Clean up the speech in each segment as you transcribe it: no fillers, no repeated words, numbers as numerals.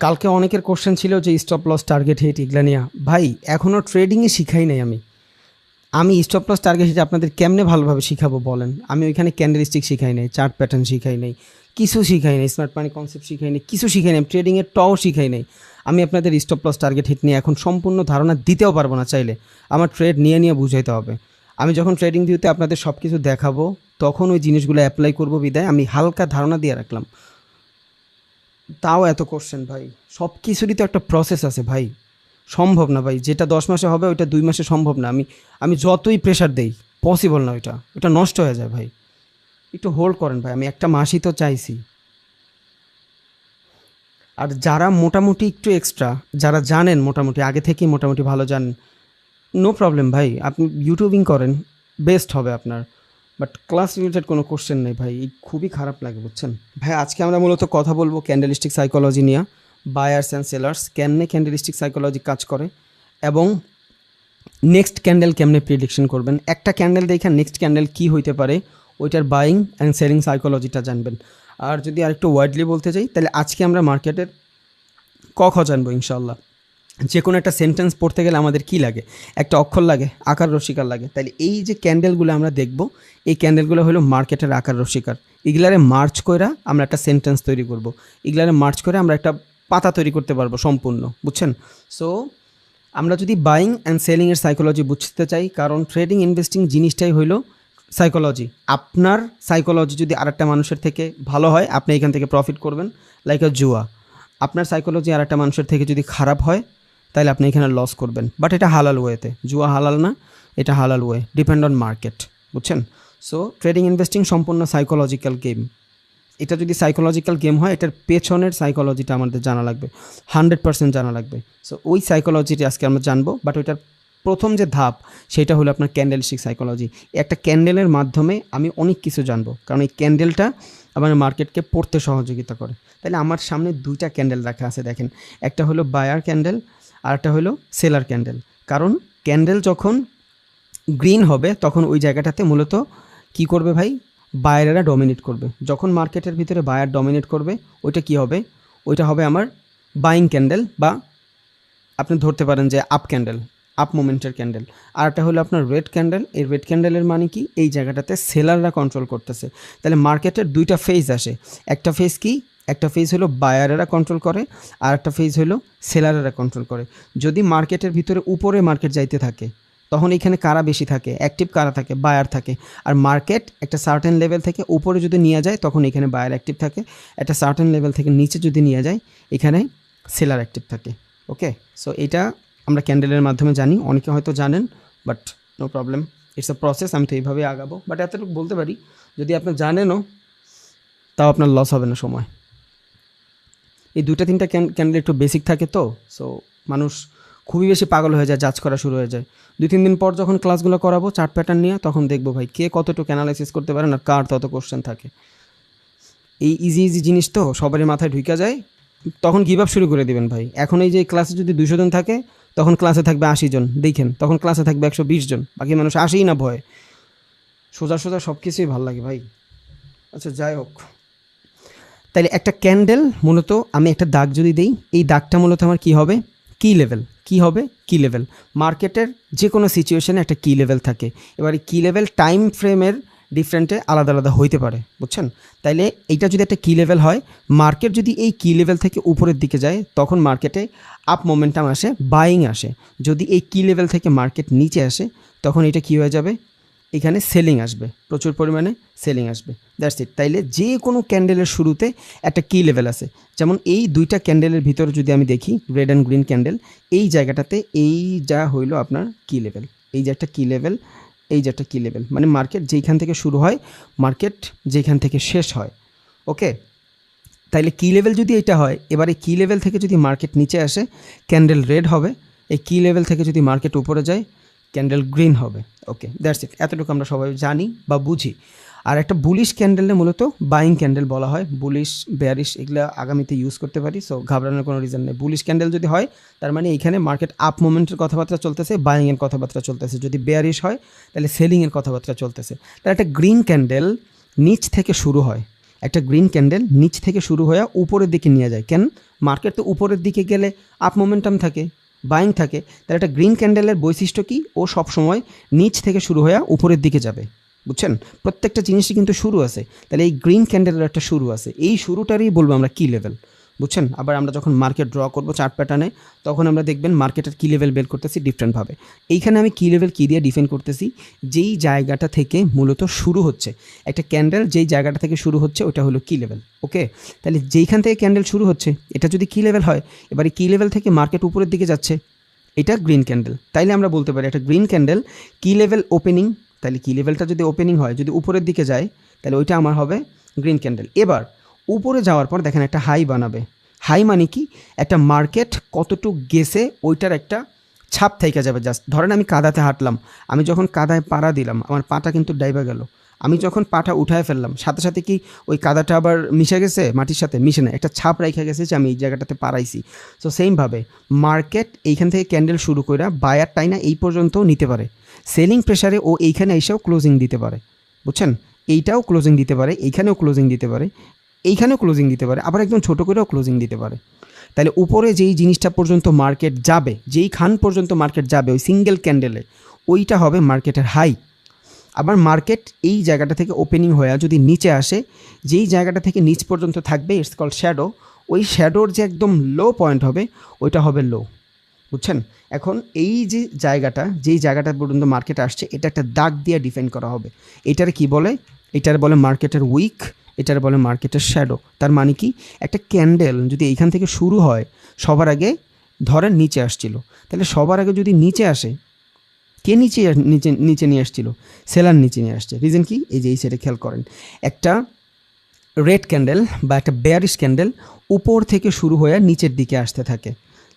কালকে অনেকের কোশ্চেন ছিল যে স্টপ লস টার্গেট হিট এগুলা নিয়ে। ভাই এখনও ট্রেডিংয়ে শিখাই নাই আমি স্টপ লস টার্গেট হিট আপনাদের কেমনে ভালোভাবে শিখাবো বলেন? আমি ওইখানে ক্যান্ডেলস্টিক শিখাই নাই, চার্ট প্যাটার্ন শিখাই নাই, কিছু শিখাই নাই, স্মার্ট মানি কনসেপ্ট শিখাই নাই, কিছু শিখাই নাই, ট্রেডিংয়ের টও শিখাই নাই। আমি আপনাদের স্টপ লস টার্গেট হিট নিয়ে এখন সম্পূর্ণ ধারণা দিতেও পারবো না। চাইলে আমার ট্রেড নিয়ে বুঝাইতে হবে। আমি যখন ট্রেডিং ভিউতে আপনাদের সব কিছু দেখাবো তখন ওই জিনিসগুলো অ্যাপ্লাই করবো বিদায় আমি হালকা ধারণা দিয়ে রাখলাম। তাও এত কোশ্চেন ভাই, সব কিছুরই তো একটা প্রসেস আছে ভাই। সম্ভব না ভাই, যেটা 10 মাসে হবে ওইটা 2 মাসে সম্ভব না। আমি যতই প্রেশার দেই পসিবল না, ওইটা নষ্ট হয়ে যায় ভাই। একটু হোল্ড করেন ভাই, আমি একটা মাসই তো চাইছি। আর যারা মোটামুটি একটু এক্সট্রা, যারা জানেন মোটামুটি আগে থেকেই মোটামুটি ভালো জানেন, নো প্রবলেম ভাই, আপনি ইউটিউবিং করেন, বেস্ট হবে আপনার। বাট ক্লাস রিলেটেড কোনো কোশ্চেন নেই ভাই, এই খুবই খারাপ লাগে বুঝছেন ভাই। আজকে আমরা মূলত কথা বলবো ক্যান্ডেলিস্টিক সাইকোলজি নিয়ে, বায়ার্স অ্যান্ড সেলার্স কেমনে ক্যান্ডেলিস্টিক সাইকোলজি কাজ করে, এবং নেক্সট ক্যান্ডেল কেমনে প্রেডিকশন করবেন। একটা ক্যান্ডেল দেখে নেক্সট ক্যান্ডেল কী হইতে পারে ওইটার বাইং অ্যান্ড সেলিং সাইকোলজিটা জানবেন। আর যদি আরেকটু ওয়াইডলি বলতে চাই তাহলে আজকে আমরা মার্কেটের জানবো ইনশাল্লাহ। যে কোনো একটা সেন্টেন্স পড়তে গেলে আমাদের কী লাগে? একটা অক্ষর লাগে, আকার রসিকার লাগে। তাইলে এই যে ক্যান্ডেলগুলো আমরা দেখব, এই ক্যান্ডেলগুলো হলো মার্কেটের আকার রসিকার। এগুলারে মার্চ করে আমরা একটা সেন্টেন্স তৈরি করব, এগুলারে মার্চ করে আমরা একটা পাতা তৈরি করতে পারবো সম্পূর্ণ, বুঝছেন? সো আমরা যদি বাইং অ্যান্ড সেলিংয়ের সাইকোলজি বুঝতে চাই, কারণ ট্রেডিং ইনভেস্টিং জিনিসটাই হইলো সাইকোলজি। আপনার সাইকোলজি যদি আরেকটা মানুষের থেকে ভালো হয় আপনি এখান থেকে প্রফিট করবেন, লাইক আ জুয়া। আপনার সাইকোলজি আরেকটা মানুষের থেকে যদি খারাপ হয় তাহলে আপনি এখানে লস করবেন। বাট এটা হালাল ওয়েতে, জুয়া হালাল না, এটা হালাল ওয়ে, ডিপেন্ড অন মার্কেট, বুঝছেন? সো ট্রেডিং ইনভেস্টিং সম্পূর্ণ সাইকোলজিক্যাল গেম। এটা যদি সাইকোলজিক্যাল গেম হয়, এটার পেছনের সাইকোলজিটা আমাদের জানা লাগবে, 100% জানা লাগবে। সো ওই সাইকোলজিটি আজকে আমরা জানবো। বাট ওইটার প্রথম যে ধাপ সেটা হলো আপনার ক্যান্ডেলস্টিক সাইকোলজি। একটা ক্যান্ডেলের মাধ্যমে আমি অনেক কিছু জানবো, কারণ এই ক্যান্ডেলটা আমার মার্কেটকে পড়তে সহযোগিতা করে। তাহলে আমার সামনে 2টা ক্যান্ডেল রাখা আছে, দেখেন। একটা হলো বায়ার ক্যান্ডেল আর একটা হলো সেলার ক্যান্ডেল। কারণ ক্যান্ডেল যখন গ্রিন হবে তখন ওই জায়গাটাতে মূলত কি করবে ভাই? বায়ারেরা ডমিনেট করবে। যখন মার্কেটের ভিতরে বায়ার ডমিনেট করবে ওইটা কি হবে? ওইটা হবে আমার বাইং ক্যান্ডেল, বা আপনি ধরতে পারেন যে আপ ক্যান্ডেল, আপ মোমেন্টের ক্যান্ডেল। আর একটা হলো আপনার রেড ক্যান্ডেল। এই রেড ক্যান্ডেলের মানে কি? এই জায়গাটাতে সেলাররা কন্ট্রোল করতেছে। তাহলে মার্কেটের 2টা ফেজ আসে। একটা ফেজ কি? একটা ফেজ হলো বায়ারেরা কন্ট্রোল করে, আর একটা ফেজ হলো সেলারেরা কন্ট্রোল করে। যদি মার্কেটের ভিতরে উপরে মার্কেট যাইতে থাকে তখন এখানে কারা বেশি থাকে? অ্যাক্টিভ কারা থাকে? বায়ার থাকে। আর মার্কেট একটা সার্টেন লেভেল থেকে উপরে যদি নিয়ে যায় তখন এখানে বায়ার অ্যাক্টিভ থাকে। একটা সার্টেন লেভেল থেকে নিচে যদি নিয়ে যায় এখানে সেলার অ্যাক্টিভ থাকে। ওকে, সো এটা আমরা ক্যান্ডেলের মাধ্যমে জানি, অনেকে হয়তো জানেন, but no problem, it's a process. আমি তো এইভাবেই আগাবো। বাট এতটুকু বলতে পারি, যদি আপনি জানেনও তাও আপনার লস হবে না সময়। এই 2-3টা ক্যান্ডেল একটু বেসিক থাকে, তো সো মানুষ খুবই বেশি পাগল হয়ে যায়, জাজ করা শুরু হয়ে যায়। 2-3 দিন পর যখন ক্লাসগুলো করাবো চার্ট প্যাটার্ন নিয়ে, তখন দেখবো ভাই কে কতটুকু অ্যানালাইসিস করতে পারে না, কার তত কোশ্চেন থাকে। এই ইজি জিনিস তো সবারই মাথায় ঢুকে যায়, তখন গিভ আপ শুরু করে দিবেন ভাই। এখন এই যে ক্লাসে যদি 200 জন থাকে তখন ক্লাসে থাকবে 80 জন, দেখেন তখন ক্লাসে থাকবে 120 জন, বাকি মানুষ আসেই না ভয়। সোজা সোজা সব কিছুই ভালো লাগে ভাই। আচ্ছা যাই হোক, তাহলে একটা ক্যান্ডেল মূলত আমি একটা দাগ যদি দিই, এই দাগটা মূলত আমার কি হবে? কি লেভেল। কি হবে? কি লেভেল। মার্কেটের যে কোনো সিচুয়েশনে একটা কি লেভেল থাকে। এবারে কি লেভেল টাইম ফ্রেমের ডিফারেন্টে আলাদা আলাদা হইতে পারে, বুঝছেন? তাইলে এইটা যদি একটা কি লেভেল হয়, মার্কেট যদি এই কি লেভেল থেকে উপরের দিকে যায় তখন মার্কেটে আপ মোমেন্টাম আসে, বাইং আসে। যদি এই কি লেভেল থেকে মার্কেট নিচে আসে তখন এটা কি হয়ে যাবে? এখানে সেলিং আসবে, প্রচুর পরিমাণে সেলিং আসবে। That's it. তাইলে যে কোনো ক্যান্ডেলের শুরুতে একটা কি লেভেল আছে। যেমন এই 2টা ক্যান্ডেলের ভিতরে যদি আমি দেখি, রেড অ্যান্ড গ্রিন ক্যান্ডেল, এই জায়গাটাতে এই যা হইলো আপনার কি লেভেল, এই যে একটা কি লেভেল, এই যে একটা কি লেভেল, মানে মার্কেট যেইখান থেকে শুরু হয়, মার্কেট যেখান থেকে শেষ হয়। ওকে, তাইলে কি লেভেল যদি এটা হয়, এবারে কি লেভেল থেকে যদি মার্কেট নিচে আসে ক্যান্ডেল রেড হবে, এই কি লেভেল থেকে যদি মার্কেট উপরে যায় ক্যান্ডেল গ্রিন হবে। ওকে, দ্যাটস ইট। এতটুকু আমরা সবাই জানি বা বুঝি। আর একটা বুলিশ ক্যান্ডেলে মূলত বাইং ক্যান্ডেল বলা হয়। বুলিশ, বেয়ারিশ এগুলো আগামীতে ইউজ করতে পারি, সো ঘাবড়ানোর কোনো রিজন নেই। বুলিশ ক্যান্ডেল যদি হয় তার মানে এইখানে মার্কেট আপ মোমেন্টের কথাবার্তা চলতেছে, বাইংয়ের কথাবার্তা চলতেছে। যদি বেয়ারিশ হয় তাহলে সেলিংয়ের কথাবার্তা চলতেছে। তাহলে একটা গ্রিন ক্যান্ডেল নিচ থেকে শুরু হয়, একটা গ্রিন ক্যান্ডেল নিচ থেকে শুরু হয়ে উপরের দিকে নিয়ে যায়। কেন? মার্কেট তো উপরের দিকে গেলে আপ মোমেন্টাম থাকে, বাইং থাকে। তাহলে একটা গ্রিন ক্যান্ডেলের বৈশিষ্ট্য কি? ও সবসময় নিচ থেকে শুরু হয়ে উপরের দিকে যাবে। বুঝছেন? প্রত্যেকটা জিনিসই কিন্তু শুরু আছে। তাহলে এই গ্রিন ক্যান্ডেলের একটা শুরু আছে, এই শুরুটারই বলবো আমরা কি লেভেল। বুঝছেন? আবার আমরা যখন মার্কেট ড্র করবো চার্ট প্যাটার্নে, তখন আমরা দেখবেন মার্কেটের কী লেভেল বের করতেছি ডিফারেন্টভাবে। এইখানে আমি কী লেভেল কী দিয়ে ডিফাইন করতেছি? যেই জায়গাটা থেকে মূলত শুরু হচ্ছে একটা ক্যান্ডেল, যেই জায়গাটা থেকে শুরু হচ্ছে ওটা হলো কী লেভেল। ওকে, তাহলে যেইখান থেকে ক্যান্ডেল শুরু হচ্ছে এটা যদি কী লেভেল হয়, এবারে কী লেভেল থেকে মার্কেট উপরের দিকে যাচ্ছে, এটা গ্রিন ক্যান্ডেল। তাইলে আমরা বলতে পারি একটা গ্রিন ক্যান্ডেল কী লেভেল ওপেনিং। তাহলে কী লেভেলটা যদি ওপেনিং হয়, যদি উপরের দিকে যায়, তাহলে ওইটা আমার হবে গ্রিন ক্যান্ডেল। এবার উপরে যাওয়ার পর দেখেন একটা হাই বানাবে। হাই মানে কি? একটা মার্কেট কতটুক গেছে ওইটার একটা ছাপ থেকে যাবে। জাস্ট ধরেন আমি কাদাতে হাঁটলাম, আমি যখন কাদায় পাড়া দিলাম আমার পাটা কিন্তু ডাইবা গেল। আমি যখন পাটা উঠায় ফেললাম সাথে সাথে কি ওই কাদাটা আবার মিশে গেছে মাটির সাথে? মিশে না, একটা ছাপ রেখে গেছে যে আমি এই জায়গাটাতে পাড়াইছি। সো সেমভাবে মার্কেট এইখান থেকে ক্যান্ডেল শুরু করে বায়ার টাইনা এই পর্যন্তও নিতে পারে। সেলিং প্রেশারে ও এইখানে এসেও ক্লোজিং দিতে পারে। বুঝছেন? এইটাও ক্লোজিং দিতে পারে, এইখানেও ক্লোজিং দিতে পারে, এইখানেও ক্লোজিং দিতে পারে, আবার একদম ছোটো করেও ক্লোজিং দিতে পারে। তাহলে উপরে যেই জিনিসটা পর্যন্ত মার্কেট যাবে, যেই খান পর্যন্ত মার্কেট যাবে ওই সিঙ্গেল ক্যান্ডেলে, ওইটা হবে মার্কেটের হাই। আবার মার্কেট এই জায়গাটা থেকে ওপেনিং হয়ে যদি নিচে আসে, যেই জায়গাটা থেকে নিচ পর্যন্ত থাকবে ইটস কল শ্যাডো, ওই শ্যাডোর যে একদম লো পয়েন্ট হবে ওইটা হবে লো। বুঝছেন? এখন এই যে জায়গাটা, যেই জায়গাটা পর্যন্ত মার্কেট আসছে এটা একটা দাগ দিয়ে ডিফাইন করা হবে। এটার কি বলে? এটার বলে মার্কেটের উইক, এটার বলে মার্কেটের শ্যাডো। তার মানে কি? একটা ক্যান্ডেল যদি এইখান থেকে শুরু হয়, সবার আগে ধরেন নিচে আসছিল, তাহলে সবার আগে যদি নিচে আসে, কে নিচে নিচে নিচে নিয়ে আসছিল? সেলার নিচে নিয়ে আসছে। রিজন কি? এই যে এই সাইডে খেয়াল করেন, একটা রেড ক্যান্ডেল বা একটা বেয়ারিশ ক্যান্ডেল উপর থেকে শুরু হয়ে নিচের দিকে আসতে থাকে।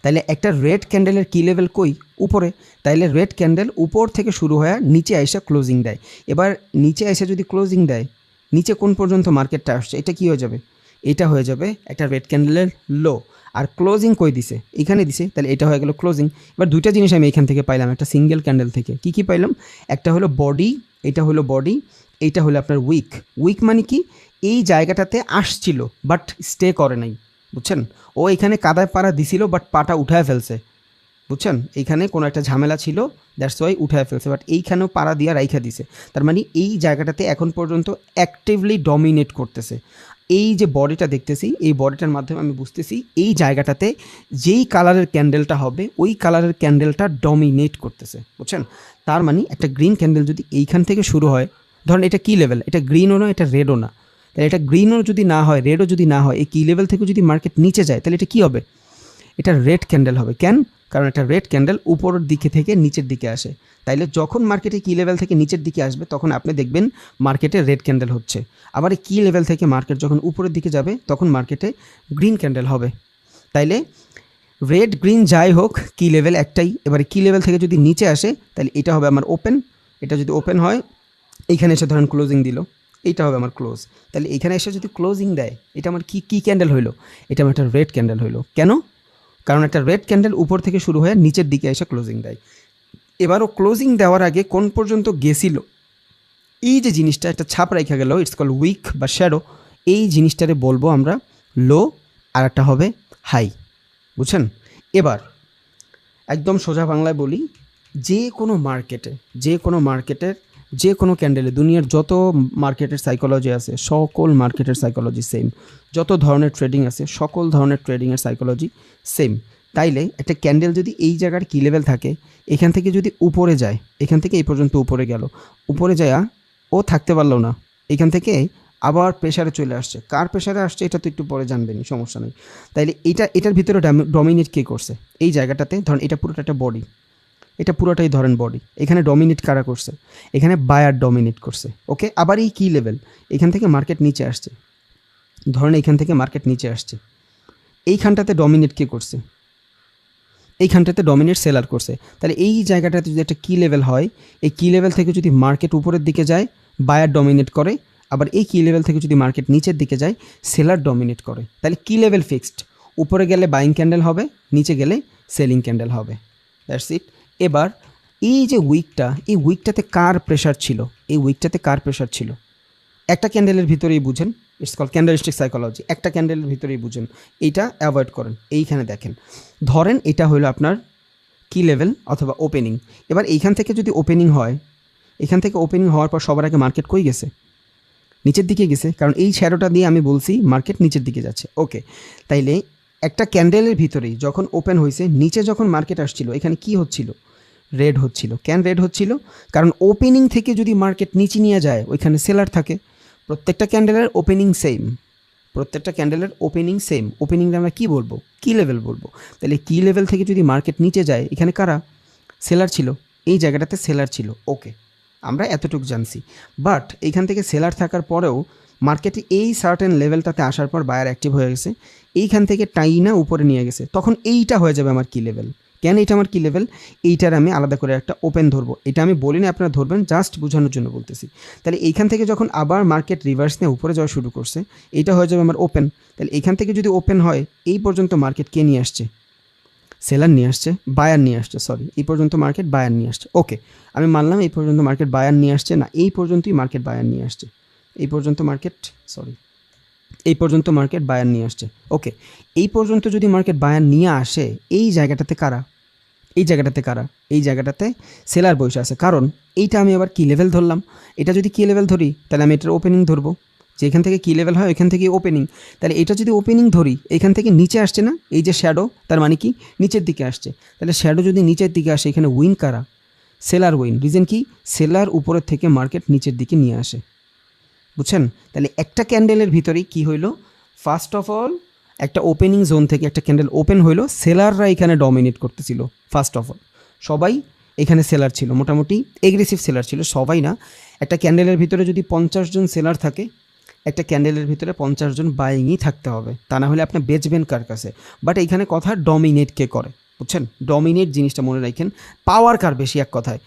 তাইলে একটা রেড ক্যান্ডেলের কি লেভেল কই? উপরে। তাইলে রেড ক্যান্ডেল উপর থেকে শুরু হয়ে নিচে আইসা ক্লোজিং দেয়। এবার নিচে আইসা যদি ক্লোজিং দেয়, নিচে কোন পর্যন্ত মার্কেটটা আসছে, এটা কি হয়ে যাবে? এটা হয়ে যাবে একটা রেড ক্যান্ডেলের লো। আর ক্লোজিং কই দিছে? এখানে দিছে, তাহলে এটা হয়ে গেল ক্লোজিং। এবার দুইটা জিনিস আমি এখান থেকে পাইলাম একটা সিঙ্গেল ক্যান্ডেল থেকে। কি কি পাইলাম? একটা হলো বডি, এটা হলো বডি, এইটা হলো আপনার উইক। উইক মানে কি? এই জায়গাটাতে আসছিল বাট স্টে করে নাই। বুঝছেন? ও এখানে কাদায় পাড়া দিছিল বাট পাটা উঠায় ফেলছে। বুঝছেন? এইখানে কোনো একটা ঝামেলা ছিল, দ্যাটস ওয়াই উঠায় ফেলছে, বাট এইখানেও পাড়া দিয়া রাইখা দিছে। তার মানে এই জায়গাটাতে এখন পর্যন্ত অ্যাক্টিভলি ডমিনেট করতেছে। এই যে বডিটা দেখতেছি, এই বডিটার মাধ্যমে আমি বুঝতেছি এই জায়গাটাতে যেই কালারের ক্যান্ডেলটা হবে ওই কালারের ক্যান্ডেলটা ডমিনেট করতেছে। বুঝছেন? তার মানে একটা গ্রিন ক্যান্ডেল যদি এইখান থেকে শুরু হয়, ধরেন এটা কি লেভেল? এটা গ্রিনও না, এটা রেডও না। তাহলে এটা গ্রিনও যদি না হয়, রেডও যদি না হয়, এই কি লেভেল থেকে যদি মার্কেট নিচে যায়, তাহলে এটা কী হবে? এটা রেড ক্যান্ডেল হবে। কেন? কারণ একটা রেড ক্যান্ডেল উপরের দিকে থেকে নিচের দিকে আসে। তাইলে যখন মার্কেটে কি লেভেল থেকে নিচের দিকে আসবে তখন আপনি দেখবেন মার্কেটে রেড ক্যান্ডেল হচ্ছে। আবার এই কি লেভেল থেকে মার্কেট যখন উপরের দিকে যাবে তখন মার্কেটে গ্রিন ক্যান্ডেল হবে। তাইলে রেড গ্রিন যাই হোক কি লেভেল একটাই। এবারে কি লেভেল থেকে যদি নিচে আসে তাহলে এটা হবে আমার ওপেন। এটা যদি ওপেন হয়, এইখানে এসে ধরেন ক্লোজিং দিল, এইটা হবে আমার ক্লোজ। তাহলে এখানে এসে যদি ক্লোজিং দেয়, এটা আমার কি ক্যান্ডেল হইলো? এটা আমার একটা রেড ক্যান্ডেল হইলো। কেন? কারণ একটা রেড ক্যান্ডেল উপর থেকে শুরু হয়ে নিচের দিকে এসে ক্লোজিং দেয়। এবারও ক্লোজিং দেওয়ার আগে কোন পর্যন্ত গেছিল, এই যে জিনিসটা একটা ছাপ রেখে গেল, ইটস কল উইক বা শ্যাডো। এই জিনিসটারে বলবো আমরা লো, আর একটা হবে হাই। বুঝছেন? এবার একদম সোজা বাংলায় বলি, যে কোনো মার্কেটের যে কোনো ক্যান্ডেলে দুনিয়ার যত মার্কেটের সাইকোলজি আছে সকল মার্কেটের সাইকোলজি সেম। যত ধরনের ট্রেডিং আছে সকল ধরনের ট্রেডিংয়ের সাইকোলজি সেম। তাইলে একটা ক্যান্ডেল যদি এই জায়গার কি লেভেল থাকে, এখান থেকে যদি উপরে যায়, এখান থেকে এই পর্যন্ত উপরে গেল, উপরে যায় ও থাকতে পারলো না, এখান থেকে আবার প্রেশারে চলে আসছে। কার প্রেশারে আসছে এটা তো একটু পরে জানবেনই, সমস্যা নেই। তাইলে এটার ভিতরে ডমিনেট কে করছে? এই জায়গাটাতে ধরেন এটা পুরোটা একটা বডি, এটা পুরোটাই ধরেন বডি। এখানে ডমিনেট কারা করছে? এখানে বায়ার ডমিনেট করছে। ওকে, আবার এই কি লেভেল, এখান থেকে মার্কেট নিচে আসছে, ধরেন এইখান থেকে মার্কেট নিচে আসছে, এইখানটাতে ডমিনেট কে করছে? এইখানটাতে ডমিনেট সেলার করছে। তাহলে এই জায়গাটাতে যদি একটা কি লেভেল হয়, এই কি লেভেল থেকে যদি মার্কেট উপরের দিকে যায় বায়ার ডমিনেট করে, আবার এই কি লেভেল থেকে যদি মার্কেট নিচের দিকে যায় সেলার ডমিনেট করে। তাহলে কি লেভেল ফিক্সড, উপরে গেলে বাইং ক্যান্ডেল হবে, নিচে গেলে সেলিং ক্যান্ডেল হবে। That's it. এবার এই যে উইকটা, এই উইকটাতে কার প্রেশার ছিল? এই উইকটাতে কার প্রেশার ছিল? একটা ক্যান্ডেলের ভিতরেই বুঝেন, ইটস কল ক্যান্ডেলস্টিক সাইকোলজি। একটা ক্যান্ডেলের ভিতরেই বুঝেন, এইটা অ্যাভয়েড করেন। এইখানে দেখেন, ধরেন এটা হলো আপনার কি লেভেল অথবা ওপেনিং। এবার এইখান থেকে যদি ওপেনিং হয়, এখান থেকে ওপেনিং হওয়ার পর সবার আগে মার্কেট কই গেছে? নিচের দিকে গেছে, কারণ এই শ্যাডোটা দিয়ে আমি বলছি মার্কেট নিচের দিকে যাচ্ছে। ওকে, তাইলে একটা ক্যান্ডেলের ভিতরেই যখন ওপেন হয়েছে, নিচে যখন মার্কেট আসছিল, এখানে কি হচ্ছিল? রেড হচ্ছিল। কেন রেড হচ্ছিল? কারণ ওপেনিং থেকে যদি মার্কেট নিচে নিয়ে যায়, ওইখানে সেলার থাকে। প্রত্যেকটা ক্যান্ডেলের ওপেনিং সেম, প্রত্যেকটা ক্যান্ডেলের ওপেনিং সেম। ওপেনিংটা আমরা কী বলবো? কি লেভেল বলবো। তাহলে কি লেভেল থেকে যদি মার্কেট নিচে যায়, এখানে কারা সেলার ছিল? এই জায়গাটাতে সেলার ছিল। ওকে, আমরা এতটুকু জানছি। বাট এইখান থেকে সেলার থাকার পরেও মার্কেটে এই সার্টেন লেভেলটাতে আসার পর বায়ার অ্যাক্টিভ হয়ে গেছে, এইখান থেকে টাইনা উপরে নিয়ে গেছে, তখন এইটা হয়ে যাবে আমার কি লেভেল। কেন এটা আমার কি লেভেল? এইটার আমি আলাদা করে একটা ওপেন ধরবো। এটা আমি বলিনি আপনারা ধরবেন, জাস্ট বোঝানোর জন্য বলতেছি। তাহলে এইখান থেকে যখন আবার মার্কেট রিভার্স নিয়ে উপরে যাওয়া শুরু করছে, এইটা হয়ে যাবে আমার ওপেন। তাহলে এইখান থেকে যদি ওপেন হয়, এই পর্যন্ত মার্কেট কে নিয়ে আসছে? সেলার নিয়ে আসছে, বায়ার নিয়ে আসছে, সরি, এই পর্যন্ত মার্কেট বায়ার নিয়ে আসছে। ওকে, আমি মানলাম এই পর্যন্ত মার্কেট বায়ার নিয়ে আসছে, না এই পর্যন্তই মার্কেট বায়ার নিয়ে আসছে, এই পর্যন্ত মার্কেট, সরি, এই পর্যন্ত মার্কেট বায়ার নিয়ে আসছে। ওকে, এই পর্যন্ত যদি মার্কেট বায়ার নিয়ে আসে, এই জায়গাটাতে কারা? এই জায়গাটাতে কারা? এই জায়গাটাতে সেলার বসে আছে। কারণ এইটা আমি আবার কি লেভেল ধরলাম? এটা যদি কি লেভেল ধরি, তাহলে আমি এটার ওপেনিং ধরবো। যে এখান থেকে কী লেভেল হয়, এখান থেকে ওপেনিং। তাহলে এটা যদি ওপেনিং ধরি, এখান থেকে নিচে আসছে না, এই যে শ্যাডো, তার মানে কি নিচের দিকে আসছে। তাহলে শ্যাডো যদি নিচের দিকে আসে, এখানে উইন কারা? Seller win. রিজন কি? সেলার উপরের থেকে মার্কেট নিচের দিকে নিয়ে আসে। বুঝছেন? তাহলে একটা ক্যান্ডেলের ভিতরেই কি হইলো? ফার্স্ট অফ অল একটা ওপেনিং জোন থেকে একটা ক্যান্ডেল ওপেন হইলো, সেলাররা এখানে ডমিনেট করতেছিল। ফার্স্ট অফ অল সবাই এখানে সেলার ছিল, মোটামুটি এগ্রেসিভ সেলার ছিল, সবাই না। একটা ক্যান্ডেলের ভিতরে যদি 50 জন সেলার থাকে, একটা ক্যান্ডেলের ভিতরে 50 জন বাইংই থাকতে হবে, তা না হলে আপনি বেচবেন কার কাছে? বাট এইখানে কথা ডমিনেট কে করে, বুঝছেন? ডমিনেট জিনিসটা মনে রাখেন। পাওয়ার কার বেশি? এক কথায়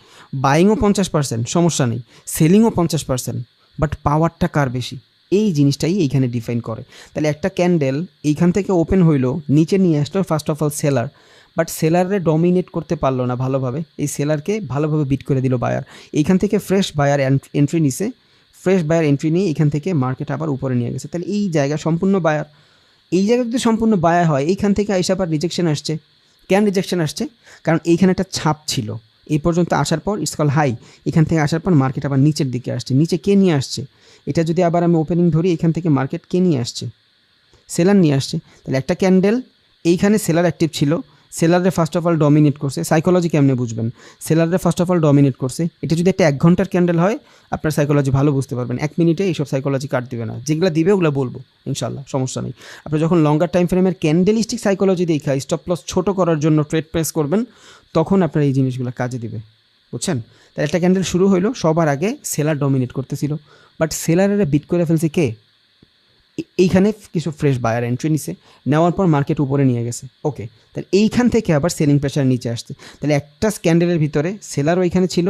বাইংও 50%, সমস্যা নেই, সেলিংও 50%, বাট পাওয়ারটা কার বেশি? এই জিনিসটাই এইখানে ডিফাইন করে। তাহলে একটা ক্যান্ডেল এইখান থেকে ওপেন হইলো, নিচে নিয়ে আসলো first of all seller, but সেলারে ডমিনেট করতে পারলো না ভালোভাবে, এই সেলারকে ভালোভাবে বিট করে দিল বায়ার। এইখান থেকে ফ্রেশ বায়ার এন্ট্রি নিছে, ফ্রেশ বায়ার এন্ট্রি নিয়ে এখান থেকে মার্কেট আবার উপরে নিয়ে গেছে। তাহলে এই জায়গা সম্পূর্ণ বায়ার। এই জায়গা যদি সম্পূর্ণ বায়ার হয়, এইখান থেকে এসে আবার রিজেকশন আসছে। কেন রিজেকশন আসছে? কারণ এইখানে একটা ছাপ ছিল, এই পর্যন্ত আসার পর ইটস কল হাই, এখান থেকে আসার পর মার্কেট আবার নিচের দিকে আসছে। নিচে কে নিয়ে আসছে? এটা যদি আবার আমি ওপেনিং ধরি, এখান থেকে মার্কেট কে নিয়ে আসছে? সেলার নিয়ে আসছে। তাহলে একটা ক্যান্ডেল এইখানে সেলার অ্যাক্টিভ ছিল, সেলারে ফার্স্ট অফ অল ডমিনেট করছে। সাইকোলজি কেমনে বুঝবেন? সেলারে ফার্স্ট অফ অল ডমিনেট করছে। এটা যদি একটা 1 ঘন্টার ক্যান্ডেল হয়, আপনার সাইকোলজি ভালো বুঝতে পারবেন। 1 মিনিটে এইসব সাইকোলজি কাট দিবে না, যেগুলো দিবে ওগুলো বলবো ইনশাল্লাহ, সমস্যা নেই। আপনি যখন লঙ্গার টাইম ফ্রেমের ক্যান্ডেলিস্টিক সাইকোলজি দেখা স্টপ লস ছোটো করার জন্য ট্রেড প্রেস করবেন, তখন আপনার এই জিনিসগুলো কাজে দিবে, বুঝছেন? তাহলে একটা ক্যান্ডেল শুরু হইলো, সবার আগে সেলার ডমিনেট করতেছিল, বাট সেলারেরা বিট করে ফেলছে কে? এইখানে কিছু ফ্রেশ বায়ার এন্ট্রি নিছে, নেওয়ার পর মার্কেট উপরে নিয়ে গেছে। ওকে, তাহলে এইখান থেকে আবার সেলিং প্রেশার নিচে আসছে। তাহলে একটা ক্যান্ডেলের ভিতরে সেলার ওইখানে ছিল,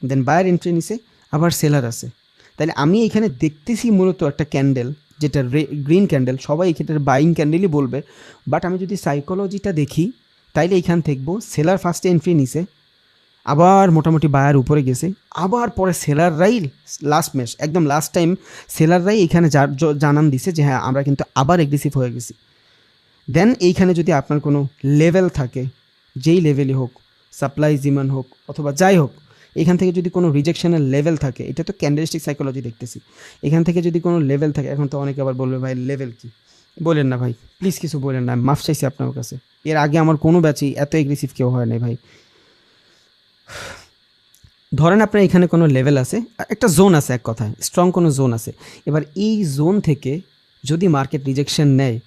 দেন বায়ার এন্ট্রি নিছে, আবার সেলার আছে। তাহলে আমি এইখানে দেখতেছি মূলত একটা ক্যান্ডেল, যেটা গ্রিন ক্যান্ডেল, সবাই এক্ষেত্রে বাইং ক্যান্ডেলই বলবে, বাট আমি যদি সাইকোলজিটা দেখি, তাইলে এইখান দেখবো সেলার ফার্স্টে এন্ট্রি নিছে, আবার মোটামুটি বায়ার উপরে গেছে, আবার পরে সেলাররাই লাস্ট ম্যাচ, একদম লাস্ট টাইম সেলাররাই এখানে জানান দিছে যে হ্যাঁ আমরা কিন্তু আবার এগ্রেসিভ হয়ে গেছি। দেন এইখানে যদি আপনার কোনো লেভেল থাকে, যেই লেভেলই হোক, সাপ্লাই ডিমান্ড হোক অথবা যাই হোক, এখান থেকে যদি কোনো রিজেকশনের লেভেল থাকে, এটা তো ক্যান্ডেলস্টিক সাইকোলজি দেখতেছি, এখান থেকে যদি কোনো লেভেল থাকে, এখন তো অনেকে আবার বলবে ভাই লেভেল কি? বলেন না ভাই, প্লিজ কিছু বলেন না, আমি মাফ চাইছি আপনার কাছে। এর আগে আমার কোনো ব্যাচই এত এগ্রেসিভ কেউ হয় নাই ভাই। ধরেন আপনার এখানে কোনো লেভেল আছে, একটা জোন আছে, এক কথায় স্ট্রং কোনো জোন আছে। এবার এই জোন থেকে যদি মার্কেট রিজেকশন নেয়,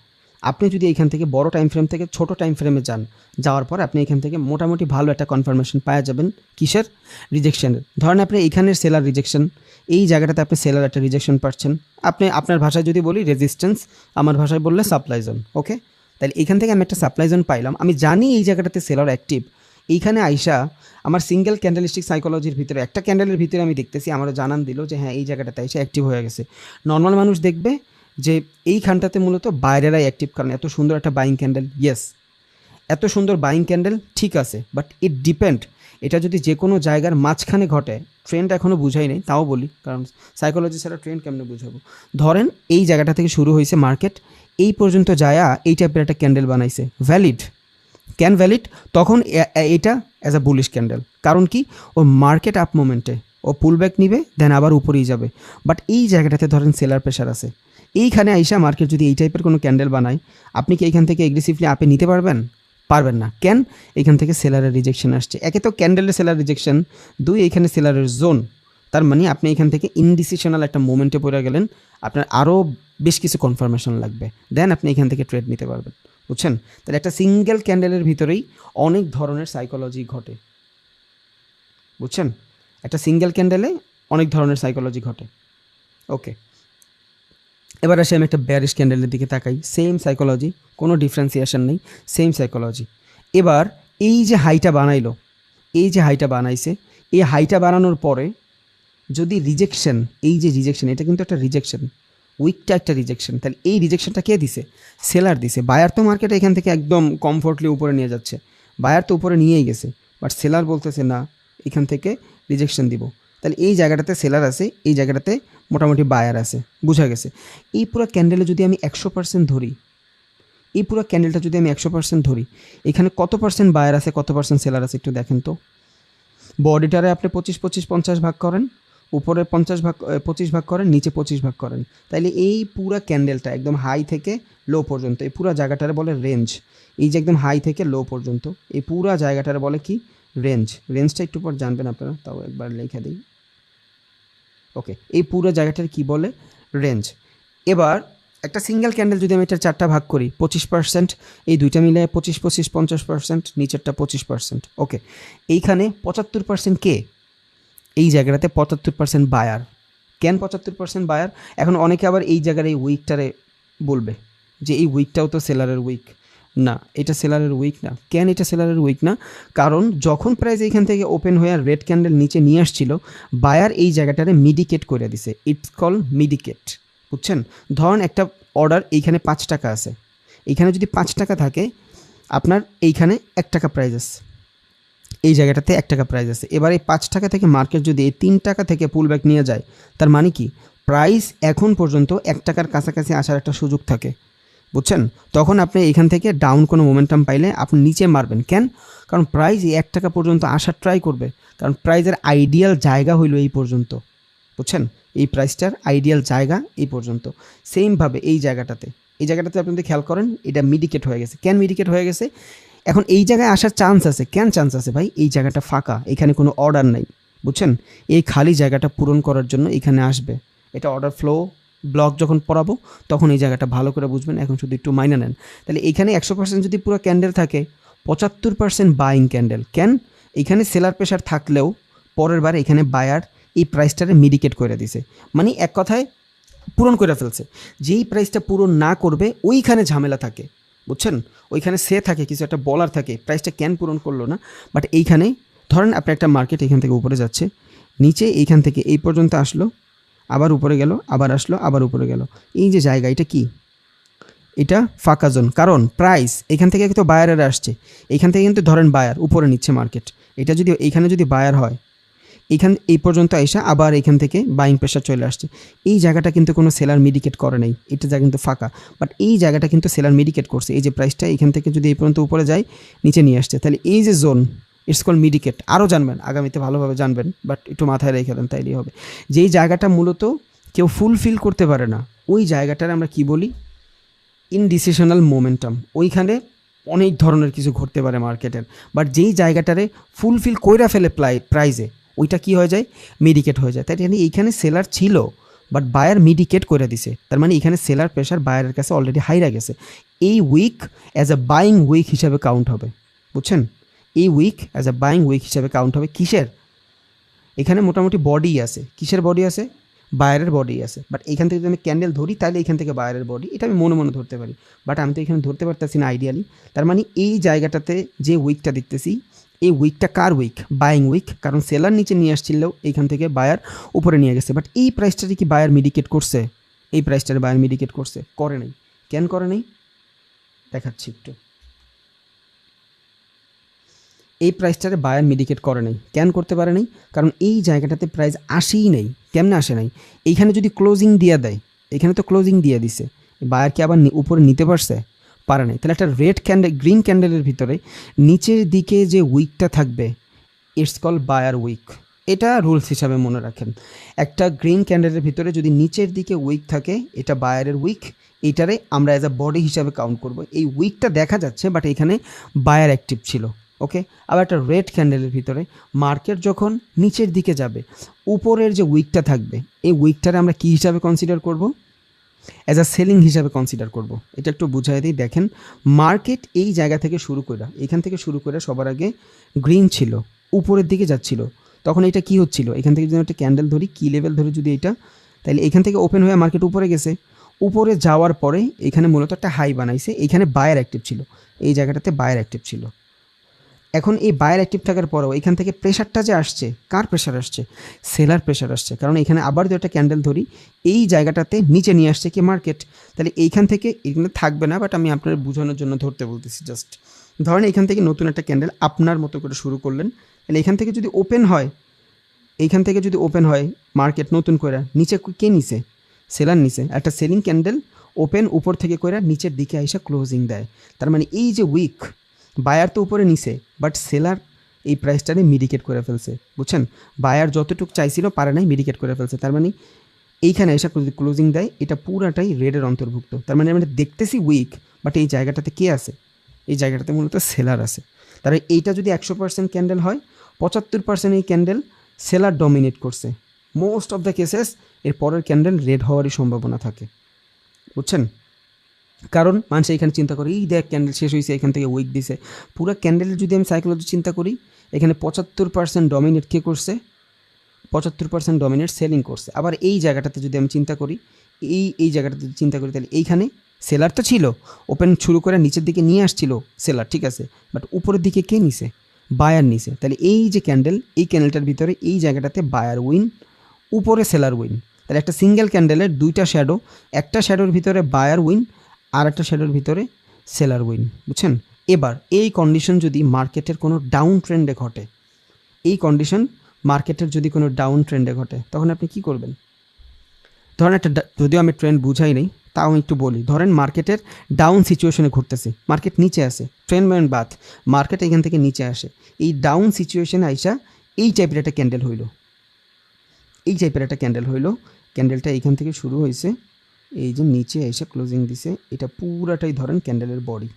আপনি যদি এইখান থেকে বড় টাইম ফ্রেম থেকে ছোট টাইম ফ্রেমে যান, যাওয়ার পর আপনি এখান থেকে মোটামুটি ভালো একটা কনফার্মেশন পাওয়া যাবেন। কিসের? রিজেকশনের। ধরেন আপনি এইখানের সেলার রিজেকশন, এই জায়গাটাতে আপনি সেলার একটা রিজেকশন পাচ্ছেন, আপনি আপনার ভাষায় যদি বলি রেজিস্ট্যান্স, আমার ভাষায় বললে সাপ্লাই জোন। ওকে, তাহলে এখান থেকে আমি একটা সাপ্লাই জোন পাইলাম, আমি জানি এই জায়গাটাতে সেলার অ্যাক্টিভ। এইখানে আইসা আমার সিঙ্গেল ক্যান্ডেলিস্টিক সাইকোলজির ভিতরে একটা ক্যান্ডেলের ভিতরে আমি দেখতেছি, আমারও জানান দিল যে হ্যাঁ এই জায়গাটাতে এসে অ্যাক্টিভ হয়ে গেছে। নর্মাল মানুষ দেখবে যে এইখানটাতে মূলত বাইরেরাই অ্যাক্টিভ, কারণ এত সুন্দর একটা বাইং ক্যান্ডেল। ইয়েস, এত সুন্দর বাইং ক্যান্ডেল ঠিক আছে, বাট ইট ডিপেন্ড এটা যদি যে কোনো জায়গার মাঝখানে ঘটে, ট্রেন্ড এখনও বুঝাই নেই, তাও বলি কারণ সাইকোলজি ছাড়া ট্রেন্ড কেমনে বুঝাবো। ধরেন এই জায়গাটা থেকে শুরু হয়েছে মার্কেট, এই পর্যন্ত যায়া এই টাইপের একটা ক্যান্ডেল বানাইছে, ভ্যালিড। ক্যান ভ্যালিড, তখন এটা অ্যাজ আ বুলিশ ক্যান্ডেল। কারণ কি, ওর মার্কেট আপ মোমেন্টে ও পুল ব্যাক নিবে, দেন আবার উপরেই যাবে। বাট এই জায়গাটাতে ধরেন সেলার প্রেশার আছে, এইখানে আইসা মার্কেট যদি এই টাইপের কোনো ক্যান্ডেল বানায়, আপনি কি এইখান থেকে এগ্রেসিভলি আপে নিতে পারবেন? পারবেন না। কেন? এখান থেকে সেলারের রিজেকশন আসছে। একে তো ক্যান্ডেলের সেলার রিজেকশন, দুই এখানে সেলারের জোন। তার মানে আপনি এখান থেকে ইনডিসিশনাল একটা মোমেন্টে পড়ে গেলেন, আপনার আরও বেশ কিছু কনফার্মেশন লাগবে, দেন আপনি এখান থেকে ট্রেড নিতে পারবেন। বুঝছেন? তাহলে একটা সিঙ্গেল ক্যান্ডেলের ভিতরেই অনেক ধরনের সাইকোলজি ঘটে। বুঝছেন? একটা সিঙ্গেল ক্যান্ডেলে অনেক ধরনের সাইকোলজি ঘটে। ওকে, এবার আসে আমি একটা ব্যারিশ ক্যান্ডেলের দিকে তাকাই, সেম সাইকোলজি, কোনো ডিফারেন্সিয়েশন নেই, সেম সাইকোলজি। এবার এই যে হাইটা বানাইলো, এই যে হাইটা বানাইছে, এই হাইটা বানানোর পরে যদি রিজেকশন, এই যে রিজেকশন, এটা কিন্তু একটা রিজেকশন, উইকটা একটা রিজেকশন, তাহলে এই রিজেকশনটা কে দিছে? সেলার দিছে। বায়ার তো মার্কেটে এখান থেকে একদম কমফোর্টলি উপরে নিয়ে যাচ্ছে, বায়ার তো উপরে নিয়েই গেছে, বাট সেলার বলতেছে না, এখান থেকে রিজেকশন দিব। তাহলে এই জায়গাটাতে সেলার আছে, এই জায়গাটাতে মোটামুটি বায়ার আছে, বোঝা গেছে। এই পুরো ক্যান্ডেলে যদি আমি 100% ধরি, এই পুরো ক্যান্ডেলটা যদি আমি 100% ধরি, এখানে কত পার্সেন্ট বায়ার আছে, কত পার্সেন্ট সেলার আছে একটু দেখেন তো। বডিটারে আপনি 25-25-50 ভাগ করেন, উপরে 25 ভাগ করেন, নিচে 25 ভাগ করেন, তাইলে এই পুরো ক্যান্ডেলটা একদম হাই থেকে লো পর্যন্ত, এই পুরো জায়গাটারে বলে রেঞ্জ। এই যে একদম হাই থেকে লো পর্যন্ত এই পুরো জায়গাটারে বলে কি? রেঞ্জ। রেঞ্জটা একটু পর জানবেন আপনারা, তাও একবার লিখে দিই। ওকে, এই পুরো জায়গাটার কি বলে? রেঞ্জ। এবার একটা সিঙ্গেল ক্যান্ডেল যদি আমি এটা 4টা ভাগ করি, 25%, এই দুইটা মিলে 25-25-50%, নিচেরটা 25%। ওকে, এইখানে 75% কে? এই জায়গাটাতে 75% বায়ার। কেন 75% বায়ার? এখন অনেকে আবার এই জায়গার এই উইকটারে বলবে যে এই উইকটাও তো সেলারের উইক। না, এটা সেলারের উইক না। কেন এটা সেলারের উইক না? কারণ যখন প্রাইস এইখান থেকে ওপেন হয়ে রেড ক্যান্ডেল নিচে নিয়ে আসছিল, বায়ার এই জায়গাটারে মিডিকেট করে দিছে, ইটস কল মিডিকেট। বুঝছেন? ধরুন একটা অর্ডার এইখানে 5 টাকা আছে, এইখানে যদি 5 টাকা থাকে, আপনার এইখানে 1 টাকা প্রাইস আছে, এই জায়গাটাতে 1 টাকা প্রাইস আছে। এবার এই 5 টাকা থেকে মার্কেট যদি এই 3 টাকা থেকে পুল ব্যাক নিয়ে যায়, তার মানে কি? প্রাইস এখন পর্যন্ত 1 টাকার কাছাকাছি আসার একটা সুযোগ থাকে। বুঝছেন? তখন আপনি এখান থেকে ডাউন কোনো মোমেন্টাম পাইলে আপনি নিচে মারবেন। কেন? কারণ প্রাইস এই 1 টাকা পর্যন্ত আসার ট্রাই করবে, কারণ প্রাইসের আইডিয়াল জায়গা হইল এই পর্যন্ত। বুঝছেন? এই প্রাইসটার আইডিয়াল জায়গা এই পর্যন্ত। সেমভাবে এই জায়গাটাতে, এই জায়গাটাতে আপনি যদি খেয়াল করেন, এটা মিডিকেট হয়ে গেছে। কেন মিডিকেট হয়ে গেছে? এখন এই জায়গায় আসার চান্স আছে। কেন চান্স আছে ভাই? এই জায়গাটা ফাঁকা, এখানে কোনো অর্ডার নেই। বুঝছেন? এই খালি জায়গাটা পূরণ করার জন্য এখানে আসবে। এটা অর্ডার ফ্লো ব্লক যখন পড়াবো তখন এই জায়গাটা ভালো করে বুঝবেন, এখন শুধু একটু মাইনে নেন। তাহলে এখানে 100% যদি পুরো ক্যান্ডেল থাকে, 75% বাইং ক্যান্ডেল। কেন? এখানে সেলার প্রেশার থাকলেও পরের বার এখানে বায়ার এই প্রাইসটারে মিডিকেট করে দিছে, মানে এক কথায় পূরণ করে ফেলছে। যেই প্রাইসটা পূরণ না করবে ওইখানে ঝামেলা থাকে। বুঝছেন? ওইখানে সে থাকে, কিছু একটা বলার থাকে, প্রাইসটা কেন পূরণ করলো না। বাট এইখানে ধরেন আপনি একটা মার্কেট এখান থেকে উপরে যাচ্ছে, নিচে এইখান থেকে এই পর্যন্ত আসলো, আবার উপরে গেল, আবার আসলো, আবার উপরে গেল। এই যে জায়গা, এটা কি? এটা ফাঁকা জোন। কারণ প্রাইস এখান থেকে তো বায়ারের আসছে, এখান থেকে কিন্তু ধরেন বায়ার উপরে নিচ্ছে মার্কেট, এটা যদি এইখানে যদি বায়ার হয়, এই পর্যন্ত এসে আবার এখান থেকে বাইং প্রেশার চলে আসছে, এই জায়গাটা কিন্তু কোনো সেলার মিডিকেট করে নাই, এটা জায়গা কিন্তু ফাঁকা। বাট এই জায়গাটা কিন্তু সেলার মিডিকেট করছে। এই যে প্রাইসটা এখান থেকে যদি এই পর্যন্ত উপরে যায়, নিচে নিয়ে আসছে, তাহলে এই যে জোন, ইটস কল মিডিকেট। আরও জানবেন, আগামীতে ভালোভাবে জানবেন, বাট একটু মাথায় রেখে দেন, তাইলেই হবে। যেই জায়গাটা মূলত কেউ ফুলফিল করতে পারে না, ওই জায়গাটার আমরা কি বলি? ইনডিসিশনাল মোমেন্টাম। ওইখানে অনেক ধরনের কিছু ঘটতে পারে মার্কেটের, বাট যেই জায়গাটারে ফুলফিল কইরা ফেলে প্রাইজে, ওইটা কি হয়ে যায়? মিডিকেট হয়ে যায়। তাই মানে এইখানে সেলার ছিল, বাট বায়ার মিডিকেট করে দিছে, তার মানে এখানে সেলার প্রেশার বায়ারের কাছে অলরেডি হাইরা গেছে। এই week as a buying week হিসাবে কাউন্ট হবে। বুঝছেন? এই week as a buying week হিসাবে কাউন্ট হবে। কিসের? এখানে মোটামুটি বডি আছে। কিসের বডি আছে? বায়ারের বডি আছে। বাট এখান থেকে যদি আমি ক্যান্ডেল ধরি, তাহলে এখান থেকে বায়ারের বডি, এটা আমি মনে মনে ধরতে পারি, বাট আমি তো এখানে ধরতে পারতেছি না আইডিয়ালি। তার মানে এই জায়গাটাতে যে উইকটা দেখতেছি, এই উইকটা কার উইক? Buying week. কারণ সেলার নিচে নিয়ে আসছিল, এইখান থেকে বায়ার উপরে নিয়ে গেছে। বাট এই প্রাইসটাতে কি বায়ার মিডিকেট করছে? এই প্রাইসটার বায়ার মিডিকেট করছে? করে নাই। কেন করে নাই? দেখাচ্ছি একটু। এই প্রাইসটারে বায়ার মিডিকেট করে নাই। কেন করতে পারে নাই? কারণ এই জায়গাটাতে প্রাইস আসেই নাই। কেমনে আসে নাই? এইখানে যদি ক্লোজিং দিয়ে দেয়, এখানে তো ক্লোজিং দিয়ে দিছে, বায়ার কি আবার উপরে নিতে পারছে? পারে নাই। তাহলে একটা রেড ক্যান্ডেল, গ্রিন ক্যান্ডেলের ভিতরে নিচের দিকে যে উইকটা থাকবে, ইটস কল বায়ার উইক। এটা রুলস হিসাবে মনে রাখেন। একটা গ্রিন ক্যান্ডেলের ভিতরে যদি নিচের দিকে উইক থাকে, এটা বায়ারের উইক। এইটারে আমরা অ্যাজ আ বডি হিসাবে কাউন্ট করব। এই উইকটা দেখা যাচ্ছে, বাট এখানে বায়ার অ্যাক্টিভ ছিল। ওকে, আবার একটা রেড ক্যান্ডেলের ভিতরে মার্কেট যখন নিচের দিকে যাবে, উপরের যে উইকটা থাকবে, এই উইকটারে আমরা কী হিসাবে কনসিডার করব? অ্যাজ আ সেলিং হিসাবে কনসিডার করব। এটা একটু বুঝাই দিই। দেখেন, মার্কেট এই জায়গা থেকে শুরু করে, এখান থেকে শুরু করে সবার আগে গ্রিন ছিল, উপরের দিকে যাচ্ছিল। তখন এটা কি হচ্ছিল? এখান থেকে যদি একটা ক্যান্ডেল ধরি, কি লেভেল ধরে যদি এটা, তাহলে এখান থেকে ওপেন হয়ে মার্কেট উপরে গেছে। উপরে যাওয়ার পরে এখানে মূলত একটা হাই বানাইছে, এখানে বায়ার অ্যাক্টিভ ছিল, এই জায়গাটাতে বায়ার অ্যাক্টিভ ছিল। এখন এই বায়ার অ্যাক্টিভ থাকার পরেও এখান থেকে প্রেশারটা যে আসছে, কার প্রেশার আসছে? সেলার প্রেশার আসছে। কারণ এখানে আবার যদি একটা ক্যান্ডেল ধরি, এই জায়গাটাতে নিচে নিয়ে আসছে কি মার্কেট, তাহলে এইখান থেকে এখানে থাকবে না, বাট আমি আপনার বোঝানোর জন্য ধরতে বলতেছি। জাস্ট ধরেন এখান থেকে নতুন একটা ক্যান্ডেল আপনার মতো করে শুরু করলেন, তাহলে এখান থেকে যদি ওপেন হয়, এইখান থেকে যদি ওপেন হয় মার্কেট নতুন করে, নিচে কে নিছে? সেলার নিছে। একটা সেলিং ক্যান্ডেল ওপেন উপর থেকে করে নিচের দিকে আইসা ক্লোজিং দেয়। তার মানে এই যে উইক, বায়ার তো উপরে নিছে, বাট সেলার এই প্রাইসটারে মিডিকেট করে ফেলছে। বুঝছেন? বায়ার যতটুকু চাইছিল পারে নাই, মিডিকেট করে ফেলছে। তার মানে এইখানে এসে যদি ক্লোজিং দেয়, এটা পুরাটাই রেডের অন্তর্ভুক্ত। তার মানে আমরা দেখতেছি উইক, বাট এই জায়গাটাতে কে আছে? এই জায়গাটাতে মূলত সেলার আছে। তাহলে এইটা যদি 100% ক্যান্ডেল হয়, 75% এই ক্যান্ডেল সেলার ডমিনেট করছে। মোস্ট অফ দ্য কেসেস এর পরের ক্যান্ডেল রেড হওয়ারই সম্ভাবনা থাকে। বুঝছেন? কারণ মানুষ এখানে চিন্তা করে, এই দেখ ক্যান্ডেল শেষ হয়েছে, এখান থেকে উইক দিছে। পুরো ক্যান্ডেলের যদি আমি সাইকোলজি চিন্তা করি, এখানে 75% ডমিনেট কে করছে? 75% ডমিনেট সেলিং করছে। আবার এই জায়গাটাতে যদি আমি চিন্তা করি, এই জায়গাটাতে চিন্তা করি, তাহলে এইখানে সেলার তো ছিল, ওপেন শুরু করে নিচের দিকে নিয়ে আসছিল সেলার, ঠিক আছে, বাট উপরের দিকে কে নিছে? বায়ার নিছে। তাহলে এই যে ক্যান্ডেল, এই ক্যান্ডেলটার ভিতরে এই জায়গাটাতে বায়ার উইন, উপরে সেলার উইন। তাহলে একটা সিঙ্গেল ক্যান্ডেলের দুইটা শ্যাডো, একটা শ্যাডোর ভিতরে বায়ার উইন, আর একটা শ্যাডোর ভিতরে সেলার উইন। বুঝছেন? এবার এই কন্ডিশন যদি মার্কেটের কোনো ডাউন ট্রেন্ডে ঘটে, এই কন্ডিশন মার্কেটের যদি কোনো ডাউন ট্রেন্ডে ঘটে, তখন আপনি কি করবেন? ধরেন একটা, যদিও আমি ট্রেন্ড বুঝাই নেই, তাও আমি একটু বলি। ধরেন মার্কেটের ডাউন সিচুয়েশনে ঘুরতেছে, মার্কেট নিচে আসে, ট্রেন্ড ম্যান বাদ, মার্কেট এখান থেকে নিচে আসে, এই ডাউন সিচুয়েশনে আইসা এই টাইপের একটা ক্যান্ডেল হইল, এই টাইপের একটা ক্যান্ডেল হইল। ক্যান্ডেলটা এইখান থেকে শুরু হয়েছে, এই যে নিচে এসে ক্লোজিং দিছে, এটা পুরাটাই ধরেন ক্যান্ডেলের বডি।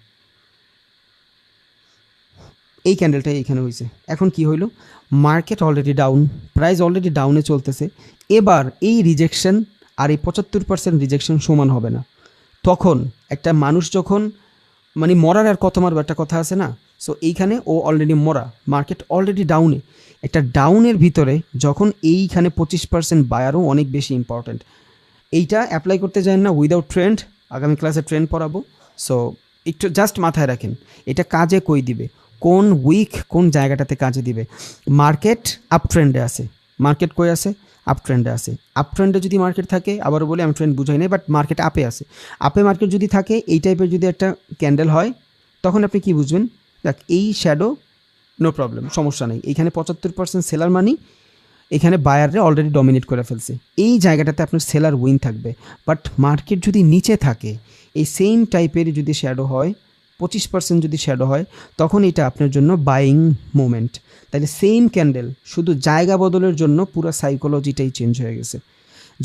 এই ক্যান্ডেলটাই এইখানে হয়েছে। এখন কি হইল? Market already down, price already ডাউনে চলতেছে। এবার এই রিজেকশন আর এই 75% রিজেকশন সমান হবে না। তখন একটা মানুষ যখন, মানে মরার আর কত মারবে একটা কথা আছে না, সো এইখানে ও অলরেডি মরা, মার্কেট অলরেডি ডাউনে। একটা ডাউনের ভিতরে যখন এইখানে 25% বায়ারও অনেক বেশি ইম্পর্ট্যান্ট। এইটা অ্যাপ্লাই করতে যায় না উইদাউট ট্রেন্ড, আগামী ক্লাসে ট্রেন্ড পড়াবো। সো একটু জাস্ট মাথায় রাখেন, এটা কাজে কই দিবে, কোন উইক কোন জায়গাটাতে কাজে দিবে। মার্কেট আপ ট্রেন্ডে আছে, মার্কেট কই আছে? আপ ট্রেন্ডে আছে। আপ ট্রেন্ডে যদি মার্কেট থাকে, আবারও বলি আমি ট্রেন্ড বুঝাই নাই, বাট মার্কেট আপে আছে, আপে মার্কেট যদি থাকে, এই টাইপের যদি একটা ক্যান্ডেল হয়, তখন আপনি কি বুঝবেন? দেখ, এই শ্যাডো নো প্রবলেম, সমস্যা নেই, এইখানে 75% সেলার মানি, এখানে বায়াররা অলরেডি ডমিনেট করে ফেলছে, এই জায়গাটাতে আপনার সেলার উইন থাকবে। বাট মার্কেট যদি নিচে থাকে, এই সেম টাইপের যদি শ্যাডো হয়, 25% যদি শ্যাডো হয়, তখন এটা আপনার জন্য বাইং মুভমেন্ট। তাহলে সেম ক্যান্ডেল, শুধু জায়গা বদলের জন্য পুরো সাইকোলজিটাই চেঞ্জ হয়ে গেছে।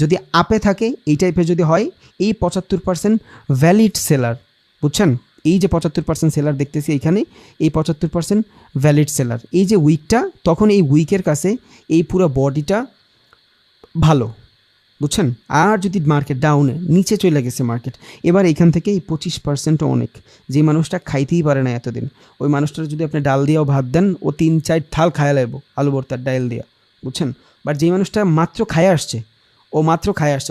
যদি আপে থাকে, এই টাইপের যদি হয়, এই 75% ভ্যালিড সেলার, বুঝছেন? এই যে 75% সেলার দেখতেছি এইখানে, এই 75% ভ্যালিড সেলার, এই যে উইকটা, তখন এই উইকের কাছে এই পুরো বডিটা ভালো, বুঝছেন? আর যদি মার্কেট ডাউনে নিচে চলে গেছে মার্কেট, এবার এখান থেকে এই 25%ও অনেক। যে মানুষটা খাইতেই পারে না এতদিন, ওই মানুষটার যদি আপনি ডাল দিয়েও ভাত দেন, ও 3-4 থাল খায়া লাগবো, আলু ভর্তার ডাল দিয়া, বুঝছেন? বাট যেই মানুষটা মাত্র খায় আসছে,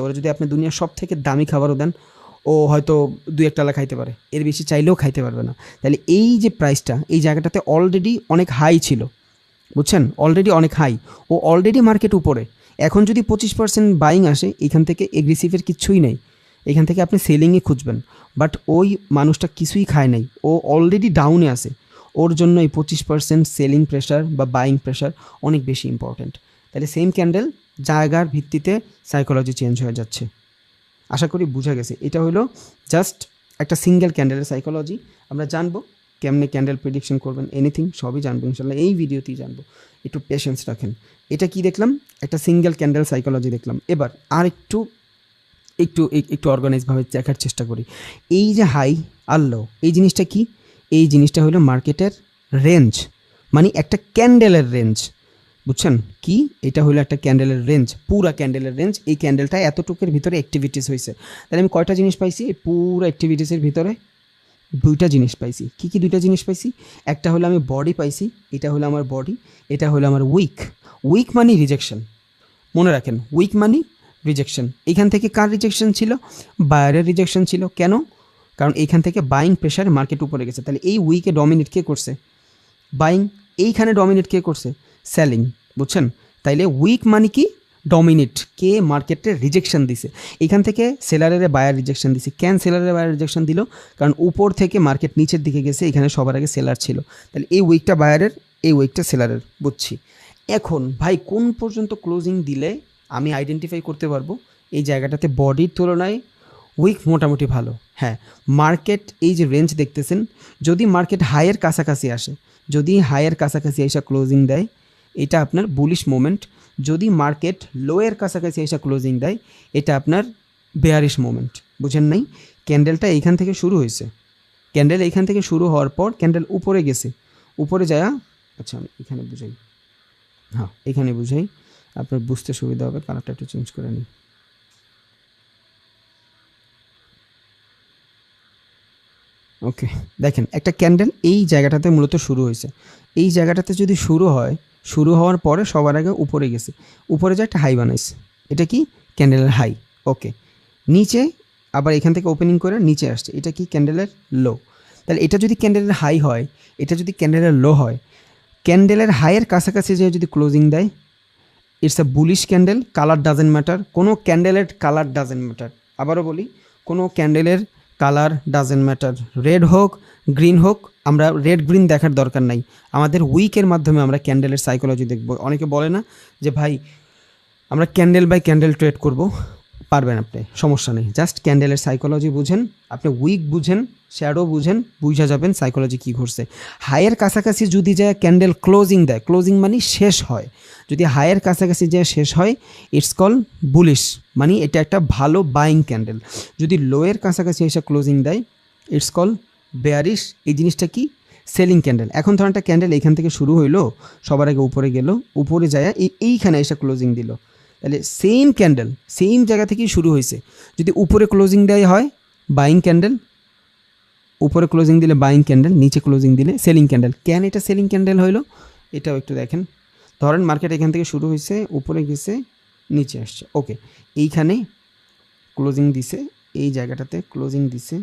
ওরা যদি আপনি দুনিয়ার সব থেকে দামি খাবারও দেন, ও হয়তো 2-1 টালা খাইতে পারে, এর বেশি চাইলেও খাইতে পারবে না। তাহলে এই যে প্রাইসটা এই জায়গাটাতে অলরেডি অনেক হাই ছিল, বুঝছেন? অলরেডি অনেক হাই, ও অলরেডি মার্কেট উপরে। এখন যদি 25% বাইং আসে, এখান থেকে এগ্রেসিভের কিচ্ছুই নেই, এখান থেকে আপনি সেলিংয়ে খুঁজবেন। বাট ওই মানুষটা কিছুই খায় নাই, ও অলরেডি ডাউনে আছে, ওর জন্য এই 25% সেলিং প্রেশার বা বাইং প্রেশার অনেক বেশি ইম্পর্ট্যান্ট। তাহলে সেম ক্যান্ডেল জায়গার ভিত্তিতে সাইকোলজি চেঞ্জ হয়ে যাচ্ছে। আশা করি বোঝা গেছে। এটা হলো জাস্ট একটা সিঙ্গেল ক্যান্ডেলের সাইকোলজি। আমরা জানবো কেমনে ক্যান্ডেল প্রেডিকশন করবেন, এনিথিং সবই জানবো ইনশাল্লাহ, এই ভিডিওতেই জানবো। একটু পেশেন্স রাখেন। এটা কি দেখলাম? একটা সিঙ্গেল ক্যান্ডেল সাইকোলজি দেখলাম। এবার আর একটু একটু একটু অর্গানাইজভাবে দেখার চেষ্টা করি। এই যে হাই আর লো, এই জিনিসটা কি? এই জিনিসটা হলো মার্কেটের রেঞ্জ, মানে একটা ক্যান্ডেলের রেঞ্জ, বুঝছেন কি? এটা হলো একটা ক্যান্ডেলের রেঞ্জ, পুরা ক্যান্ডেলের রেঞ্জ। এই ক্যান্ডেলটা এতটুকুর ভিতরে অ্যাক্টিভিটিস হয়েছে। তাহলে আমি কয়টা জিনিস পাইছি এই পুরো অ্যাক্টিভিটিসের ভিতরে? দুইটা জিনিস পাইছি। কি কি দুইটা জিনিস পাইছি? একটা হলো আমি বডি পাইছি, এটা হলো আমার বডি, এটা হলো আমার উইক। উইক মানে রিজেকশন, মনে রাখেন, উইক মানে রিজেকশন। এখান থেকে কার রিজেকশন ছিল? বায়ারের রিজেকশন ছিল। কেন? কারণ এইখান থেকে বাইং প্রেশার মার্কেট উপরে গেছে। তাহলে এই উইকে ডমিনেট কে করছে? বাইং। এইখানে ডমিনেট কে করছে? সেলিং। বুঝছেন? তাইলে উইক মানে কি? ডমিনেট, কে মার্কেটে রিজেকশন দিছে। এখান থেকে সেলারের বায়ার রিজেকশন দিছে। কেন সেলারের বায়ার রিজেকশন দিল? কারণ উপর থেকে মার্কেট নিচের দিকে গেছে, এখানে সবার আগে সেলার ছিল। তাহলে এই উইকটা বায়ারের, এই উইকটা সেলারের। বুঝছি। এখন ভাই কোন পর্যন্ত ক্লোজিং দিলে আমি আইডেন্টিফাই করতে পারবো এই জায়গাটাতে বডির তুলনায় উইক মোটামুটি ভালো? হ্যাঁ, মার্কেট এই যে রেঞ্জ দেখতেছেন, যদি মার্কেট হাইয়ের কাছাকাছি আসে, যদি হাইয়ের কাছাকাছি এসে ক্লোজিং দেয়, এটা আপনার বুলিশ মোমেন্ট। যদি মার্কেট লোয়ের কাছাকাছি এসে ক্লোজিং দেয়, এটা আপনার বেয়ারিশ মোমেন্ট। বুঝেন নাই? ক্যান্ডেলটা এইখান থেকে শুরু হয়েছে, ক্যান্ডেল এইখান থেকে শুরু হওয়ার পর ক্যান্ডেল উপরে গেছে, উপরে যায়। আচ্ছা আমি এখানে বুঝাই, হ্যাঁ এখানে বুঝাই, আপনার বুঝতে সুবিধা হবে। কালারটা একটু চেঞ্জ করে নিই। ওকে, দেখেন একটা ক্যান্ডেল এই জায়গাটাতে মূলত শুরু হয়েছে। এই জায়গাটাতে যদি শুরু হয়, শুরু হওয়ার পরে সবার আগে উপরে গেছে, উপরে যে একটা হাই বানাইছে, এটা কি? ক্যান্ডেলের হাই। ওকে, নিচে আবার এখান থেকে ওপেনিং করে নিচে আসছে, এটা কি? ক্যান্ডেলের লো। তাহলে এটা যদি ক্যান্ডেলের হাই হয়, এটা যদি ক্যান্ডেলের লো হয়, ক্যান্ডেলের হাইয়ের কাছাকাছি যে যদি ক্লোজিং দেয়, it's a bullish candle. Colour doesn't matter, কোনো ক্যান্ডেলের কালার ডাজেন্ট ম্যাটার। আবারও বলি, কোনো ক্যান্ডেলের কালার ডাজেন্ট ম্যাটার। রেড হোক, গ্রিন হোক, আমরা রেড গ্রিন দেখার দরকার নাই। আমাদের উইকের মাধ্যমে আমরা ক্যান্ডেলের সাইকোলজি দেখব। অনেকে বলে না যে ভাই আমরা ক্যান্ডেল বাই ক্যান্ডেল ট্রেড করব, পারবেন আপনি, সমস্যা নেই। জাস্ট ক্যান্ডেলের সাইকোলজি বুঝেন, আপনি উইক বুঝেন, শ্যাডো বুঝেন, বুঝা যাবেন সাইকোলজি কী ঘটছে। হাইয়ের কাছাকাছি যদি যায় ক্যান্ডেল ক্লোজিং দেয়, ক্লোজিং মানে শেষ হয়, যদি হাইয়ের কাছাকাছি যায় শেষ হয়, ইটস কল বুলিশ, মানে এটা একটা ভালো বাইং ক্যান্ডেল। যদি লোয়ের কাছাকাছি এসে ক্লোজিং দেয়, ইটস কল বেয়ারিশ। এই জিনিসটা কি? Selling candle. এখন ধরেন একটা ক্যান্ডেল এইখান থেকে শুরু হইলো, সবার আগে উপরে গেল, উপরে যায় এইখানে এসে ক্লোজিং দিল, তাহলে সেম ক্যান্ডেল সেম জায়গা থেকেই শুরু হয়েছে। যদি উপরে ক্লোজিং দেয় হয় বাইং ক্যান্ডেল, উপরে ক্লোজিং দিলে বাইং ক্যান্ডেল, নিচে ক্লোজিং দিলে সেলিং ক্যান্ডেল। কেন এটা সেলিং ক্যান্ডেল হইলো? এটাও একটু দেখেন। ধরেন মার্কেট এখান থেকে শুরু হয়েছে, উপরে গেছে, নিচে আসছে। ওকে, এইখানে ক্লোজিং দিছে, এই জায়গাটাতে ক্লোজিং দিছে,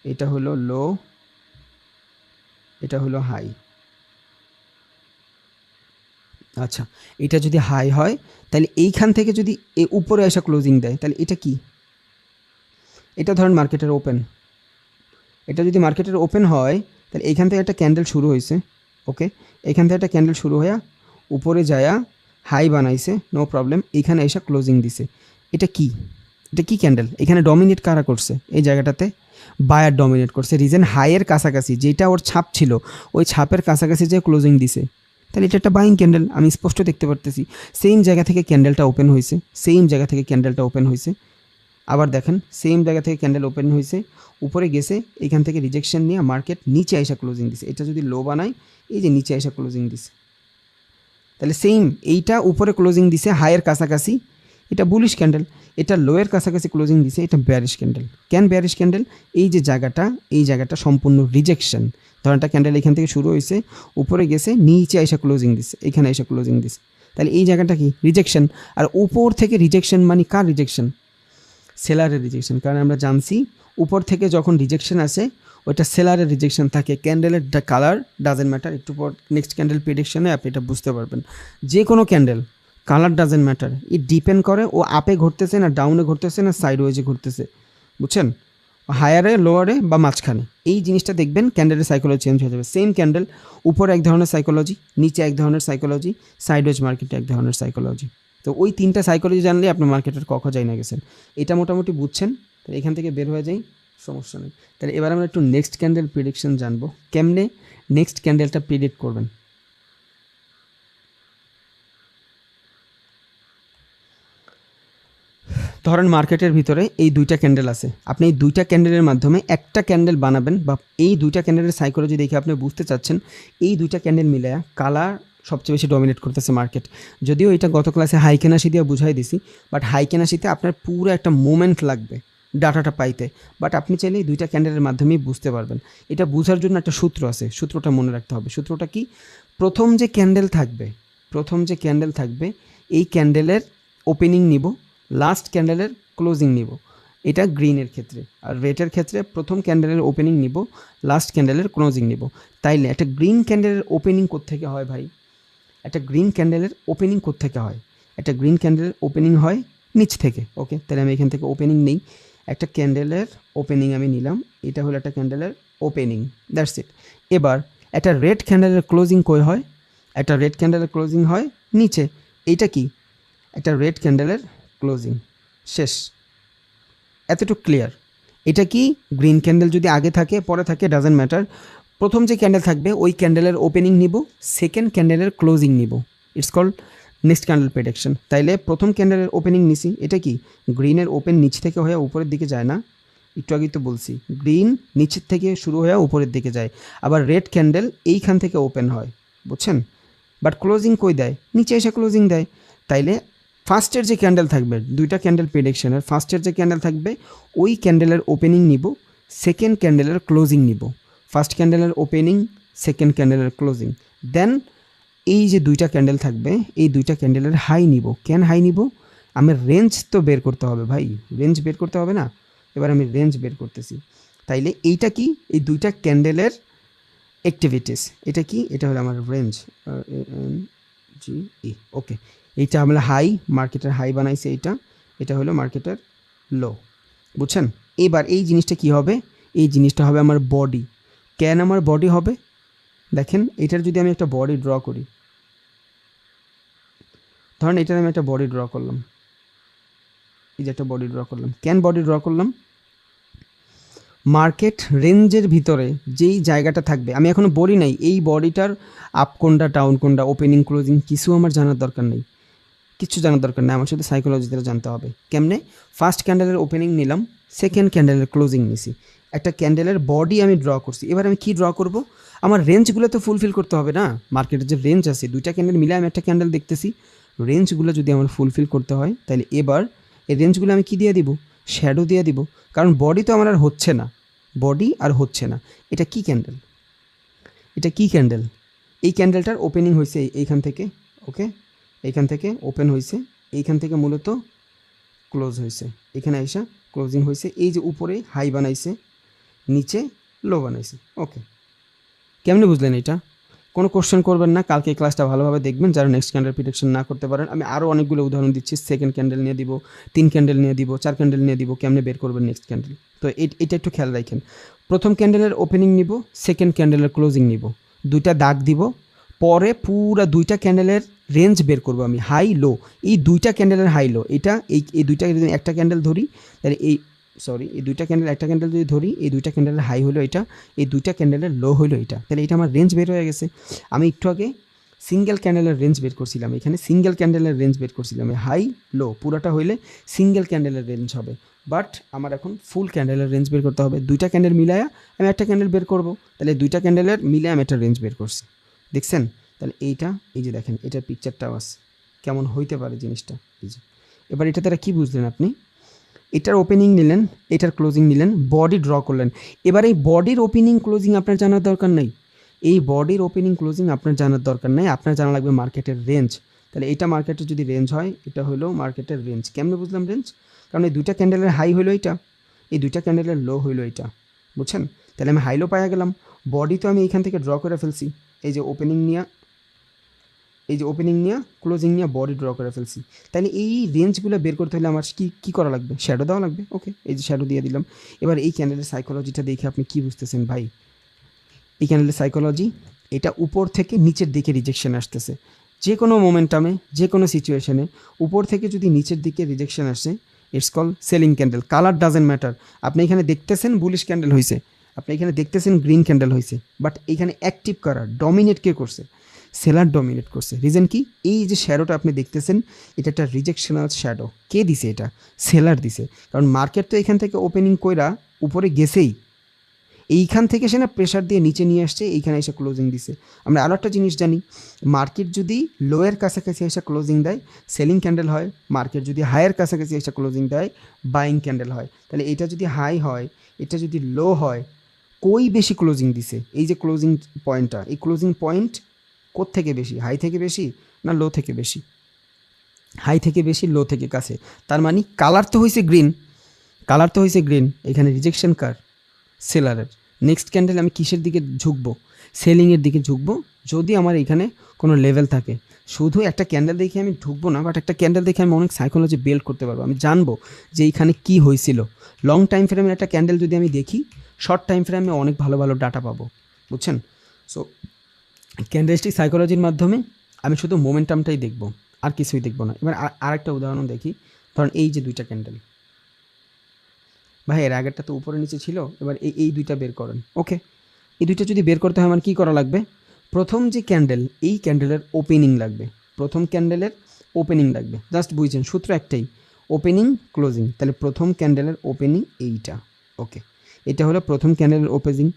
এটা হলো লো, এটা হলো হাই। আচ্ছা, এটা যদি হাই হয়, তাহলে এইখান থেকে যদি উপরে আসা ক্লোজিং দেয়, তাহলে এটা কি? এটা ধরেন মার্কেটের ওপেন। এটা যদি মার্কেটের ওপেন হয়, তাহলে এইখান থেকে একটা ক্যান্ডেল শুরু হয়েছে। ওকে, এখান থেকে একটা ক্যান্ডেল শুরু হয়ে উপরে যায়া হাই বানাইছে, নো প্রবলেম, এইখানে এসে ক্লোজিং দিছে। এটা কি? এটা কি ক্যান্ডেল? এখানে ডমিনেট কারা করছে? এই জায়গাটাতে বায়ার ডমিনেট করছে। রিজন হাইয়ের কাছাকাছি, যেটা ওর ছাপ ছিল, ওই ছাপের কাছাকাছি যে ক্লোজিং দিছে, তাহলে এটা একটা বাইং ক্যান্ডেল, আমি স্পষ্ট দেখতে পারতেছি। সেম জায়গা থেকে ক্যান্ডেলটা ওপেন হয়েছে, সেম জায়গা থেকে ক্যান্ডেলটা ওপেন হয়েছে। আবার দেখেন সেম জায়গা থেকে ক্যান্ডেল ওপেন হয়েছে, উপরে গেছে, এখান থেকে রিজেকশন নিয়ে মার্কেট নিচে আইসা ক্লোজিং দিছে। এটা যদি লো বানায়, এই যে নিচে আইসা ক্লোজিং দিছে, তাহলে সেম এইটা উপরে ক্লোজিং দিছে হাইয়ের কাছাকাছি, এটা বুলিশ ক্যান্ডেল। এটা লোয়ের কাছাকাছি ক্লোজিং দিছে, এটা বেয়ারিশ ক্যান্ডেল। কেন বেয়ারিশ ক্যান্ডেল? এই যে জায়গাটা, এই জায়গাটা সম্পূর্ণ রিজেকশন। ধরেন একটা ক্যান্ডেল এখান থেকে শুরু হয়েছে, উপরে গেছে, নিচে আইসা ক্লোজিং দিছে, এখানে আইসা ক্লোজিং দিছে, তাহলে এই জায়গাটা কি? রিজেকশন। আর উপর থেকে রিজেকশন মানে কার রিজেকশন? সেলারের রিজেকশন। কারণ আমরা জানছি উপর থেকে যখন রিজেকশন আসে, ওইটা সেলারের রিজেকশন থাকে। ক্যান্ডেলের কালার ডাজেন্ট ম্যাটার। একটু পর নেক্সট ক্যান্ডেল প্রেডিকশনে আপনি এটা বুঝতে পারবেন। যে কোনো candle colour doesn't matter, it depend করে ও আপে ঘুরতেছে না ডাউনে ঘুরতেছে না সাইড ওয়েজে ঘুরতেছে, বুঝছেন? হায়ারে, লোয়ারে বা মাঝখানে, এই জিনিসটা দেখবেন ক্যান্ডেলের সাইকোলজি চেঞ্জ হয়ে যাবে। সেম ক্যান্ডেল, উপরে এক ধরনের সাইকোলজি, নিচে এক ধরনের সাইকোলজি, সাইডওয়েজ মার্কেটে এক ধরনের সাইকোলজি। তো ওই তিনটা সাইকোলজি জানলে আপনার মার্কেটের কখন যাই না গেছেন, এটা মোটামুটি বুঝছেন। তাহলে এখান থেকে বের হয়ে যাই, সমস্যা নেই। তাহলে এবার আমরা একটু নেক্সট ক্যান্ডেল প্রিডিকশন জানবো, কেমনে নেক্সট ক্যান্ডেলটা প্রিডিক্ট করবেন। ধরেন মার্কেটের ভিতরে এই দুইটা ক্যান্ডেল আছে, আপনি এই দুইটা ক্যান্ডেলের মাধ্যমে একটা ক্যান্ডেল বানাবেন, বা এই দুইটা ক্যান্ডেলের সাইকোলজি দেখে আপনি বুঝতে চাচ্ছেন এই দুইটা ক্যান্ডেল মিলায়া কালার সবচেয়ে বেশি ডমিনেট করতেছে মার্কেট। যদিও এটা গত ক্লাসে হাই কেনাশি দিয়ে বুঝাই দিছি, বাট হাই কেনাশিতে আপনার পুরো একটা মোমেন্ট লাগবে ডাটাটা পাইতে, বাট আপনি চাইলে এই দুইটা ক্যান্ডেলের মাধ্যমেই বুঝতে পারবেন। এটা বোঝার জন্য একটা সূত্র আছে, সূত্রটা মনে রাখতে হবে। সূত্রটা কি? প্রথম যে ক্যান্ডেল থাকবে এই ক্যান্ডেলের ওপেনিং নিব, লাস্ট ক্যান্ডেলের ক্লোজিং নিব। এটা গ্রিনের ক্ষেত্রে। আর রেডের ক্ষেত্রে প্রথম ক্যান্ডেলের ওপেনিং নিব, লাস্ট ক্যান্ডেলের ক্লোজিং নিব। তাইলে একটা গ্রিন ক্যান্ডেলের ওপেনিং কোত্থেকে হয় ভাই? একটা গ্রিন ক্যান্ডেলের ওপেনিং কোত্থেকে হয়? একটা গ্রিন ক্যান্ডেলের ওপেনিং হয় নিচ থেকে। ওকে, তাহলে আমি এখান থেকে ওপেনিং নেই, একটা ক্যান্ডেলের ওপেনিং আমি নিলাম, এটা হলো একটা ক্যান্ডেলের ওপেনিং, দ্যাটস ইট। এবার একটা রেড ক্যান্ডেলের ক্লোজিং কই হয়? একটা রেড ক্যান্ডেলের ক্লোজিং হয় নিচে। এইটা কি? একটা রেড ক্যান্ডেলের ক্লোজিং, শেষ। এতটুকু ক্লিয়ার। এটা কি? গ্রিন ক্যান্ডেল যদি আগে থাকে পরে থাকে ডাজেন্ট ম্যাটার, প্রথম যে ক্যান্ডেল থাকবে ওই ক্যান্ডেলের ওপেনিং নিব, সেকেন্ড ক্যান্ডেলের ক্লোজিং নিব। It's called next candle prediction. তাইলে প্রথম ক্যান্ডেলের ওপেনিং নিছি, এটা কি? গ্রিনের ওপেন নিচ থেকে হয়ে উপরের দিকে যায় না? একটু আগেই তো বলছি গ্রিন নিচের থেকে শুরু হয়ে উপরের দিকে যায়। আবার রেড ক্যান্ডেল এইখান থেকে ওপেন হয়, বুঝছেন? বাট ক্লোজিং কই দেয়? নিচে এসে ক্লোজিং দেয়। তাইলে ফার্স্টের যে ক্যান্ডেল থাকবে, দুইটা ক্যান্ডেল প্রেডিকশনের ফার্স্টের যে ক্যান্ডেল থাকবে ওই ক্যান্ডেলের ওপেনিং নিব, সেকেন্ড ক্যান্ডেলের ক্লোজিং নিব। ফার্স্ট ক্যান্ডেলের ওপেনিং, সেকেন্ড ক্যান্ডেলের ক্লোজিং, দেন এই যে দুইটা ক্যান্ডেল থাকবে এই দুইটা ক্যান্ডেলের হাই নিব। কেন হাই নিব? আমার রেঞ্জ তো বের করতে হবে ভাই, রেঞ্জ বের করতে হবে না? এবার আমি রেঞ্জ বের করতেছি। তাইলে এইটা কি? এই দুইটা ক্যান্ডেলের অ্যাক্টিভিটিস। এটা কি? এটা হলো আমার রেঞ্জ, জি ই। ওকে, এইটা আমরা হাই, মার্কেটের হাই বানাইছে এইটা, এটা হলো মার্কেটের লো, বুঝছেন? এবার এই জিনিসটা কি হবে? এই জিনিসটা হবে আমার বডি। কেন আমার বডি হবে? দেখেন এটার যদি আমি একটা বডি ড্র করি, ধরেন এটার আমি একটা বডি ড্র করলাম, এই যে একটা বডি ড্র করলাম। কেন বডি ড্র করলাম? মার্কেট রেঞ্জের ভিতরে যেই জায়গাটা থাকবে, আমি এখনও বলি নাই এই বডিটার আপ কোনটা ডাউন কোনটা ওপেনিং ক্লোজিং কিছু আমার জানার দরকার নেই, কিছু জানার দরকার নেই, আমার শুধু সাইকোলজিটা জানতে হবে। কেমনে? ফার্স্ট ক্যান্ডেলের ওপেনিং নিলাম, সেকেন্ড ক্যান্ডেলের ক্লোজিং নিছি, একটা ক্যান্ডেলের বডি আমি ড্র করছি। এবার আমি কি ড্র করব? আমার রেঞ্জগুলো তো ফুলফিল করতে হবে না? মার্কেটের যে রেঞ্জ আছে, দুইটা ক্যান্ডেল মিলে আমি একটা ক্যান্ডেল দেখতেছি, রেঞ্জগুলো যদি আমার ফুলফিল করতে হয় তাহলে এবার এই রেঞ্জগুলো আমি কি দিয়ে দিব? শ্যাডো দিয়ে দিব। কারণ বডি তো আমার আর হচ্ছে না, বডি আর হচ্ছে না। এটা কি ক্যান্ডেল? এটা কি ক্যান্ডেল? এই ক্যান্ডেলটার ওপেনিং হয়েছে এইখান থেকে, ওকে, এইখান থেকে ওপেন হয়েছে, এইখান থেকে মূলত ক্লোজ হয়েছে, এখানে আইসা ক্লোজিং হয়েছে। এই যে উপরে হাই বানাইছে, নিচে লো বানাইছে। ওকে, কেমনে বুঝলেন এটা? কোনো কোশ্চেন করবেন না, কালকে এই ক্লাসটা ভালোভাবে দেখবেন যারা নেক্সট ক্যান্ডেল প্রেডিকশন না করতে পারেন। আমি আরও অনেকগুলো উদাহরণ দিচ্ছি, সেকেন্ড ক্যান্ডেল নিয়ে দিব, 3 ক্যান্ডেল নিয়ে দিব, 4 ক্যান্ডেল নিয়ে দিব, কেমনে বের করবেন নেক্সট ক্যান্ডেল। তো এটা একটু খেয়াল রাখেন। প্রথম ক্যান্ডেলের ওপেনিং নিব, সেকেন্ড ক্যান্ডেলের ক্লোজিং নিব, দুইটা দাগ দিব, পরে পুরা দুইটা ক্যান্ডেলের রেঞ্জ বের করবো আমি, হাই লো। এই দুইটা ক্যান্ডেলের হাই লো, এটা এই দুইটা যদি একটা ক্যান্ডেল ধরি তাহলে এই দুইটা ক্যান্ডেল, একটা ক্যান্ডেল যদি ধরি এই দুইটা ক্যান্ডেলের হাই হলো এটা, এই দুইটা ক্যান্ডেলের লো হলো এটা, তাহলে এটা আমার রেঞ্জ বের হয়ে গেছে। আমি একটু আগে সিঙ্গেল ক্যান্ডেলের রেঞ্জ বের করছিলাম, এখানে সিঙ্গেল ক্যান্ডেলের রেঞ্জ বের করছিলাম, হাই লো পুরাটা হইলে সিঙ্গেল ক্যান্ডেলের রেঞ্জ হবে। বাট আমার এখন ফুল ক্যান্ডেলের রেঞ্জ বের করতে হবে, দুইটা ক্যান্ডেল মিলায়া আমি একটা ক্যান্ডেল বের করব, তাহলে দুইটা ক্যান্ডেলের মিলে আমি একটা রেঞ্জ বের করছি, দেখছেন? তাহলে এইটা, এই যে দেখেন এটার পিকচারটাও আছে, কেমন হইতে পারে জিনিসটা, এই যে। এবার এটা দ্বারা কী বুঝলেন আপনি? এটার ওপেনিং নিলেন, এটার ক্লোজিং নিলেন, বডি ড্র করলেন। এবার এই বডির ওপেনিং ক্লোজিং আপনার জানার দরকার নেই, এই বডির ওপেনিং ক্লোজিং আপনার জানার দরকার নেই, আপনার জানা লাগবে মার্কেটের রেঞ্জ। তাহলে এটা মার্কেটের যদি রেঞ্জ হয়, এটা হলো মার্কেটের রেঞ্জ। কেমনে বুঝলাম রেঞ্জ? কারণ এই দুইটা ক্যান্ডেলের হাই হলো এটা, এই দুইটা ক্যান্ডেলের লো হইলো এটা, বুঝছেন? তাহলে আমি হাই লো পাইয়া গেলাম। বডি তো আমি এইখান থেকে ড্র করে ফেলছি, এই যে ওপেনিং নিয়ে এই যে ওপেনিং নিয়ে ক্লোজিং নিয়ে বডি ড্র করে ফেলছি, তাহলে এই রেঞ্জগুলো বের করতে হলে আমার কী করা লাগবে? শ্যাডো দেওয়া লাগবে। ওকে, এই যে শ্যাডো দিয়ে দিলাম। এবার এই ক্যান্ডেলের সাইকোলজিটা দেখে আপনি কী বুঝতেছেন ভাই? এই ক্যান্ডেলের সাইকোলজি, এটা উপর থেকে নিচের দিকে রিজেকশন আসতেছে। যে কোনো মোমেন্টামে, যে কোনো সিচুয়েশনে উপর থেকে যদি নিচের দিকে রিজেকশন আসে, it's call selling candle. Colour doesn't matter. আপনি এখানে দেখতেছেন বুলিশ ক্যান্ডেল হয়েছে, আপনি এখানে দেখতেছেন গ্রিন ক্যান্ডেল হয়েছে, বাট এখানে অ্যাক্টিভ করা ডমিনেট কে করছে? সেলার ডমিনেট করছে। রিজন কি? এই যে শ্যাডোটা আপনি দেখতেছেন, এটা একটা রিজেকশনাল শ্যাডো। কে দিছে এটা? সেলার দিছে। কারণ মার্কেট তো এখান থেকে ওপেনিং কইরা উপরে গেছেই, এইখান থেকে সে না প্রেশার দিয়ে নিচে নিয়ে আসছে, এইখানে এসে ক্লোজিং দিছে। আমরা আরও একটা জিনিস জানি, মার্কেট যদি লোয়ের কাছাকাছি এসে ক্লোজিং দেয় সেলিং ক্যান্ডেল হয়, মার্কেট যদি হাইয়ের কাছাকাছি এসে ক্লোজিং দেয় বাইং ক্যান্ডেল হয়। তাহলে এটা যদি হাই হয়, এটা যদি লো হয়, কই বেশি ক্লোজিং দিছে? এই যে ক্লোজিং পয়েন্টটা, এই ক্লোজিং পয়েন্ট থেকে বেশি? হাই থেকে বেশি না লো থেকে বেশি? হাই থেকে বেশি, লো থেকে কাছে। তার মানে কালার তো হয়েছে গ্রিন, কালার তো হয়েছে গ্রিন, এখানে রিজেকশন কার? সেলারের। নেক্সট ক্যান্ডেল আমি কিসের দিকে ঝুঁকবো? সেলিংয়ের দিকে ঝুঁকবো। যদি আমার এখানে কোনো লেভেল থাকে, শুধু একটা ক্যান্ডেল দেখে আমি ঢুকবো না, বাট একটা ক্যান্ডেল দেখে আমি অনেক সাইকোলজি বিল্ড করতে পারবো। আমি জানবো যে এইখানে কী হয়েছিল। লং টাইম ফ্রেমের একটা ক্যান্ডেল যদি আমি দেখি, শর্ট টাইম ফ্রেমে অনেক ভালো ভালো ডাটা পাবো, বুঝছেন? সো ক্যান্ডেলস্টিক সাইকোলজির মাধ্যমে আমি শুধু মোমেন্টামটাই দেখবো, আর কিছুই দেখবো না। এবার আরেকটা উদাহরণ দেখি। ধরুন এই যে দুইটা ক্যান্ডেল, ভাই এর আগেরটা তো উপরে নিচে ছিল, এবার এই দুইটা বের করেন। ওকে, এই দুইটা যদি বের করতে হয় আমার কী করা লাগবে? প্রথম যে ক্যান্ডেল, এই ক্যান্ডেলের ওপেনিং লাগবে। প্রথম ক্যান্ডেলের ওপেনিং লাগবে। জাস্ট বুঝছেন, সূত্র একটাই, ওপেনিং ক্লোজিং। তাহলে প্রথম ক্যান্ডেলের ওপেনিং এইটা। ওকে, এটা হলো প্রথম ক্যান্ডেলের ওপেনিং।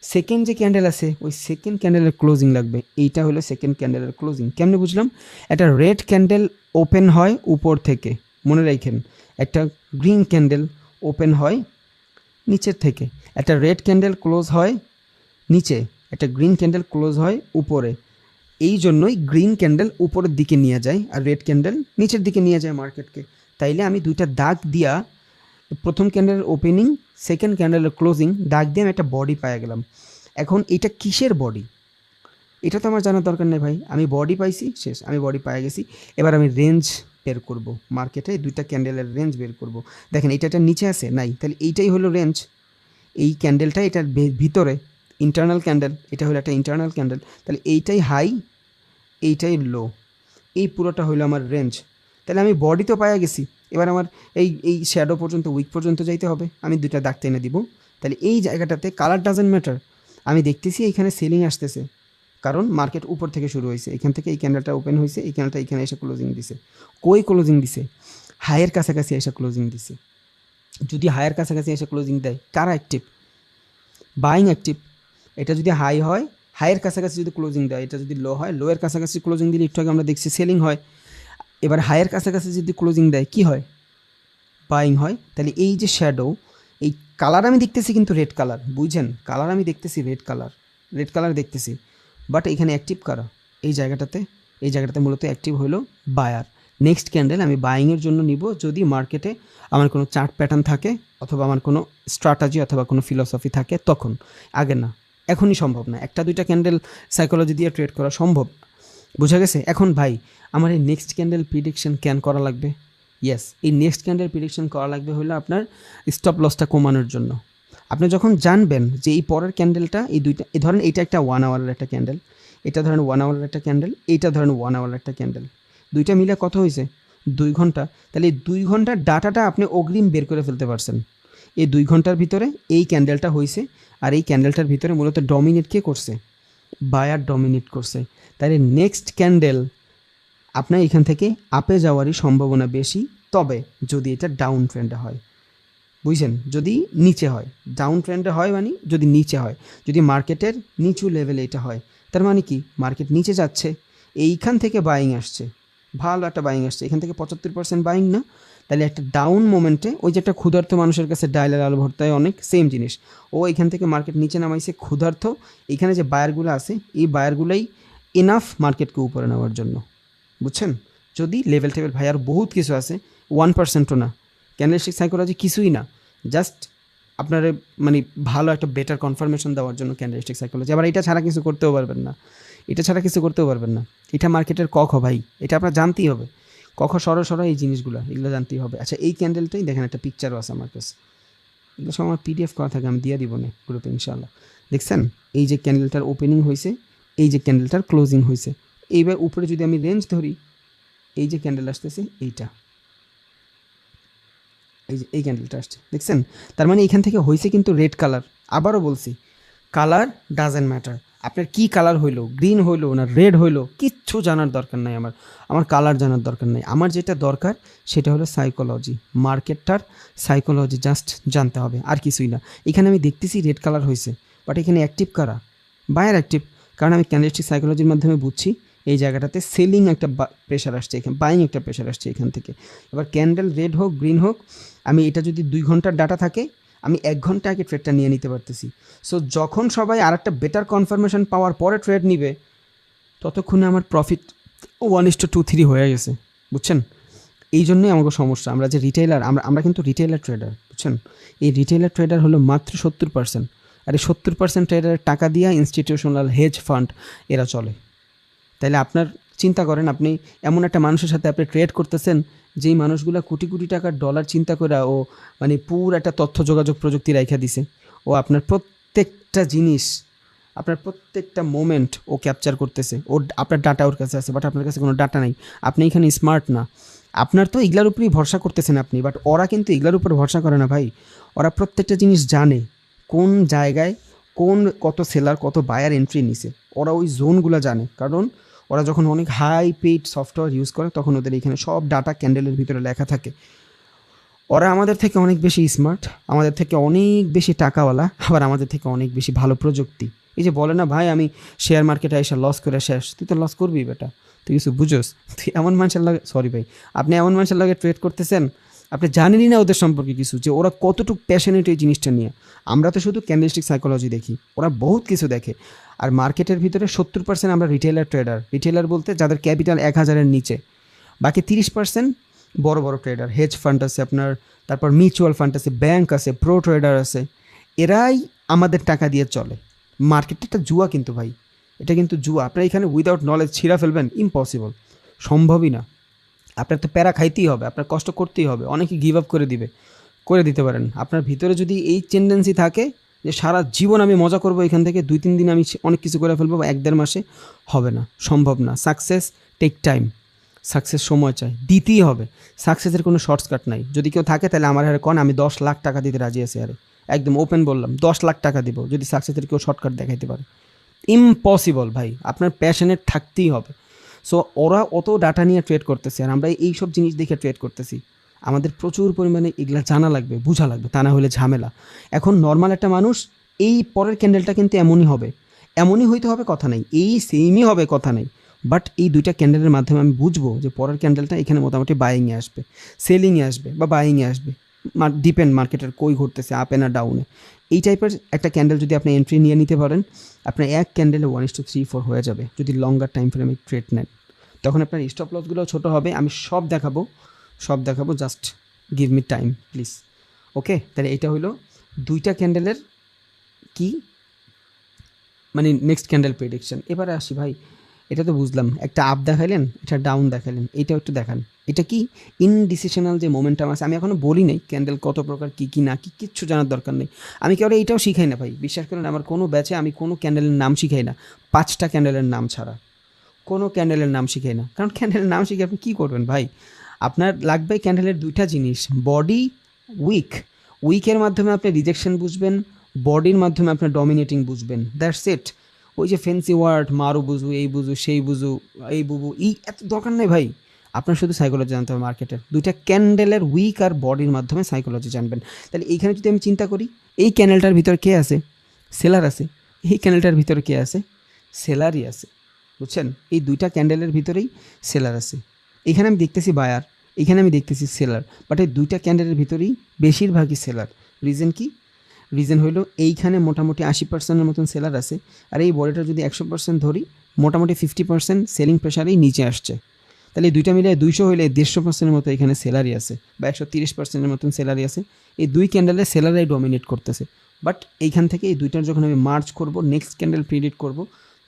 সেকেন্ড যে ক্যান্ডেল আছে, ওই সেকেন্ড ক্যান্ডেলের ক্লোজিং লাগবে। এইটা হলো সেকেন্ড ক্যান্ডেলের ক্লোজিং। কেমনে বুঝলাম? একটা রেড ক্যান্ডেল ওপেন হয় উপর থেকে, মনে রাখেন। একটা গ্রিন ক্যান্ডেল ওপেন হয় নিচের থেকে। একটা রেড ক্যান্ডেল ক্লোজ হয় নিচে, একটা গ্রিন ক্যান্ডেল ক্লোজ হয় উপরে। এই জন্যই গ্রিন ক্যান্ডেল উপরের দিকে নিয়ে যায় আর রেড ক্যান্ডেল নিচের দিকে নিয়ে যায় মার্কেটকে। তাইলে আমি দুইটা দাগ দিয়া, প্রথম ক্যান্ডেলের ওপেনিং, সেকেন্ড ক্যান্ডেলের ক্লোজিং, দাগ দিয়ে আমি একটা বডি পাই গেলাম। এখন এটা কিসের বডি? এটা তো আমার জানার দরকার নেই ভাই। আমি বডি পাইছি, শেষ, আমি বডি পাই গেছি। এবার আমি রেঞ্জ বের করব, মার্কেটে দুইটা ক্যান্ডেলের রেঞ্জ বের করব। দেখেন এটা নিচে আছে নাই, তাহলে এইটাই হলো রেঞ্জ। এই ক্যান্ডেলটা এটার ভিতরে ইন্টারনাল ক্যান্ডেল, এটা হলো একটা ইন্টারনাল ক্যান্ডেল। তাহলে এইটাই হাই, এইটাই লো, এই পুরোটা হলো আমার রেঞ্জ। তাহলে আমি বডি তো পাইয়া গেছি। এবার আমার এই শ্যাডো পর্যন্ত, উইক পর্যন্ত যাইতে হবে। আমি দুইটা দাগ টেনে দিব। তাহলে এই জায়গাটাতে কালার ডাজেন্ট ম্যাটার। আমি দেখতেছি এইখানে সেলিং আসতেছে, কারণ মার্কেট উপর থেকে শুরু হয়েছে। এখান থেকে এই ক্যান্ডেলটা ওপেন হয়েছে, এই ক্যান্ডেলটা এখানে এসে ক্লোজিং দিছে। কই ক্লোজিং দিছে? হাইয়ের কাছাকাছি এসে ক্লোজিং দিছে। যদি হাইয়ের কাছাকাছি এসে ক্লোজিং দেয়, কারা অ্যাক্টিভ? Buying active. এটা যদি হাই হয়, হাইয়ের কাছাকাছি যদি ক্লোজিং দেয়, এটা যদি লো হয়, লোয়ের কাছাকাছি ক্লোজিং দিলে একটু আগে আমরা দেখছি সেলিং হয়। এবার হাইয়ের কাছাকাছি যদি ক্লোজিং দেয়, কি হয়? বাইং হয়। তাহলে এই যে শ্যাডো, এই কালার আমি দেখতেছি কিন্তু রেড কালার, বুঝছেন? কালার আমি দেখতেছি রেড কালার দেখতেছি, বাট এখানে অ্যাক্টিভ কারা? এই জায়গাটাতে মূলত অ্যাক্টিভ হলো বায়ার। নেক্সট ক্যান্ডেল আমি বাইংয়ের জন্য নিব যদি মার্কেটে আমার কোনো চার্ট প্যাটার্ন থাকে, অথবা আমার কোনো স্ট্র্যাটেজি অথবা কোনো ফিলসফি থাকে, তখন। আগে না, এখনই সম্ভব না। একটা দুইটা ক্যান্ডেল সাইকোলজি দিয়ে ট্রেড করা সম্ভব, বুঝা গেছে? এখন ভাই আমার এই নেক্সট ক্যান্ডেল প্রিডিকশন ক্যান করা লাগবে। ইয়েস, এই নেক্সট ক্যান্ডেল প্রিডিকশন করা লাগবে হলো আপনার স্টপ লসটা কমানোর জন্য। আপনি যখন জানবেন যে এই পরের ক্যান্ডেলটা, এই দুইটা, এই ধরেন এইটা একটা 1 আওয়ারের একটা ক্যান্ডেল, এটা ধরেন 1 আওয়ারের একটা ক্যান্ডেল, এইটা ধরেন 1 আওয়ারের একটা ক্যান্ডেল, দুইটা মিলে কত হয়েছে? 2 ঘন্টা। তাহলে এই 2 ঘন্টার ডাটাটা আপনি অগ্রিম বের করে ফেলতে পারছেন। এই 2 ঘন্টার ভিতরে এই ক্যান্ডেলটা হয়েছে, আর এই ক্যান্ডেলটার ভিতরে মূলত ডমিনেট কে করছে? বায়ার ডমিনেট করছে। তাহলে নেক্সট ক্যান্ডেল আপনার এখান থেকে আপে যাওয়ারই সম্ভাবনা বেশি, তবে যদি এটা ডাউন ট্রেন্ডে হয়, বুঝছেন? যদি নিচে হয়, ডাউন ট্রেন্ডে হয় মানে যদি নিচে হয়, যদি মার্কেটের নিচু লেভেলে এটা হয়, তার মানে কি? মার্কেট নিচে যাচ্ছে, এইখান থেকে বাইং আসছে, ভালো একটা বাইং আসছে, এখান থেকে 75% বাইং না? তাহলে একটা ডাউন মোমেন্টে, ওই যে একটা ক্ষুধার্ত মানুষের কাছে ডাইলের আলু ভর্তায় অনেক, সেম জিনিস। ও এখান থেকে মার্কেট নিচে নামাইছে ক্ষুধার্ত, এখানে যে বায়ারগুলো আছে, এই বায়ারগুলোই এনাফ মার্কেটকে উপরে নেওয়ার জন্য, বুঝছেন? যদি লেভেল টেভেল, ভাই আর বহুত কিছু আছে, 1%ও না। ক্যান্ডেলস্টিক সাইকোলজি কিছুই না, জাস্ট আপনার মানে ভালো একটা বেটার কনফার্মেশন দেওয়ার জন্য ক্যান্ডেলস্টিক সাইকোলজি। আবার এটা ছাড়া কিছু করতেও পারবেন না। এটা ছাড়া কিছু করতেও পারবেন না। এটা মার্কেটের ক খ ভাই, এটা আপনার জানতেই হবে। ক খ সর সর এই জিনিসগুলো, এগুলো জানতেই হবে। আচ্ছা এই ক্যান্ডেলটাই দেখেন, একটা পিকচারও আছে আমার কাছে, এগুলো সব আমার পিডিএফ করা থাকে, আমি দিয়ে দিব না গ্রুপে ইনশাল্লাহ। দেখছেন এই যে ক্যান্ডেলটার ওপেনিং হয়েছে, এই যে ক্যান্ডেলটার ক্লোজিং হয়েছে, এইবার উপরে যদি আমি রেঞ্জ ধরি, এই যে ক্যান্ডেল আসতেছে এইটা, এই যে এই ক্যান্ডেলটা আসছে, দেখছেন? তার মানে এখান থেকে হয়েছে কিন্তু রেড কালার। আবারও বলছি, কালার ডাজেন্ট ম্যাটার। আপনার কি কালার হইলো, গ্রিন হইলো না রেড হইলো, কিচ্ছু জানার দরকার নাই আমার। আমার কালার জানার দরকার নাই। আমার যেটা দরকার সেটা হলো সাইকোলজি, মার্কেটটার সাইকোলজি জাস্ট জানতে হবে, আর কিছুই না। এখানে আমি দেখতেছি রেড কালার হয়েছে, বাট এখানে অ্যাক্টিভ কারা? Buyer active. কারণ আমি ক্যান্ডেলস্টিক সাইকোলজির মাধ্যমে বুঝছি এই জায়গাটাতে সেলিং একটা প্রেশার আসছে, এখানে বাইং একটা প্রেশার আসছে এখান থেকে। এবার ক্যান্ডেল রেড হোক গ্রিন হোক, আমি এটা যদি 2 ঘন্টার ডাটা থাকে, আমি 1 ঘন্টা আগে ট্রেডটা নিয়ে নিতে পারতেছি। সো যখন সবাই আর একটা বেটার কনফার্মেশন পাওয়ার পরে ট্রেড নিবে, ততক্ষণে আমার প্রফিট 1:2-3 হয়ে গেছে, বুঝছেন? এই জন্যই আমাকে সমস্যা। আমরা যে রিটেইলার, আমরা কিন্তু রিটেইলার ট্রেডার, বুঝছেন? এই রিটেইলার ট্রেডার হলো মাত্র 70%। আর এই 70% ট্রেডারের টাকা দিয়া ইনস্টিটিউশনাল হেজ ফান্ড এরা চলে। তাইলে আপনার চিন্তা করেন, আপনি এমন একটা মানুষের সাথে আপনি ট্রেড করতেছেন, যেই মানুষগুলো কোটি কোটি টাকার ডলার চিন্তা করে ও মানে পুরো একটা তথ্য যোগাযোগ প্রযুক্তি রাইখা দিছে। ও আপনার প্রত্যেকটা জিনিস, আপনার প্রত্যেকটা মোমেন্ট ও ক্যাপচার করতেছে। ওর আপনার ডাটা ওর কাছে আছে, বাট আপনার কাছে কোনো ডাটা নাই। আপনি এখানে স্মার্ট না, আপনার তো এগুলার উপরেই ভরসা করতেছেন আপনি, বাট ওরা কিন্তু এগুলার উপর ভরসা করে না ভাই। ওরা প্রত্যেকটা জিনিস জানে, কোন জায়গায় কত সেলার কত বায়ার এন্ট্রি নিছে, ওরা ওই জোনগুলো জানে। কারণ ওরা যখন অনেক হাই পেইড সফটওয়্যার ইউজ করে, তখন ওদের এখানে সব ডাটা ক্যান্ডেলের ভিতরে লেখা থাকে। ওরা আমাদের থেকে অনেক বেশি স্মার্ট, আমাদের থেকে অনেক বেশি টাকাওয়ালা, আবার আমাদের থেকে অনেক বেশি ভালো প্রযুক্তি। এই যে বলে না ভাই, আমি শেয়ার মার্কেটে এসে লস করে শেষ, তুই তো লস করবি বেটা, তুই কিছু বুঝোস? তুই এমন মানুষের লাগে, সরি ভাই, আপনি এমন মানুষের লাগে ট্রেড করতেছেন, আপনি জানেনই না ওদের সম্পর্কে কিছু, যে ওরা কতটুকু প্যাশনেট এই জিনিসটা নিয়ে। আমরা তো শুধু ক্যান্ডেলস্টিক সাইকোলজি দেখি, ওরা বহুত কিছু দেখে। আর মার্কেটের ভিতরে 70% আমরা রিটেলার ট্রেডার। রিটেলার বলতে যাদের ক্যাপিটাল 1000-এর নিচে। বাকি 30% বড় বড় ট্রেডার, হেজ ফান্ড আছে আপনার, তারপর মিউচুয়াল ফান্ড আছে, ব্যাংক আছে, প্রো ট্রেডার আছে। এরাই আমাদের টাকা দিয়ে চলে। মার্কেটটা একটা জুয়া কিন্তু ভাই, এটা কিন্তু জুয়া। আপনার এখানে উইদাউট নলেজ ছিঁড়া ফেলবেন, ইম্পসিবল, সম্ভবই না। আপনার তো প্যারা খাইতেই হবে, আপনার কষ্ট করতেই হবে। অনেকে গিভ আপ করে দিতে পারেন। আপনার ভিতরে যদি এই টেন্ডেন্সি থাকে যে সারা জীবন আমি মজা করবো এখান থেকে, 2-3 দিন আমি অনেক কিছু করে ফেলবো, বা 1-1.5 মাসে, হবে না, সম্ভব না। সাকসেস টেক টাইম, সাকসেস সময় চাই, দিতেই হবে। সাকসেসের কোনো শর্টকাট নাই। যদি কেউ থাকে তাহলে আমার হারে কন, আমি 10 লাখ টাকা দিতে রাজি আছি। আরে একদম ওপেন বললাম, 10 লাখ টাকা দিব যদি সাকসেসের কেউ শর্টকাট দেখাইতে পারে। ইম্পসিবল ভাই, আপনার প্যাশনেট থাকতেই হবে। সো ওরা অত ডাটা নিয়ে ট্রেড করতেছে, আর আমরা এই সব জিনিস দেখে ট্রেড করতেছি। আমাদের প্রচুর পরিমাণে এগুলা জানা লাগবে, বোঝা লাগবে, তা না হলে ঝামেলা। এখন নর্মাল একটা মানুষ, এই পরের ক্যান্ডেলটা কিন্তু এমনই হবে, এমনই হইতে হবে কথা নেই, এই সেমই হবে কথা নেই। বাট এই দুইটা ক্যান্ডেলের মাধ্যমে আমি বুঝবো যে পরের ক্যান্ডেলটা এখানে মোটামুটি বাইংয়ে আসবে, সেলিংয়ে আসবে, বা বাইংয়ে আসবে। ডিপেন্ড মার্কেটের কই ঘুরতেছে, আপে না ডাউনে। এই টাইপের একটা ক্যান্ডেল যদি আপনি এন্ট্রি নিয়ে নিতে পারেন, আপনার এক ক্যান্ডেলে 1:3-4 হয়ে যাবে যদি লঙ্গার টাইম ফ্রেমে ট্রেড নেন। তখন আপনার স্টপ লসগুলো ছোটো হবে। আমি সব দেখাবো, just give me time please. Okay, তাহলে এটা হলো দুইটা ক্যান্ডেলের কি মানে নেক্সট ক্যান্ডেল প্রেডিকশন। এবারে আসি ভাই, এটা তো বুঝলাম, একটা আপ দেখাইলেন, একটা ডাউন দেখাইলেন, এইটাও একটু দেখান। এটা কি ইনডিসিশনাল যে মোমেন্টাম আছে, আমি এখনও বলি নাই ক্যান্ডেল কত প্রকার, কী কী না, কিচ্ছু জানার দরকার নেই। আমি কেউ এইটাও শিখাই না ভাই, বিশ্বাস করেন। আমার কোনো ব্যাচে আমি কোনো ক্যান্ডেলের নাম শিখাই না, 5টা ক্যান্ডেলের নাম ছাড়া কোনো ক্যান্ডেলের নাম শিখাই না। কারণ ক্যান্ডেলের নাম শিখে আপনি কী করবেন ভাই? আপনার লাগবে ক্যান্ডেলের 2টা জিনিস, বডি, উইকের মাধ্যমে আপনি রিজেকশন বুঝবেন, বডির মাধ্যমে আপনার ডমিনেটিং বুঝবেন, দ্যাটস ইট। ওই যে ফেন্সি ওয়ার্ড, মারু বুঝু, এই বুঝু, সেই বুঝু, এই বুবু, এত দরকার নেই ভাই। আপনার শুধু সাইকোলজি জানতে হবে মার্কেটের। 2টা ক্যান্ডেলের উইক আর বডির মাধ্যমে সাইকোলজি জানবেন। তাহলে এইখানে যদি আমি চিন্তা করি, এই ক্যান্ডেলটার ভিতরে কে আছে? সেলার আছে। এই ক্যান্ডেলটার ভিতরে কে আছে? সেলারই আছে, বুঝছেন? এই 2টা ক্যান্ডেলের ভিতরেই সেলার আছে। এখানে আমি দেখতেছি বায়ার, এখানে আমি দেখতেছি সেলার, বাট এই 2টা ক্যান্ডেলের ভিতরেই বেশিরভাগই সেলার। রিজন কি? রিজন হইলো এইখানে মোটামুটি 80%-এর মতন সেলার আছে, আর এই বডিটা যদি 100% ধরি, মোটামুটি 50% সেলিং প্রেশারেই নিচে আসছে। তাহলে এই 2টা মিলে 200 হইলে 150%-এর মতো এখানে সেলারি আছে, বা 130%-এর মতন সেলারি আছে। এই 2 ক্যান্ডেলে সেলারাই ডমিনেট করতেছে। বাট এইখান থেকে এই 2টার যখন আমি মার্চ করব, নেক্সট ক্যান্ডেল প্রিডিক্ট করব,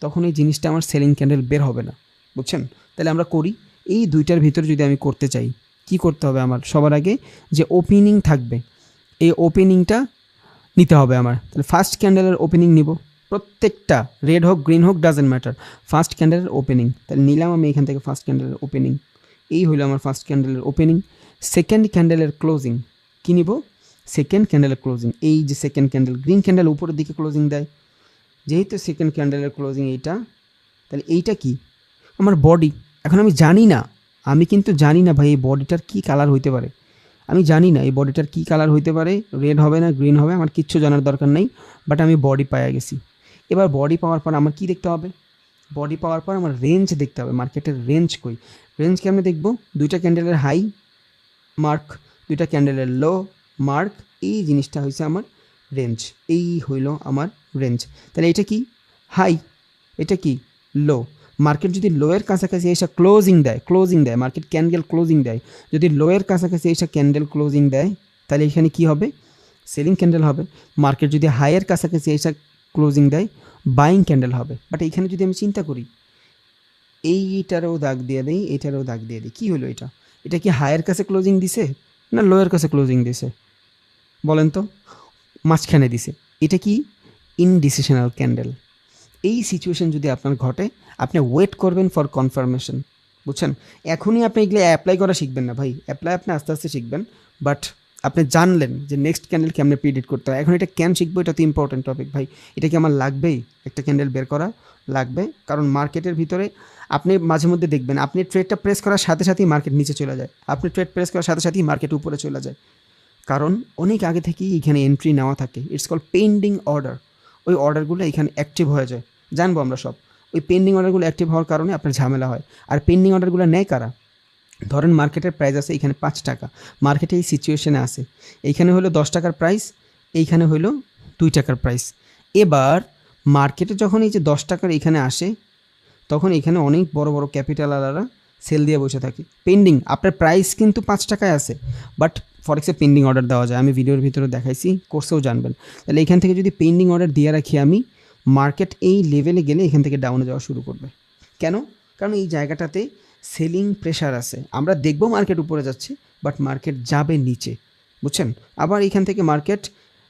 তখন এই জিনিসটা আমার সেলিং ক্যান্ডেল বের হবে না, বুঝছেন? তাহলে আমরা করি, এই দুইটার ভিতরে যদি আমি করতে চাই, কি করতে হবে আমার? সবার আগে যে ওপেনিং থাকবে, এই ওপেনিংটা নিতে হবে আমার। তাহলে ফার্স্ট ক্যান্ডেলের ওপেনিং নিব, প্রত্যেকটা রেড হোক গ্রিন হোক ডাজেন্ট ম্যাটার, ফার্স্ট ক্যান্ডেলের ওপেনিং। তাহলে নিলাম আমি এখান থেকে ফার্স্ট ক্যান্ডেলের ওপেনিং, এই হলো আমার ফার্স্ট ক্যান্ডেলের ওপেনিং। সেকেন্ড ক্যান্ডেলের ক্লোজিং কী নিব? সেকেন্ড ক্যান্ডেলের ক্লোজিং, এই যে সেকেন্ড ক্যান্ডেল, গ্রিন ক্যান্ডেল উপরের দিকে ক্লোজিং দেয়, যেহেতু সেকেন্ড ক্যান্ডেলের ক্লোজিং এইটা, তাহলে এইটা কি? আমার বডি। এখন আমি জানি না, আমি কিন্তু জানি না ভাই এই বডিটার কী কালার হইতে পারে, আমি জানি না এই বডিটার কী কালার হইতে পারে, রেড হবে না গ্রিন হবে, আমার কিচ্ছু জানার দরকার নেই, বাট আমি বডি পাইয়া গেছি। এবার বডি পাওয়ার পর আমার কী দেখতে হবে? বডি পাওয়ার পর আমার রেঞ্জ দেখতে হবে, মার্কেটের রেঞ্জ কই। রেঞ্জ কেমনে দেখবো? দুইটা ক্যান্ডেলের হাই মার্ক, দুইটা ক্যান্ডেলের লো মার্ক, এই জিনিসটা হয়েছে আমার রেঞ্জ, এই হইল আমার রেঞ্জ। তাহলে এটা কি? হাই, এটা কি? লো। মার্কেট যদি লোয়ের কাছাকাছি এসে ক্লোজিং দেয়, মার্কেট ক্যান্ডেল ক্লোজিং দেয়, যদি লোয়ের কাছাকাছি এসে ক্যান্ডেল ক্লোজিং দেয়, তাহলে এখানে কি হবে? সেলিং ক্যান্ডেল হবে। মার্কেট যদি হাইয়ের কাছাকাছি এসে ক্লোজিং দেয়, বাইং ক্যান্ডেল হবে। বাট এইখানে যদি আমি চিন্তা করি, এইটারও দাগ দিয়ে দিই, এটারও দাগ দিয়ে দিই, কী হলো এটা? এটা কি হাইয়ের কাছে ক্লোজিং দিছে না লোয়ের কাছে ক্লোজিং দিছে? বলেন তো, মাঝখানে দিছে। এটা কি? ইনডিসিশনাল ক্যান্ডেল। এই সিচুয়েশন যদি আপনার ঘটে, আপনি ওয়েট করবেন ফর কনফার্মেশন, বুঝছেন? এখনই আপনি এগুলো অ্যাপ্লাই করা শিখবেন না ভাই, অ্যাপ্লাই আপনি আস্তে আস্তে শিখবেন, বাট আপনি জানলেন যে নেক্সট ক্যান্ডেল কেমনে প্রিডিক্ট করতে হয়। এখন এটা কেন শিখবো? এটা তো ইম্পর্টেন্ট টপিক ভাই। এটা কি আমার লাগবেই? একটা ক্যান্ডেল বের করা লাগবে, কারণ মার্কেটের ভিতরে আপনি মাঝে মধ্যে দেখবেন আপনি ট্রেডটা প্রেস করার সাথে সাথেই মার্কেট নিচে চলে যায়, আপনি ট্রেড প্রেস করার সাথে সাথেই মার্কেট উপরে চলে যায়, কারণ অনেক আগে থেকেই এখানে এন্ট্রি নেওয়া থাকে। It's call pending order. ওই অর্ডারগুলো এখানে অ্যাক্টিভ হয়ে যায়, জানবো আমরা সব। ওই পেন্ডিং অর্ডারগুলো অ্যাক্টিভ হওয়ার কারণে আপনার ঝামেলা হয়। আর পেন্ডিং অর্ডারগুলো নেয় কারা? ধরেন মার্কেটের প্রাইস আছে এখানে 5 টাকা, মার্কেটে এই সিচুয়েশনে আছে, এইখানে হলো 10 টাকার প্রাইস, এইখানে হলো 2 টাকার প্রাইস। এবার মার্কেটে যখন এই যে 10 টাকার এখানে আসে, তখন এখানে অনেক বড় বড় ক্যাপিটাল আলারা সেল দিয়ে বসে থাকে। পেন্ডিং, আপনার প্রাইস কিন্তু 5 টাকায় আছে, বাট ফরেক্সে পেন্ডিং অর্ডার দেওয়া যায়, আমি ভিডিওর ভিতরে দেখাইছি, কোর্সেও জানবেন। তাহলে এখান থেকে যদি পেন্ডিং অর্ডার দিয়ে রাখি আমি, মার্কেট এই লেভেলে গেলে এখান থেকে ডাউনে যাওয়া শুরু করবে। কেন? কারণ এই জায়গাটাতে সেলিং প্রেশার আছে, আমরা দেখব মার্কেট উপরে যাচ্ছে, বাট মার্কেট যাবে নিচে, বুঝছেন? আবার এইখান থেকে মার্কেট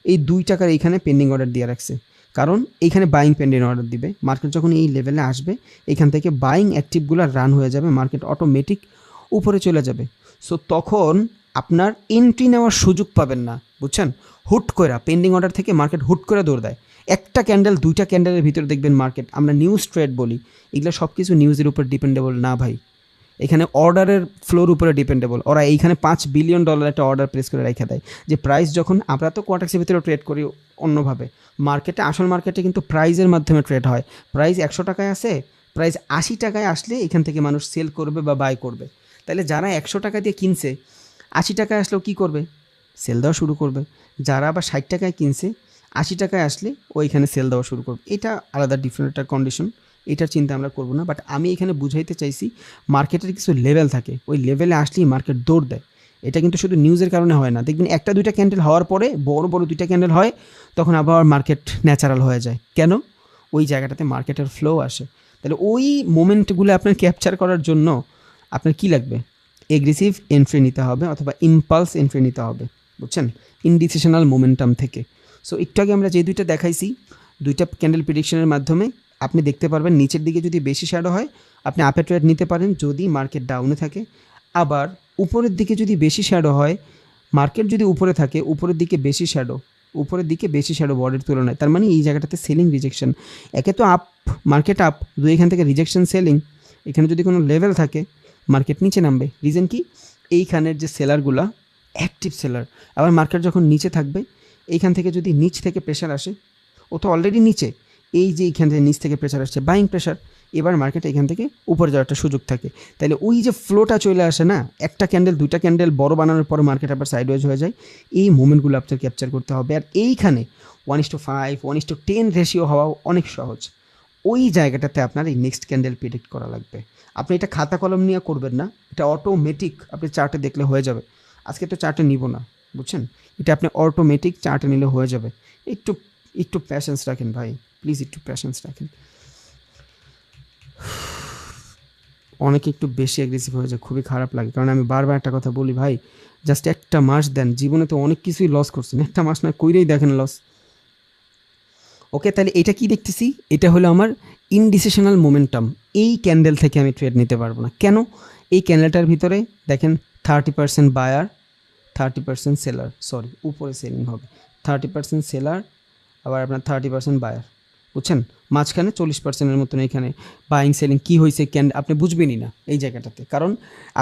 এই 2 টাকার এইখানে পেন্ডিং অর্ডার দিয়ে রাখছে, কারণ এইখানে বাইং পেন্ডিং অর্ডার দিবে। মার্কেট যখন এই লেভেলে আসবে, এখান থেকে বাইং অ্যাক্টিভগুলো রান হয়ে যাবে, মার্কেট অটোমেটিক উপরে চলে যাবে। সো তখন আপনার এন্ট্রি নেওয়ার সুযোগ পাবেন না, বুঝছেন? হুট করে পেন্ডিং অর্ডার থেকে মার্কেট হুট করে দৌড় দেয়। একটা ক্যান্ডেল, 2টা ক্যান্ডেলের ভিতরে দেখবেন মার্কেট, আমরা নিউজ ট্রেড বলি, এগুলো সব কিছু নিউজের উপর ডিপেন্ডেবল না ভাই, এখানে অর্ডারের ফ্লোর উপরে ডিপেন্ডেবল। ওরা এইখানে $5 বিলিয়ন একটা অর্ডার প্লেস করে রেখে দেয়, যে প্রাইস যখন, আমরা তো কোয়ার্টাক্সের ভিতরে ট্রেড করি অন্যভাবে, মার্কেটে আসল মার্কেটে কিন্তু প্রাইজের মাধ্যমে ট্রেড হয়। প্রাইস 100 টাকায় আছে, প্রাইস 80 টাকায় আসলে এখান থেকে মানুষ সেল করবে বা বাই করবে। তাহলে যারা 100 টাকা দিয়ে কিনছে, 80 টাকায় আসলেও কী করবে? সেল দেওয়া শুরু করবে। যারা আবার 60 টাকায় কিনছে, 80 টাকায় আসলে ওইখানে সেল দেওয়া শুরু করবে। এটা আলাদা ডিফারেন্ট একটা কন্ডিশন, এটার চিন্তা আমরা করবো না। বাট আমি এখানে বুঝাইতে চাইছি মার্কেটের কিছু লেভেল থাকে, ওই লেভেলে আসলেই মার্কেট দৌড় দেয়। এটা কিন্তু শুধু নিউজের কারণে হয় না, দেখবেন 1-2টা ক্যান্ডেল হওয়ার পরে বড় বড় 2টা ক্যান্ডেল হয়, তখন আবার মার্কেট ন্যাচারাল হয়ে যায়। কেন? ওই জায়গাটাতে মার্কেটের ফ্লো আসে। তাহলে ওই মোমেন্টগুলো আপনার ক্যাপচার করার জন্য আপনার কী লাগবে? এগ্রেসিভ এন্ট্রি নিতে হবে, অথবা ইম্পালস এন্ট্রি নিতে হবে, বুঝছেন? ইনডিসিশনাল মোমেন্টাম থেকে। সো একটু আগে আমরা যে 2টা দেখাইছি, 2টা ক্যান্ডেল প্রেডিকশনের মাধ্যমে আপনি দেখতে পারবেন নিচের দিকে যদি বেশি শ্যাডো হয়, আপনি আপে ট্রেড নিতে পারেন যদি মার্কেট ডাউনে থাকে। আবার উপরের দিকে যদি বেশি শ্যাডো হয়, মার্কেট যদি উপরে থাকে, উপরের দিকে বেশি শ্যাডো বডির তুলনায়, তার মানে এই জায়গাটাতে সেলিং রিজেকশন। একে তো আপ, মার্কেট আপ, দুই এখান থেকে রিজেকশন সেলিং। এখানে যদি কোনো লেভেল থাকে, মার্কেট নিচে নামবে। রিজন কি? এইখানের যে সেলারগুলা অ্যাক্টিভ সেলার। আবার মার্কেট যখন নিচে থাকবে, এইখান থেকে যদি নিচ থেকে প্রেশার আসে, ও তো অলরেডি নিচে, এই যে এইখান থেকে নিচ থেকে প্রেশার আসছে, বাইং প্রেশার, এবার মার্কেট এখান থেকে উপরে যাওয়ার একটা সুযোগ থাকে। তাহলে ওই যে ফ্লোটা চলে আসে না, একটা ক্যান্ডেল 2টা ক্যান্ডেল বড় বানানোর পরে মার্কেট আবার সাইডওয়েজ হয়ে যায়, এই মোমেন্টগুলো আপনার ক্যাপচার করতে হবে। আর এইখানে 1:5, 1:10 রেশিও হওয়া অনেক সহজ। ওই জায়গাটাতে আপনার এই নেক্সট ক্যান্ডেল প্রেডিক্ট করা লাগবে। আপনি এটা খাতা কলম নিয়ে করবেন না, এটা অটোমেটিক আপনি চার্টে দেখলে হয়ে যাবে। আজকে তো চার্টে নিব না, বুঝছেন? এটা আপনি অটোমেটিক চার্টে নিলে হয়ে যাবে। একটু প্যাশেন্স রাখেন ভাই, প্লিজ একটু প্যাশেন্স রাখেন। অনেকে একটু বেশি অ্যাগ্রেসিভ হয়ে যায়, খুবই খারাপ লাগে। কারণ আমি বারবার একটা কথা বলি ভাই, জাস্ট একটা মাস দেন, জীবনে তো অনেক কিছুই লস করছেন, একটা মাস না কইরেই দেখেন লস। ওকে, তাহলে এটা কি দেখতেছি, এটা হলো আমার ইনডিসিশনাল মোমেন্টাম। এই ক্যান্ডেল থেকে আমি ট্রেড নিতে পারবো না। কেন? এই ক্যান্ডেলটার ভিতরে দেখেন 30% বায়ার, 30% সেলার, সরি উপরে সেলিং হবে, 30% সেলার, আবার আপনার 30% বায়ার, বুঝছেন? মাঝখানে 40%-এর মতন এখানে বাইং সেলিং কী হয়েছে আপনি বুঝবেনই না এই জায়গাটাতে, কারণ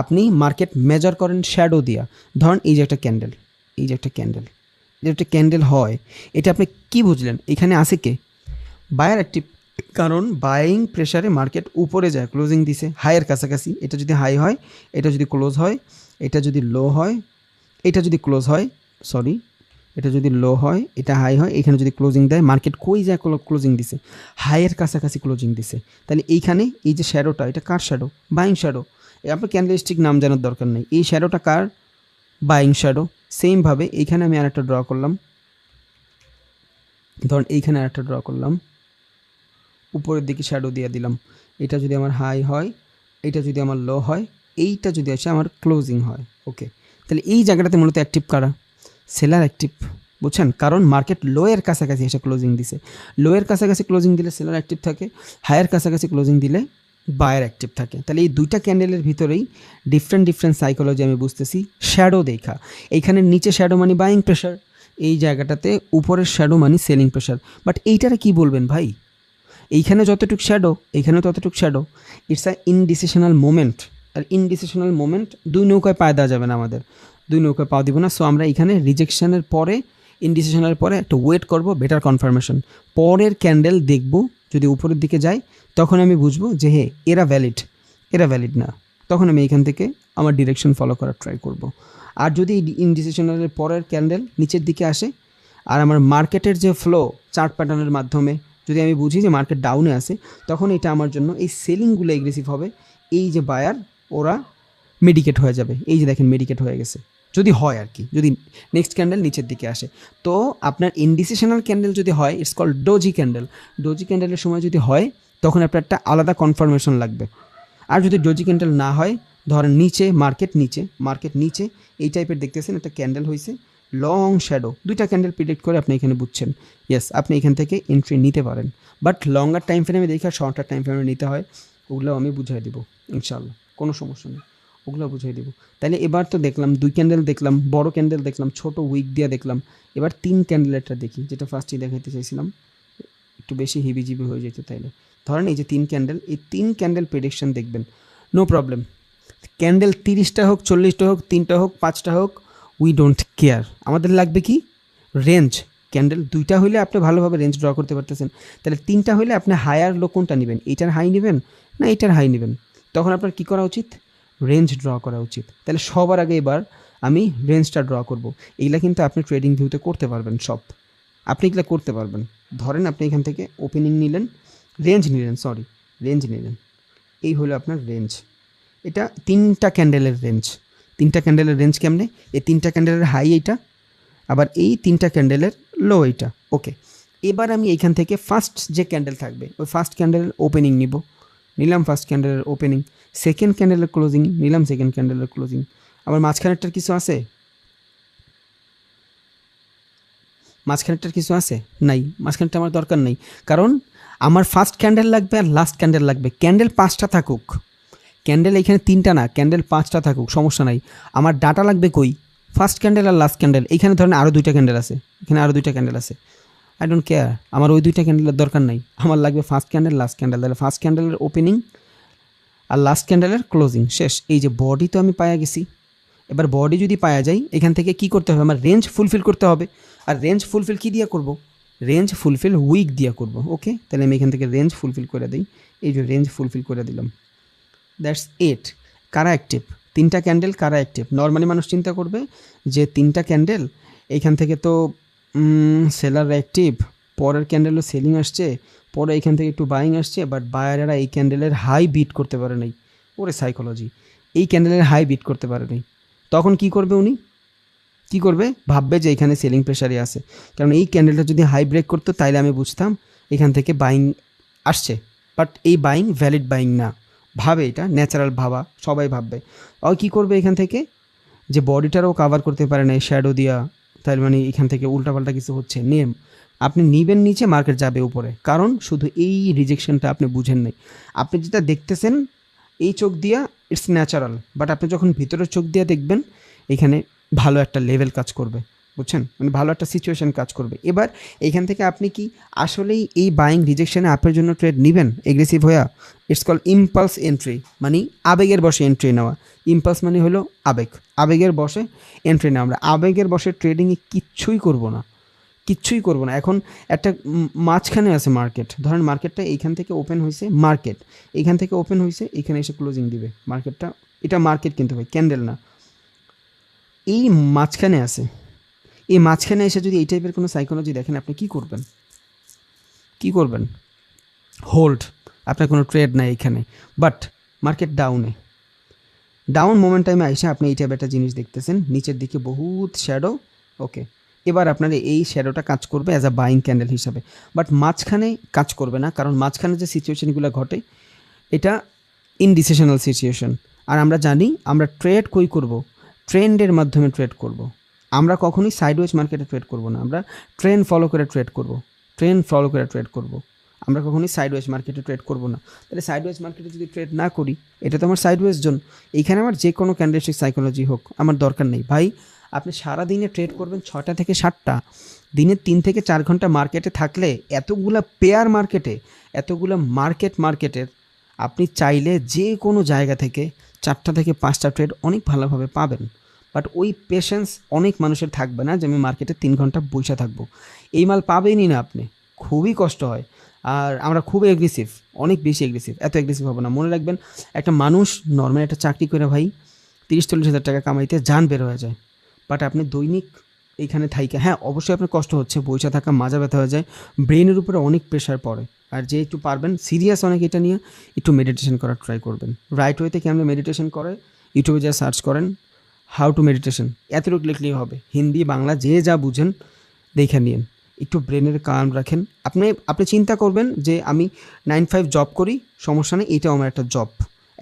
আপনি মার্কেট মেজার করেন শ্যাডো দিয়া। ধরেন এই যে একটা ক্যান্ডেল, এই যে একটা ক্যান্ডেল, যে একটা ক্যান্ডেল হয়, এটা আপনি কি বুঝলেন? এখানে আছে কে? বায়ার অ্যাক্টিভ, কারণ বাইং প্রেশারে মার্কেট উপরে যায়, ক্লোজিং দিছে হাইয়ের কাছাকাছি। এটা যদি হাই হয়, এটা যদি ক্লোজ হয়, এটা যদি লো হয়, এটা যদি ক্লোজ হয়, সরি এটা যদি লো হয়, এটা হাই হয়, এখানে যদি ক্লোজিং দেয়, মার্কেট কই যায় ক্লোজিং দিছে? হাইয়ের কাছাকাছি ক্লোজিং দিছে। তাহলে এইখানে এই যে শ্যাডোটা, এটা কার শ্যাডো? Buying shadow. আপনার ক্যান্ডেলস্টিক নাম জানার দরকার নেই, এই শ্যাডোটা কার? Buying shadow. সেমভাবে এইখানে আমি আরেকটা ড্র করলাম, ধরুন এইখানে আরেকটা ড্র করলাম, উপরের দিকে শ্যাডো দিয়ে দিলাম। এটা যদি আমার হাই হয়, এটা যদি আমার লো হয়, এইটা যদি আসে আমার ক্লোজিং হয়। ওকে, তাহলে এই জায়গাটাতে মূলত অ্যাক্টিভ কারা? সেলার অ্যাক্টিভ, বুঝছেন? কারণ মার্কেট লোয়ের কাছাকাছি এসে ক্লোজিং দিছে, লোয়ের কাছাকাছি ক্লোজিং দিলে সেলার অ্যাক্টিভ থাকে, হায়ার কাছাকাছি ক্লোজিং দিলে বায়ার অ্যাক্টিভ থাকে। তাহলে এই দুইটা ক্যান্ডেলের ভিতরেই ডিফারেন্ট সাইকোলজি আমি বুঝতেছি। শ্যাডো দেখা, এইখানে নিচে শ্যাডো মানে বাইং প্রেশার, এই জায়গাটাতে উপরের শ্যাডো মানে সেলিং প্রেশার। বাট এইটারে কি বলবেন ভাই? এইখানে যতটুকু শ্যাডো, এইখানে ততটুকু shadow, it's a indecisional moment. আর ইনডিসিশনাল মোমেন্ট দুই নৌকায় পায়ে দেওয়া যাবে না, আমাদের দুই নৌকায় পাওয়া দিব না। সো আমরা এখানে রিজেকশনের পরে, ইনডিসিশনের পরে একটা ওয়েট করব, বেটার কনফার্মেশন। পরের ক্যান্ডেল দেখব, যদি উপরের দিকে যায় তখন আমি বুঝবো যে হে এরা ভ্যালিড, এরা ভ্যালিড না, তখন আমি এখান থেকে আমার ডিরেকশন ফলো করার ট্রাই করব। আর যদি ইনডিসিশনের পরের ক্যান্ডেল নিচের দিকে আসে, আর আমার মার্কেটের যে ফ্লো চার্ট প্যাটার্নের মাধ্যমে যদি আমি বুঝি যে মার্কেট ডাউনে আসে, তখন এটা আমার জন্য এই সেলিংগুলো এগ্রেসিভ হবে। এই যে বায়ার, ওরা মেডিকেট হয়ে যাবে, এই যে দেখেন মেডিকেট হয়ে গেছে, যদি হয় আর কি, যদি নেক্সট ক্যান্ডেল নিচের দিকে আসে। তো আপনার ইনডিসিশনাল ক্যান্ডেল যদি হয়, it's called doji candle. Doji ক্যান্ডেলের সময় যদি হয়, তখন আপনার একটা আলাদা কনফার্মেশন লাগবে। আর যদি ডোজি ক্যান্ডেল না হয়, ধরেন নিচে মার্কেট নিচে এই টাইপের দেখতেছেন একটা ক্যান্ডেল হয়েছে, লং শ্যাডো, দুইটা ক্যান্ডেল প্রিডিক্ট করে আপনি এখানে বুঝছেন, ইয়েস আপনি এখান থেকে এন্ট্রি নিতে পারেন। বাট লঙ্গার টাইম ফ্রেমে দেখে আর শর্টার টাইম ফ্রেমে নিতে হয়, ওগুলো আমি বুঝিয়ে দেবো ইনশাল্লাহ, কোনো সমস্যা নেই, ওগুলো বুঝিয়ে দেবো। তাহলে এবার তো দেখলাম দুই ক্যান্ডেল দেখলাম, বড় ক্যান্ডেল দেখলাম, ছোট উইক দিয়ে দেখলাম। এবার তিন ক্যান্ডেলেরটা দেখি, যেটা ফার্স্টই দেখাইতে চাইছিলাম, একটু বেশি হিবিজিবি হয়ে যেত। তাইলে ধরেন এই যে তিন ক্যান্ডেল, এই তিন ক্যান্ডেল প্রেডিকশন দেখবেন, নো প্রবলেম। ক্যান্ডেল 30টা হোক, 40টা হোক, 3টা হোক, 5টা হোক, উই ডোন্ট কেয়ার। আমাদের লাগবে কি? রেঞ্জ। ক্যান্ডেল দুইটা হইলে আপনি ভালোভাবে রেঞ্জ ড্র করতে পারতেছেন। তাহলে তিনটা হইলে আপনি হায়ার লো কোনটা নেবেন? এইটার হাই নেবেন না এইটার হাই নেবেন? তখন আপনার কী করা উচিত? রেঞ্জ ড্র করা উচিত। তাহলে সবার আগে এবার আমি রেঞ্জটা ড্র করব। এইগুলা কিন্তু আপনি ট্রেডিং ভিউতে করতে পারবেন সব, আপনি এগুলো করতে পারবেন। ধরেন আপনি এখান থেকে ওপেনিং নিলেন, রেঞ্জ নিলেন, এই হলো আপনার রেঞ্জ। এটা তিনটা ক্যান্ডেলের রেঞ্জ কেমনে? এই তিনটা ক্যান্ডেলের হাই এইটা, আবার এই তিনটা ক্যান্ডেলের লো এইটা। ওকে, এবার আমি এইখান থেকে ফার্স্ট যে ক্যান্ডেল থাকবে, ওই ফার্স্ট ক্যান্ডেলের ওপেনিং নিলাম ফার্স্ট ক্যান্ডেলের ওপেনিং, সেকেন্ড ক্যান্ডেলের ক্লোজিং নিলাম সেকেন্ড ক্যান্ডেলের ক্লোজিং। আবার মাঝখানেরটার কিছু আছে? নাই, মাঝখানেরটা আমার দরকার নেই, কারণ আমার ফার্স্ট ক্যান্ডেল লাগবে আর লাস্ট ক্যান্ডেল লাগবে। ক্যান্ডেল 5টা থাকুক, ক্যান্ডেল এখানে 3টা না, ক্যান্ডেল 5টা থাকুক, সমস্যা নাই। আমার ডাটা লাগবে কই? ফার্স্ট ক্যান্ডেল আর লাস্ট ক্যান্ডেল। এখানে ধরেন আরও 2টা ক্যান্ডেল আছে, এখানে আরও 2টা ক্যান্ডেল আছে, আই ডোন্ট কেয়ার, আমার ওই 2টা ক্যান্ডেলের দরকার নাই। আমার লাগবে ফার্স্ট ক্যান্ডেল, লাস্ট ক্যান্ডেল। তাহলে ফার্স্ট ক্যান্ডেলের ওপেনিং আর লাস্ট ক্যান্ডেলের ক্লোজিং, শেষ। এই যে বডি তো আমি পায়া গেছি। এবার বডি যদি পায়া যাই, এখান থেকে কি করতে হবে? আমার রেঞ্জ ফুলফিল করতে হবে। আর রেঞ্জ ফুলফিল কী দিয়ে করব? রেঞ্জ ফুলফিল উইক দিয়ে করব। ওকে, তাহলে আমি এখান থেকে রেঞ্জ ফুলফিল করে দিই, এই যে রেঞ্জ ফুলফিল করে দিলাম। That's it. কারা অ্যাক্টিভ? তিনটা ক্যান্ডেল কারা অ্যাক্টিভ? নর্মালি মানুষ চিন্তা করবে যে তিনটা ক্যান্ডেল, এইখান থেকে তো সেলার অ্যাক্টিভ, পরের ক্যান্ডেলও সেলিং আসছে, পরে এইখান থেকে একটু বাইং আসছে, বাট বায়ারেরা এই ক্যান্ডেলের হাই বিট করতে পারে নাই। ওরে সাইকোলজি, এই ক্যান্ডেলের হাই বিট করতে পারে নাই। তখন কি করবে উনি? কি করবে? ভাববে যে এখানে সেলিং প্রেশারই আছে। কারণ এই ক্যান্ডেলটা যদি হাই ব্রেক করতো, তাইলে আমি বুঝতাম এখান থেকে বাইং আসছে, বাট এই বাইং ভ্যালিড বাইং না, ভাবে, এটা ন্যাচারাল ভাবা, সবাই ভাববে। ও কী করবে এখান থেকে, যে বডিটারও কাভার করতে পারে না এই শ্যাডো দিয়া, তার মানে এখান থেকে উল্টাপাল্টা কিছু হচ্ছে, নেম আপনি নিবেন নিচে, মার্কেট যাবে উপরে, কারণ শুধু এই রিজেকশনটা আপনি বুঝেন নাই। আপনি যেটা দেখতেছেন এই চোখ দিয়া ইটস ন্যাচারাল, বাট আপনি যখন ভিতরের চোখ দিয়ে দেখবেন এখানে ভালো একটা লেভেল কাজ করবে, বুঝছেন, মানে ভালো একটা সিচুয়েশন কাজ করবে। এবার এইখান থেকে আপনি কি আসলেই এই বাইং রিজেকশনে আপনার জন্য ট্রেড নেবেন এগ্রেসিভ হইয়া? ইটস কল ইম্পালস এন্ট্রি, মানে আবেগের বসে এন্ট্রি নেওয়া। ইম্পালস মানে হলো আবেগ, আবেগের বসে এন্ট্রি নেওয়া। আমরা আবেগের বসে ট্রেডিংয়ে কিচ্ছুই করব না, কিচ্ছুই করব না। এখন একটা মাঝখানে আছে মার্কেট, ধরেন মার্কেটটা এইখান থেকে ওপেন হয়েছে, মার্কেট এইখান থেকে ওপেন হয়েছে, এইখানে এসে ক্লোজিং দিবে মার্কেটটা, এটা মার্কেট কিন্তু ভাই ক্যান্ডেল না। এই মাঝখানে আছে, এই মাঝখানে এসে যদি এই টাইপের কোনো সাইকোলজি দেখেন, আপনি কী করবেন? কী করবেন? হোল্ড, আপনার কোনো ট্রেড নাই এখানে। বাট মার্কেট ডাউনে, ডাউন মোমেন্ট টাইমে আইসা আপনি এই টাইপের একটা জিনিস দেখতেছেন, নিচের দিকে বহুত শ্যাডো। ওকে, এবার আপনার এই শ্যাডোটা কাজ করবে অ্যাজ আ বাইং ক্যান্ডেল হিসাবে, বাট মাঝখানে কাজ করবে না, কারণ মাঝখানে যে সিচুয়েশনগুলো ঘটে এটা ইনডিসিশনাল সিচুয়েশন। আর আমরা জানি আমরা ট্রেড কই করব, ট্রেন্ডের মাধ্যমে ট্রেড করব। আমরা কখনোই সাইডওয়েজ মার্কেটে ট্রেড করব না, আমরা ট্রেন্ড ফলো করে ট্রেড করব, ট্রেন্ড ফলো করে ট্রেড করব। আমরা কখনোই সাইডওয়েজ মার্কেটে ট্রেড করব না। তাহলে সাইডওয়েজ মার্কেটে যদি ট্রেড না করি, এটা তো আমার সাইডওয়েজ জোন, এইখানে আমার যে কোনো ক্যান্ডেলস্টিক সাইকোলজি হোক আমার দরকার নেই ভাই। আপনি সারা দিনে ট্রেড করবেন 6টা থেকে 7টা, দিনে 3 থেকে 4 ঘন্টা মার্কেটে থাকলে এতগুলা পেয়ার মার্কেটে, এতগুলো মার্কেটের আপনি চাইলে যে কোনো জায়গা থেকে 4টা থেকে 5টা ট্রেড অনেক ভালোভাবে পাবেন। বাট ওই পেশেন্স অনেক মানুষের থাকবে না, যে আমি মার্কেটে 3 ঘন্টা বসে থাকবো, এই মাল পাবেনই না আপনি, খুবই কষ্ট হয়। আর আমরা খুব এগ্রেসিভ, অনেক বেশি এগ্রেসিভ, এত এগ্রেসিভ হবো না। মনে রাখবেন, একটা মানুষ নর্মাল একটা চাকরি করে ভাই 30-40 হাজার টাকা কামাইতে জান বের হয়ে যায়, বাট আপনি দৈনিক এইখানে থাইকে, হ্যাঁ অবশ্যই আপনার কষ্ট হচ্ছে, বইসা থাকা মাজা ব্যথা হয়ে যায়, ব্রেনের উপরে অনেক প্রেশার পড়ে। আর যে একটু পারবেন সিরিয়াস অনেক এটা নিয়ে, একটু মেডিটেশন করার ট্রাই করবেন। রাইট ওয়েতে কেমন মেডিটেশন করে ইউটিউবে যা সার্চ করেন, হাউ টু মেডিটেশন, এতটুকু লিখলেই হবে, হিন্দি বাংলা যে যা বুঝেন দেখে নিন। একটু ব্রেনের কাম রাখেন। আপনি চিন্তা করবেন যে আমি 9-5 জব করি, সমস্যা নেই, এটাও আমার একটা জব।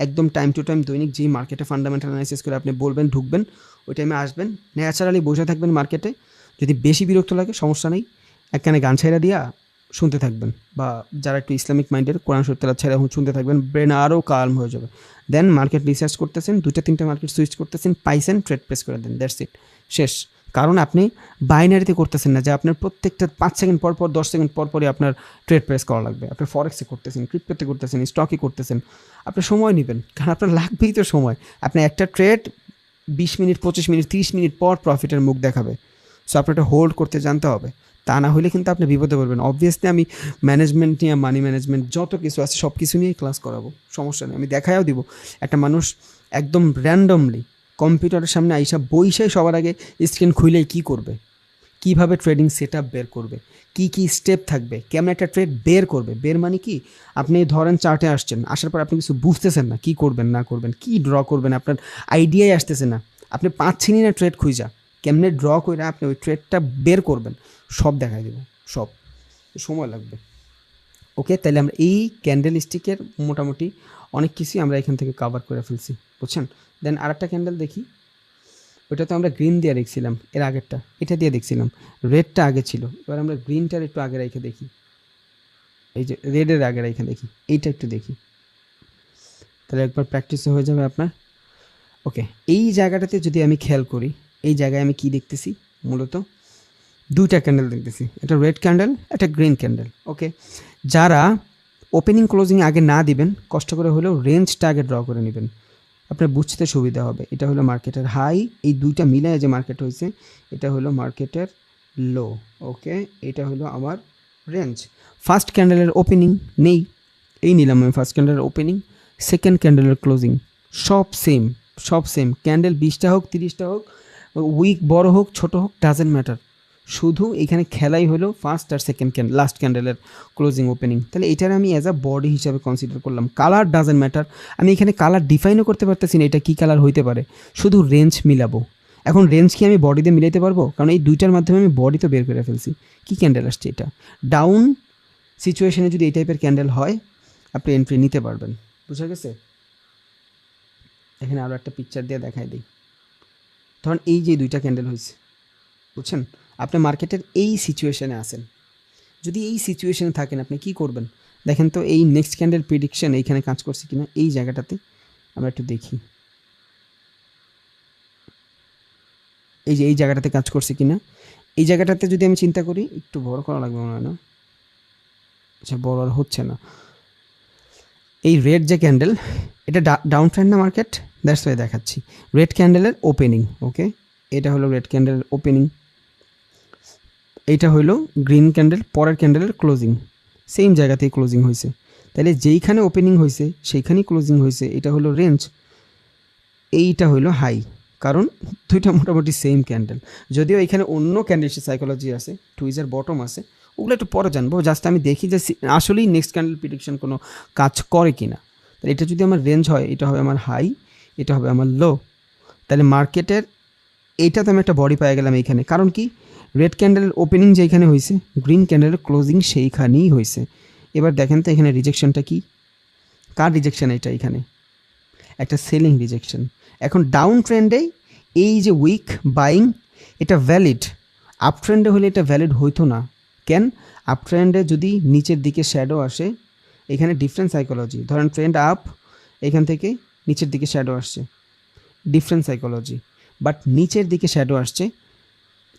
একদম টাইম টু টাইম দৈনিক যেই মার্কেটে ফান্ডামেন্টাল অ্যানালাইসিস করে আপনি বলবেন ঢুকবেন, ওই টাইমে আসবেন, ন্যাচারালি বসে থাকবেন মার্কেটে। যদি বেশি বিরক্ত লাগে সমস্যা নেই, একখানে গান ছেড়ে দিয়া শুনতে থাকবেন, বা যারা একটু ইসলামিক মাইন্ডের কোরআন শরীফ তেলাওয়াত ছেড়ে শুনতে থাকবেন, ব্রেন আরও কালম হয়ে যাবে। দেন মার্কেট রিসার্চ করতেছেন, 2-3টা মার্কেট সুইচ করতেছেন, পাইছেন, ট্রেড প্রেস করে দেন, দ্যাটস ইট, শেষ। কারণ আপনি বাইনারিতে করতেছেন না যে আপনার প্রত্যেকটা 5 সেকেন্ড পর পর 10 সেকেন্ড পর পরই আপনার ট্রেড প্রেস করা লাগবে। আপনি ফরেক্সে করতেছেন, ক্রিপ্টোতে করতেছেন, স্টকে করতেছেন, আপনি সময় নেবেন, কারণ আপনার লাগবেই তো সময়। আপনি একটা ট্রেড 20 মিনিট, 25 মিনিট, 30 মিনিট পর প্রফিটের মুখ দেখাবে। সো আপনার এটা হোল্ড করতে জানতে হবে, তা না হলে কিন্তু আপনি বিপদে পড়বেন। অবভিয়াসলি আমি ম্যানেজমেন্ট নিয়ে, মানি ম্যানেজমেন্ট যত কিছু আছে সব কিছু নিয়েই ক্লাস করাবো, সমস্যা নেই, আমি দেখায়ও দিব। একটা মানুষ একদম র্যান্ডমলি কম্পিউটারের সামনে আইসা বইসাই সবার আগে স্ক্রিন খুলেই কী করবে, কীভাবে ট্রেডিং সেট আপ বের করবে, কী কী স্টেপ থাকবে, কেমন একটা ট্রেড বের করবে। বের মানে কি, আপনি ধরেন চার্টে আসছেন, আসার পর আপনি কিছু বুঝতেছেন না, কী করবেন না করবেন, কী ড্র করবেন, আপনার আইডিয়াই আসতেছে না, আপনি পাচ্ছেনই না ট্রেড খুঁজা, কেমনে ড্র করে আপনি ওই ট্রেডটা বের করবেন, সব দেখাই দেবো, সব সময় লাগবে। ওকে, তাহলে আমরা এই ক্যান্ডেল স্টিকের মোটামুটি অনেক কিছুই আমরা এখান থেকে কভার করে ফেলছি, বুঝছেন। দেন আরেকটা ক্যান্ডেল দেখি, ওটা তো আমরা গ্রিন দিয়ে দেখছিলাম, এর আগেরটা এটা দিয়ে দেখছিলাম, রেডটা আগে ছিল, এবার আমরা গ্রিনটার একটু আগে রেখে দেখি, এই যে রেডের আগে রেখে দেখি, এইটা একটু দেখি, তাহলে একবার প্র্যাকটিসও হয়ে যাবে আপনার। ওকে, এই জায়গাটাতে যদি আমি খেয়াল করি, এই জায়গায় আমি কি দেখতেছি, মূলত 2টা ক্যান্ডেল দেখতেছি, একটা রেড ক্যান্ডেল, একটা গ্রিন ক্যান্ডেল। ওকে, যারা ওপেনিং ক্লোজিং আগে না দিবেন, কষ্ট করে হলেও রেঞ্জটা আগে ড্র করে নেবেন, আপনার বুঝতে সুবিধা হবে। এটা হলো মার্কেটের হাই, এই 2টা মিলায় যে মার্কেট হয়েছে, এটা হলো মার্কেটের লো। ওকে, এটা হলো আমার রেঞ্জ। ফার্স্ট ক্যান্ডেলের ওপেনিং নেই, এই নিলাম আমি ফার্স্ট ক্যান্ডেলের ওপেনিং, সেকেন্ড ক্যান্ডেলের ক্লোজিং, সব সেম, সব সেম। ক্যান্ডেল 20টা হোক, 30টা হোক, উইক বড় হোক ছোটো হোক, ডাজেন্ট ম্যাটার, শুধু এখানে খেলাই হলো ফার্স্ট আর সেকেন্ড লাস্ট ক্যান্ডেলের ক্লোজিং ওপেনিং। তাহলে এটার আমি অ্যাজ আ বডি হিসাবে কনসিডার করলাম। কালার ডাজেন্ট ম্যাটার, আমি এখানে কালার ডিফাইনও করতে পারতেছি না এটা কী কালার হইতে পারে, শুধু রেঞ্জ মিলাবো। এখন রেঞ্জ কি আমি বডিতে মিলাইতে পারবো, কারণ এই 2টার মাধ্যমে আমি বডি তো বের করে ফেলছি। কী ক্যান্ডেল আসছে এটা, ডাউন সিচুয়েশনে যদি এই টাইপের ক্যান্ডেল হয় আপনি এন্ট্রি নিতে পারবেন, বুঝা গেছে। এখানে আরও একটা পিকচার দিয়ে দেখাই দিই। ধরুন এই যে দুইটা ক্যান্ডেল হয়েছে, বুঝছেন? আপনি মার্কেটের এই সিচুয়েশনে আছেন, যদি এই সিচুয়েশনে থাকেন আপনি কি করবেন দেখেন তো। এই নেক্সট ক্যান্ডেল প্রেডিকশন এইখানে কাজ করছে কিনা এই জায়গাটাতে আমরা একটু দেখি, এই যে এই জায়গাটাতে কাজ করছে কিনা। এই জায়গাটাতে যদি আমি চিন্তা করি, একটু বড় করা লাগবে মনে হয় না, আচ্ছা বড় আর হচ্ছে না। এই রেড যে ক্যান্ডেল, এটা ডাউন ট্রেন্ড না মার্কেট, দ্যাটস ওয়াই দেখাচ্ছি। রেড ক্যান্ডেলের ওপেনিং, ওকে, এটা হলো রেড ক্যান্ডেলের ওপেনিং, এইটা হলো গ্রিন ক্যান্ডেল পরের ক্যান্ডেলের ক্লোজিং, সেম জায়গাতেই ক্লোজিং হয়েছে। তাহলে যেইখানে ওপেনিং হয়েছে সেইখানেই ক্লোজিং হয়েছে, এটা হলো রেঞ্জ, এইটা হলো হাই, কারণ দুইটা মোটামুটি সেম ক্যান্ডেল। যদিও এখানে অন্য ক্যান্ডেলসের সাইকোলজি আছে, টুইজার বটম আছে, ওগুলো একটু পরে জানবো। জাস্ট আমি দেখি যে আসলেই নেক্সট ক্যান্ডেল প্রেডিকশন কোনো কাজ করে কি না। তাহলে এটা যদি আমার রেঞ্জ হয়, এটা হবে আমার হাই, এটা হবে আমার লো। তাহলে মার্কেটের এইটাতে আমি একটা বডি পেয়ে গেলাম এইখানে, কারণ কি রেড ক্যান্ডেলের ওপেনিং যেইখানে হয়েছে, গ্রিন ক্যান্ডেলের ক্লোজিং সেইখানেই হয়েছে। এবার দেখেন তো এখানে রিজেকশনটা কি, কার রিজেকশন এটা? এখানে একটা সেলিং রিজেকশন। এখন ডাউন ট্রেন্ডে এই যে উইক বাইং, এটা ভ্যালিড, আপ ট্রেন্ডে হলে এটা ভ্যালিড হইতো না। কেন? আপ ট্রেন্ডে যদি নিচের দিকে শ্যাডো আসে, এখানে ডিফারেন্ট সাইকোলজি। ধরেন ট্রেন্ড আপ, এখান থেকে নিচের দিকে শ্যাডো আসছে, ডিফারেন্ট সাইকোলজি। বাট নিচের দিকে শ্যাডো আসছে,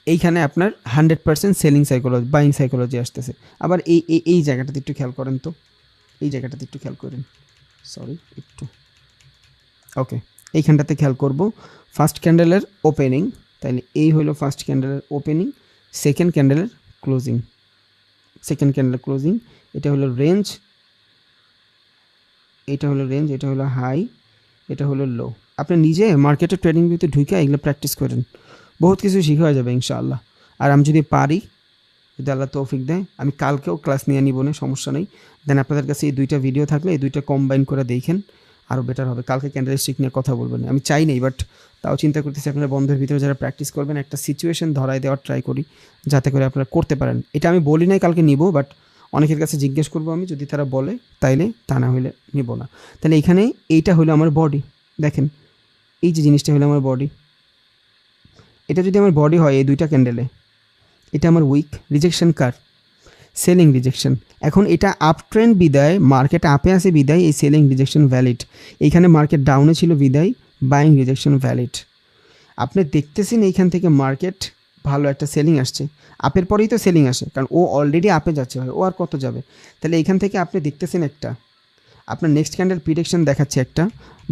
এইখানে আপনার 100% সেলিং সাইকোলজি, বাইং সাইকোলজি আসতেছে। আবার এই এই জায়গাটাতে একটু খেয়াল করেন তো, এই জায়গাটাতে একটু খেয়াল করেন, সরি একটু, ওকে, এইখানটাতে খেয়াল করব ফার্স্ট ক্যান্ডেলের ওপেনিং। তাহলে এই হলো ফার্স্ট ক্যান্ডেলের ওপেনিং, সেকেন্ড ক্যান্ডেলের ক্লোজিং, সেকেন্ড ক্যান্ডেলের ক্লোজিং, এটা হলো রেঞ্জ, এটা হলো রেঞ্জ, এটা হলো হাই, এটা হলো লো। আপনি নিজে মার্কেটে ট্রেডিং ভিউতে ঢুকে এগুলো প্র্যাকটিস করেন, বহুত কিছু শিখা হয়ে যাবে ইনশাআল্লাহ। আর আমি যদি পারি, যদি আল্লাহ তৌফিক দেয়, আমি কালকেও ক্লাস নিয়ে নিব না, সমস্যা নেই। দেন আপনাদের কাছে এই দুইটা ভিডিও থাকলে এই দুইটা কম্বাইন করে দেখেন, আরও বেটার হবে। কালকে ক্যান্ডেলস্টিক নিয়ে কথা বলবেন, আমি চাই নেই, বাট তাও চিন্তা করতেছি আপনারা বন্ধের ভিতরে যারা প্র্যাকটিস করবেন একটা সিচুয়েশন ধরায় দেওয়ার ট্রাই করি, যাতে করে আপনারা করতে পারেন। এটা আমি বলি নাই কালকে নিব, বাট অনেকের কাছে জিজ্ঞেস করবো আমি, যদি তারা বলে তাইলে, তা না হলে নিব না। তাহলে এইখানে এইটা হলো আমার বডি, দেখেন এই যে জিনিসটা হলো আমার বডি, এটা যদি আমার বডি হয় এই দুইটা ক্যান্ডেলে, এটা আমার উইক, রিজেকশন কার? Selling rejection. এখন এটা আপ ট্রেন্ড বিদায়, মার্কেট আপে আসে বিদায়, এই সেলিং রিজেকশন ভ্যালিড। এইখানে মার্কেট ডাউনে ছিল বিদায়, বাইং রিজেকশন ভ্যালিড। আপনি দেখতেছেন এইখান থেকে মার্কেট ভালো একটা সেলিং আসছে, আপের পরেই তো সেলিং আসে, কারণ ও অলরেডি আপে যাচ্ছে, হয় ও আর কত যাবে। তাহলে এইখান থেকে আপনি দেখতেছেন একটা, আপনার নেক্সট ক্যান্ডেল প্রিডিকশন দেখাচ্ছে একটা,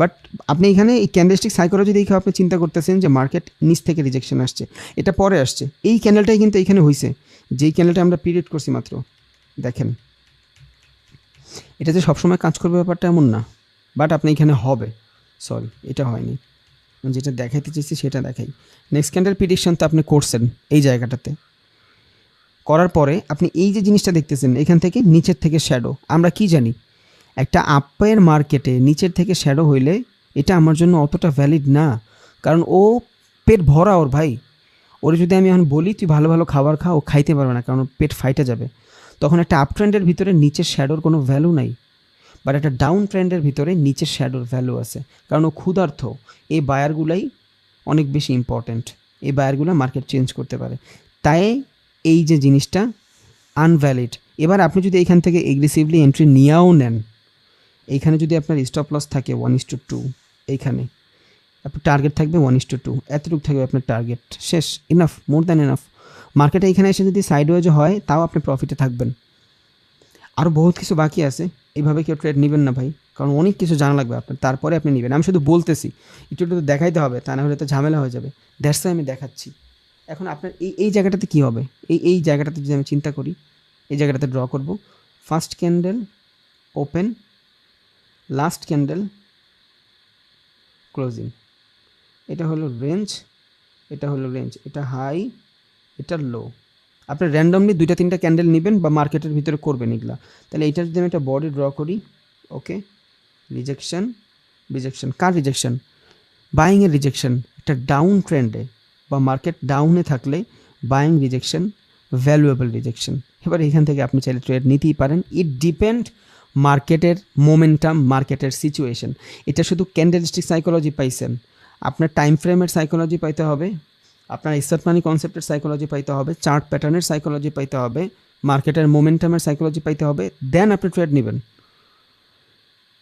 বাট আপনি এখানে এই ক্যান্ডেলস্টিক সাইকোলজি দেখে আপনি চিন্তা করতেছেন যে মার্কেট নিচ থেকে রিজেকশন আসছে, এটা পরে আসছে। এই ক্যান্ডেলটাই কিন্তু এখানে হয়েছে, যেই ক্যান্ডেলটা আমরা পিরিয়ড করছি মাত্র, দেখেন এটা যে সবসময় কাজ করবে ব্যাপারটা এমন না, বাট আপনি এখানে হবে, সরি এটা হয়নি, যেটা দেখাইতে চেয়েছি সেটা দেখাই। নেক্সট ক্যান্ডেল প্রিডিকশন তো আপনি করছেন এই জায়গাটাতে, করার পরে আপনি এই যে জিনিসটা দেখতেছেন এখান থেকে নিচের থেকে শ্যাডো। আমরা কি জানি, একটা আপের মার্কেটে নিচের থেকে শ্যাডো হইলে এটা আমার জন্য অতটা ভ্যালিড না, কারণ ও পেট ভরা ওর ভাই। ওরে যদি আমি এখন বলি তুই ভালো ভালো খাবার খা, ও খাইতে পারবে না, কারণ পেট ফাইটে যাবে। তখন একটা আপ ট্রেন্ডের ভিতরে নিচের শ্যাডোর কোনো ভ্যালু নাই, বাট একটা ডাউন ট্রেন্ডের ভিতরে নিচের শ্যাডোর ভ্যালু আছে, কারণ ও ক্ষুধার্থ। এই বায়ারগুলাই অনেক বেশি ইম্পর্ট্যান্ট, এই বায়ারগুলো মার্কেট চেঞ্জ করতে পারে। তাই এই যে জিনিসটা আনভ্যালিড। এবার আপনি যদি এইখান থেকে এগ্রেসিভলি এন্ট্রি নিয়েও নেন, এইখানে যদি আপনার স্টপ লস থাকে 1:2, এইখানে আপনার টার্গেট থাকবে 1:2, এতটুকু থাকবে আপনার টার্গেট, শেষ, ইনাফ, মোর দ্যান ইনাফ। মার্কেটে এখানে এসে যদি সাইডওয়েজ হয় তাও আপনি প্রফিটে থাকবেন। আরও বহুত কিছু বাকি আছে, এইভাবে কেউ ট্রেড নেবেন না ভাই, কারণ অনেক কিছু জানা লাগবে আপনার, তারপরে আপনি নেবেন। আমি শুধু বলতেছি, একটু একটু দেখাইতে হবে, তা না হলে তো ঝামেলা হয়ে যাবে, দ্যাটস ওয়াই আমি দেখাচ্ছি। এখন আপনার এই জায়গাটাতে কী হবে, এই জায়গাটাতে যদি আমি চিন্তা করি, এই জায়গাটাতে ড্র করব, first candle open, last candle closing, এটা হলো রেঞ্জ, এটা হলো রেঞ্জ, এটা হাই, এটা লো। আপনি র্যান্ডমলি 2-3টা ক্যান্ডেল নেবেন বা মার্কেটের ভিতরে করবেন এগুলা। তাহলে এইটার যদি আমি একটা বডি ড্র করি, ওকে, রিজেকশন, রিজেকশন, কার রিজেকশন? বাইংয়ের রিজেকশন। একটা ডাউন ট্রেন্ডে বা মার্কেট ডাউনে থাকলে বাইং রিজেকশন, ভ্যালুয়েবল রিজেকশন। এবার এখান থেকে আপনি চাইলে ট্রেড নিতেই পারেন, ইট ডিপেন্ড মার্কেটের মোমেন্টাম, মার্কেটের সিচুয়েশন। এটা শুধু ক্যান্ডেলস্টিক সাইকোলজি পাইছেন, আপনার টাইম ফ্রেমের সাইকোলজি পাইতে হবে, আপনার স্টার্ট মানি কনসেপ্টের সাইকোলজি পাইতে হবে, চার্ট প্যাটার্নের সাইকোলজি পাইতে হবে, মার্কেটের মোমেন্টামের সাইকোলজি পাইতে হবে, দেন আপনি ট্রেড নেবেন।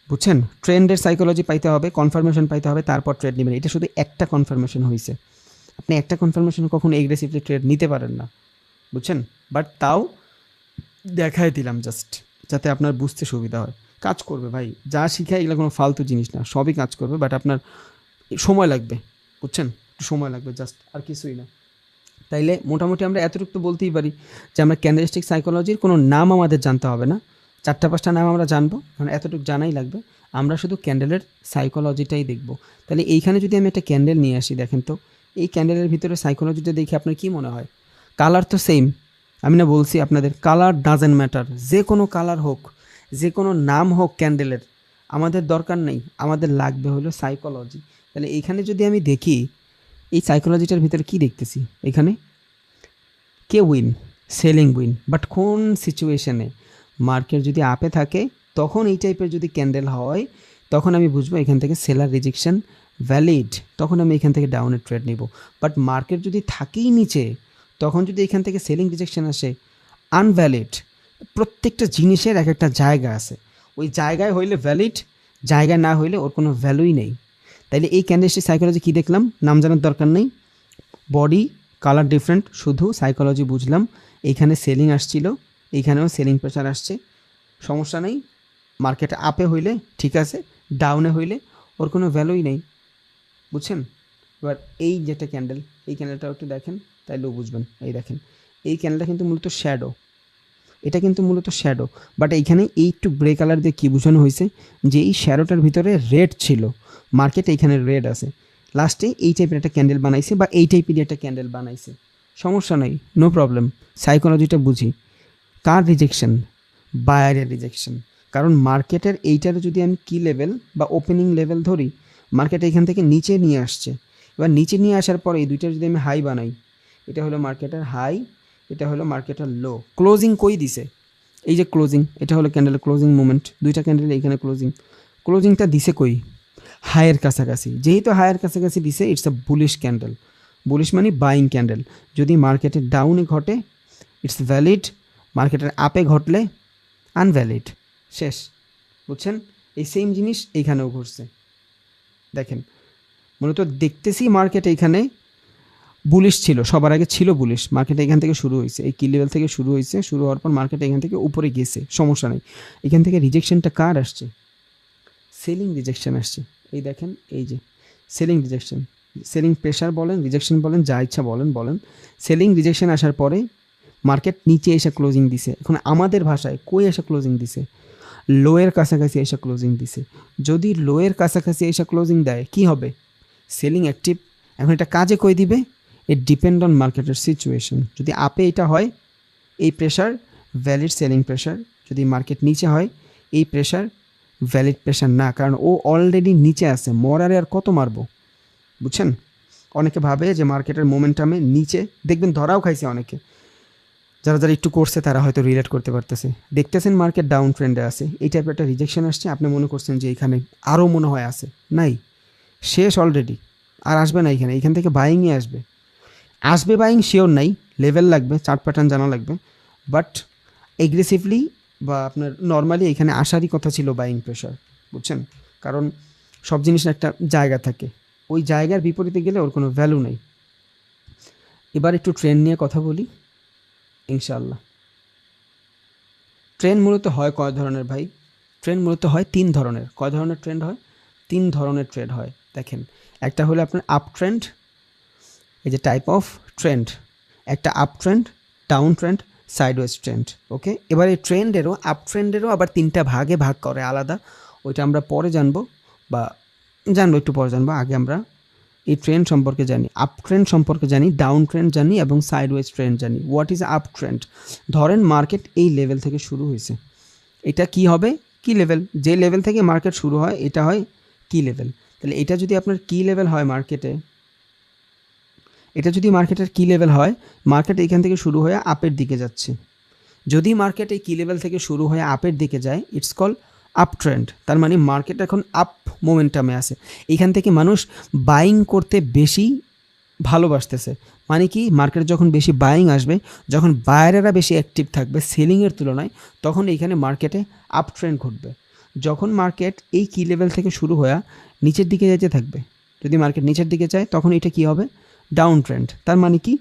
বুঝছেন? ট্রেন্ডের সাইকোলজি পাইতে হবে, কনফার্মেশন পাইতে হবে, তারপর ট্রেড নেবেন। এটা শুধু একটা কনফার্মেশন হয়েছে, আপনি একটা কনফার্মেশন কখনো এগ্রেসিভলি ট্রেড নিতে পারেন না। বুঝছেন? বাট তাও দেখাই দিলাম জাস্ট, যাতে আপনার বুঝতে সুবিধা হয়। কাজ করবে ভাই, যা শিখায় এগুলো কোনো ফালতু জিনিস না, সবই কাজ করবে, বাট আপনার সময় লাগবে। বুঝছেন? একটু সময় লাগবে জাস্ট, আর কিছুই না। তাইলে মোটামুটি আমরা এতটুকু তো বলতেই পারি যে আমরা ক্যান্ডেলস্টিক সাইকোলজির কোনো নাম আমাদের জানতে হবে না, 4-5টা নাম আমরা জানবো, কারণ এতটুকু জানাই লাগবে। আমরা শুধু ক্যান্ডেলের সাইকোলজিটাই দেখব। তাহলে এইখানে যদি আমি একটা ক্যান্ডেল নিয়ে আসি, দেখেন তো এই ক্যান্ডেলের ভিতরে সাইকোলজিটা দেখে আপনার কী মনে হয়? কালার তো সেম, আমি না বলছি আপনাদের কালার ডাজেন্ট ম্যাটার, যে কোনো কালার হোক, যে কোনো নাম হোক ক্যান্ডেলের, আমাদের দরকার নেই, আমাদের লাগবে হলো সাইকোলজি। তাহলে এইখানে যদি আমি দেখি এই সাইকোলজিটার ভিতরে কি দেখতেছি, এখানে কে উইন? Selling win. বাট কোন সিচুয়েশনে? মার্কেট যদি আপে থাকে তখন এই টাইপের যদি ক্যান্ডেল হয়, তখন আমি বুঝবো এখান থেকে সেলার রিজেকশন ভ্যালিড, তখন আমি এখান থেকে ডাউনের ট্রেড নিব। বাট মার্কেট যদি থাকেই নিচে, তখন যদি এখান থেকে সেলিং রিজেকশন আসে, আনভ্যালিড। প্রত্যেকটা জিনিসের এক একটা জায়গা আছে, ওই জায়গায় হইলে ভ্যালিড, জায়গায় না হইলে ওর কোনো ভ্যালুই নেই। তাইলে এই ক্যান্ডেলস্টিক সাইকোলজি কী দেখলাম? নাম জানার দরকার নেই, বডি কালার ডিফারেন্ট, শুধু সাইকোলজি বুঝলাম। এইখানে সেলিং আসছিল, এইখানেও সেলিং প্রেশার আসছে, সমস্যা নেই। মার্কেট আপে হইলে ঠিক আছে, ডাউনে হইলে ওর কোনো ভ্যালুই নেই। বুঝছেন? এবার এই যেটা ক্যান্ডেল, এই ক্যান্ডেলটাও একটু দেখেন, তাইলেও বুঝবেন। এই দেখেন, এই ক্যান্ডেলটা কিন্তু মূলত শ্যাডো, এটা কিন্তু মূলত শ্যাডো। বাট এইখানে এই একটু গ্রে কালার দিয়ে কী বোঝানো হয়েছে, যে এই শ্যাডোটার ভিতরে রেড ছিল, মার্কেট এইখানে রেড আছে, লাস্টে এই টাইপের একটা ক্যান্ডেল বানাইছে, বা এই টাইপের একটা ক্যান্ডেল বানাইছে, সমস্যা নেই, নো প্রবলেম। সাইকোলজিটা বুঝি। কার রিজেকশন? বায়ারের রিজেকশন। কারণ মার্কেটের এইটার যদি আমি কি লেভেল বা ওপেনিং লেভেল ধরি, মার্কেট এখান থেকে নিচে নিয়ে আসছে। এবার নিচে নিয়ে আসার পরে এই দুইটা যদি আমি হাই বানাই, এটা হলো মার্কেটের হাই, এটা হলো মার্কেটের লো। ক্লোজিং কই দিছে? এই যে ক্লোজিং, এটা হলো ক্যান্ডেলের ক্লোজিং মুভমেন্ট, দুইটা ক্যান্ডেল এইখানে ক্লোজিং। ক্লোজিংটা দিছে কই? হায়ের কাছাকাছি। যেহেতু হায়ের কাছাকাছি দিছে, it's a bullish candle. Bullish মানে বাইং ক্যান্ডেল। যদি মার্কেটের ডাউনে ঘটে ইটস ভ্যালিড, মার্কেটের আপে ঘটলে আনভ্যালিড, শেষ। বুঝছেন? এই সেম জিনিস এইখানেও ঘটছে। দেখেন, মূলত দেখতেছি মার্কেট এইখানে বুলিশ ছিল, সবার আগে ছিল বুলিশ, মার্কেট এখান থেকে শুরু হয়েছে, এই কি লেভেল থেকে শুরু হয়েছে, শুরু হওয়ার পর মার্কেট এখান থেকে উপরে গেছে, সমস্যা নেই। এখান থেকে রিজেকশনটা কার আসছে? সেলিং রিজেকশন আসছে। এই দেখেন, এই যে সেলিং রিজেকশন, সেলিং প্রেশার বলেন, রিজেকশন বলেন, যা ইচ্ছা বলেন। সেলিং রিজেকশন আসার পরে মার্কেট নিচে এসে ক্লোজিং দিছে। এখন আমাদের ভাষায় কই এসে ক্লোজিং দিছে? লোয়ের কাছাকাছি এসে ক্লোজিং দিছে। যদি লোয়ের কাছাকাছি এসে ক্লোজিং দেয় কি হবে? Selling active. এখন এটা কাজে কই দিবে? ইট ডিপেন্ড অন মার্কেটের সিচুয়েশন। যদি আপে এটা হয়, এই প্রেশার ভ্যালিড সেলিং প্রেশার। যদি মার্কেট নিচে হয়, এই প্রেশার ভ্যালিড প্রেশার না, কারণ ও অলরেডি নিচে আছে, মরারে আর কত মারবো। বুঝছেন? অনেকে ভাবে যে মার্কেটের মোমেন্টামে নিচে, দেখবেন ধরাও খাইছে অনেকে, যারা যারা একটু করছে তারা হয়তো রিলেট করতে পারতেছে। দেখতেছেন মার্কেট ডাউন ট্রেন্ডে আছে, এই টাইপের একটা রিজেকশন আসছে, আপনি মনে করছেন যে এখানে আরও মনে হয় আছে, নাই, শেষ অলরেডি, আর আসবে না এইখানে, এইখান থেকে বাইংই আসবে। আসবে বাইং শিওর নাই, লেভেল লাগবে, চার্ট প্যাটার্ন জানা লাগবে, বাট এগ্রেসিভলি বা আপনার নর্মালি এখানে আসারই কথা ছিল বাইং প্রেশার। বুঝছেন? কারণ সব জিনিসের একটা জায়গা থাকে, ওই জায়গার বিপরীতে গেলে ওর কোনো ভ্যালু নেই। এবার একটু ট্রেন্ড নিয়ে কথা বলি ইনশাআল্লাহ। ট্রেন্ড মূলত হয় কয় ধরনের ভাই? ট্রেন্ড মূলত হয় 3 ধরনের। কয় ধরনের ট্রেন্ড হয়? 3 ধরনের ট্রেড হয়। দেখেন, একটা হলো আপনার আপ ট্রেন্ড, এই যে টাইপ অফ ট্রেন্ড, একটা up trend, down trend, sideways trend. Okay, এবার এই ট্রেন্ডেরও, আপ ট্রেন্ডেরও আবার 3টা ভাগে ভাগ করে আলাদা, ওইটা আমরা পরে জানবো, বা জানবো একটু পরে জানবো। আগে আমরা এই ট্রেন্ড সম্পর্কে জানি, আপ ট্রেন্ড সম্পর্কে জানি, ডাউন ট্রেন্ড জানি এবং সাইডওয়েজ ট্রেন্ড জানি। What is up trend? ধরেন মার্কেট এই লেভেল থেকে শুরু হয়েছে, এটা কি হবে? কি লেভেল? যে লেভেল থেকে মার্কেট শুরু হয় এটা হয় কি লেভেল। তাহলে এটা যদি আপনার কি লেভেল হয় মার্কেটে, এটা যদি মার্কেটের কি লেভেল হয়, মার্কেট এইখান থেকে শুরু হয়ে আপের দিকে যাচ্ছে। যদি মার্কেট এই কি লেভেল থেকে শুরু হয়ে আপের দিকে যায়, ইটস কল আপ ট্রেন্ড, তার মানে মার্কেট এখন আপ মোমেন্টামে আছে। এইখান থেকে মানুষ বাইং করতে বেশি ভালোবাসতেছে। মানে কি, মার্কেটে যখন বেশি বাইং আসবে, যখন বায়ারেরা বেশি অ্যাক্টিভ থাকবে সেলিংয়ের তুলনায়, তখন এইখানে মার্কেটে আপ ট্রেন্ড ঘটবে। যখন মার্কেট এই কি লেভেল থেকে শুরু হয়ে নিচের দিকে যেতে থাকবে, যদি মার্কেট নিচের দিকে যায় তখন এটা কি হবে, ডাউন ট্রেন্ড। তার মানে কি,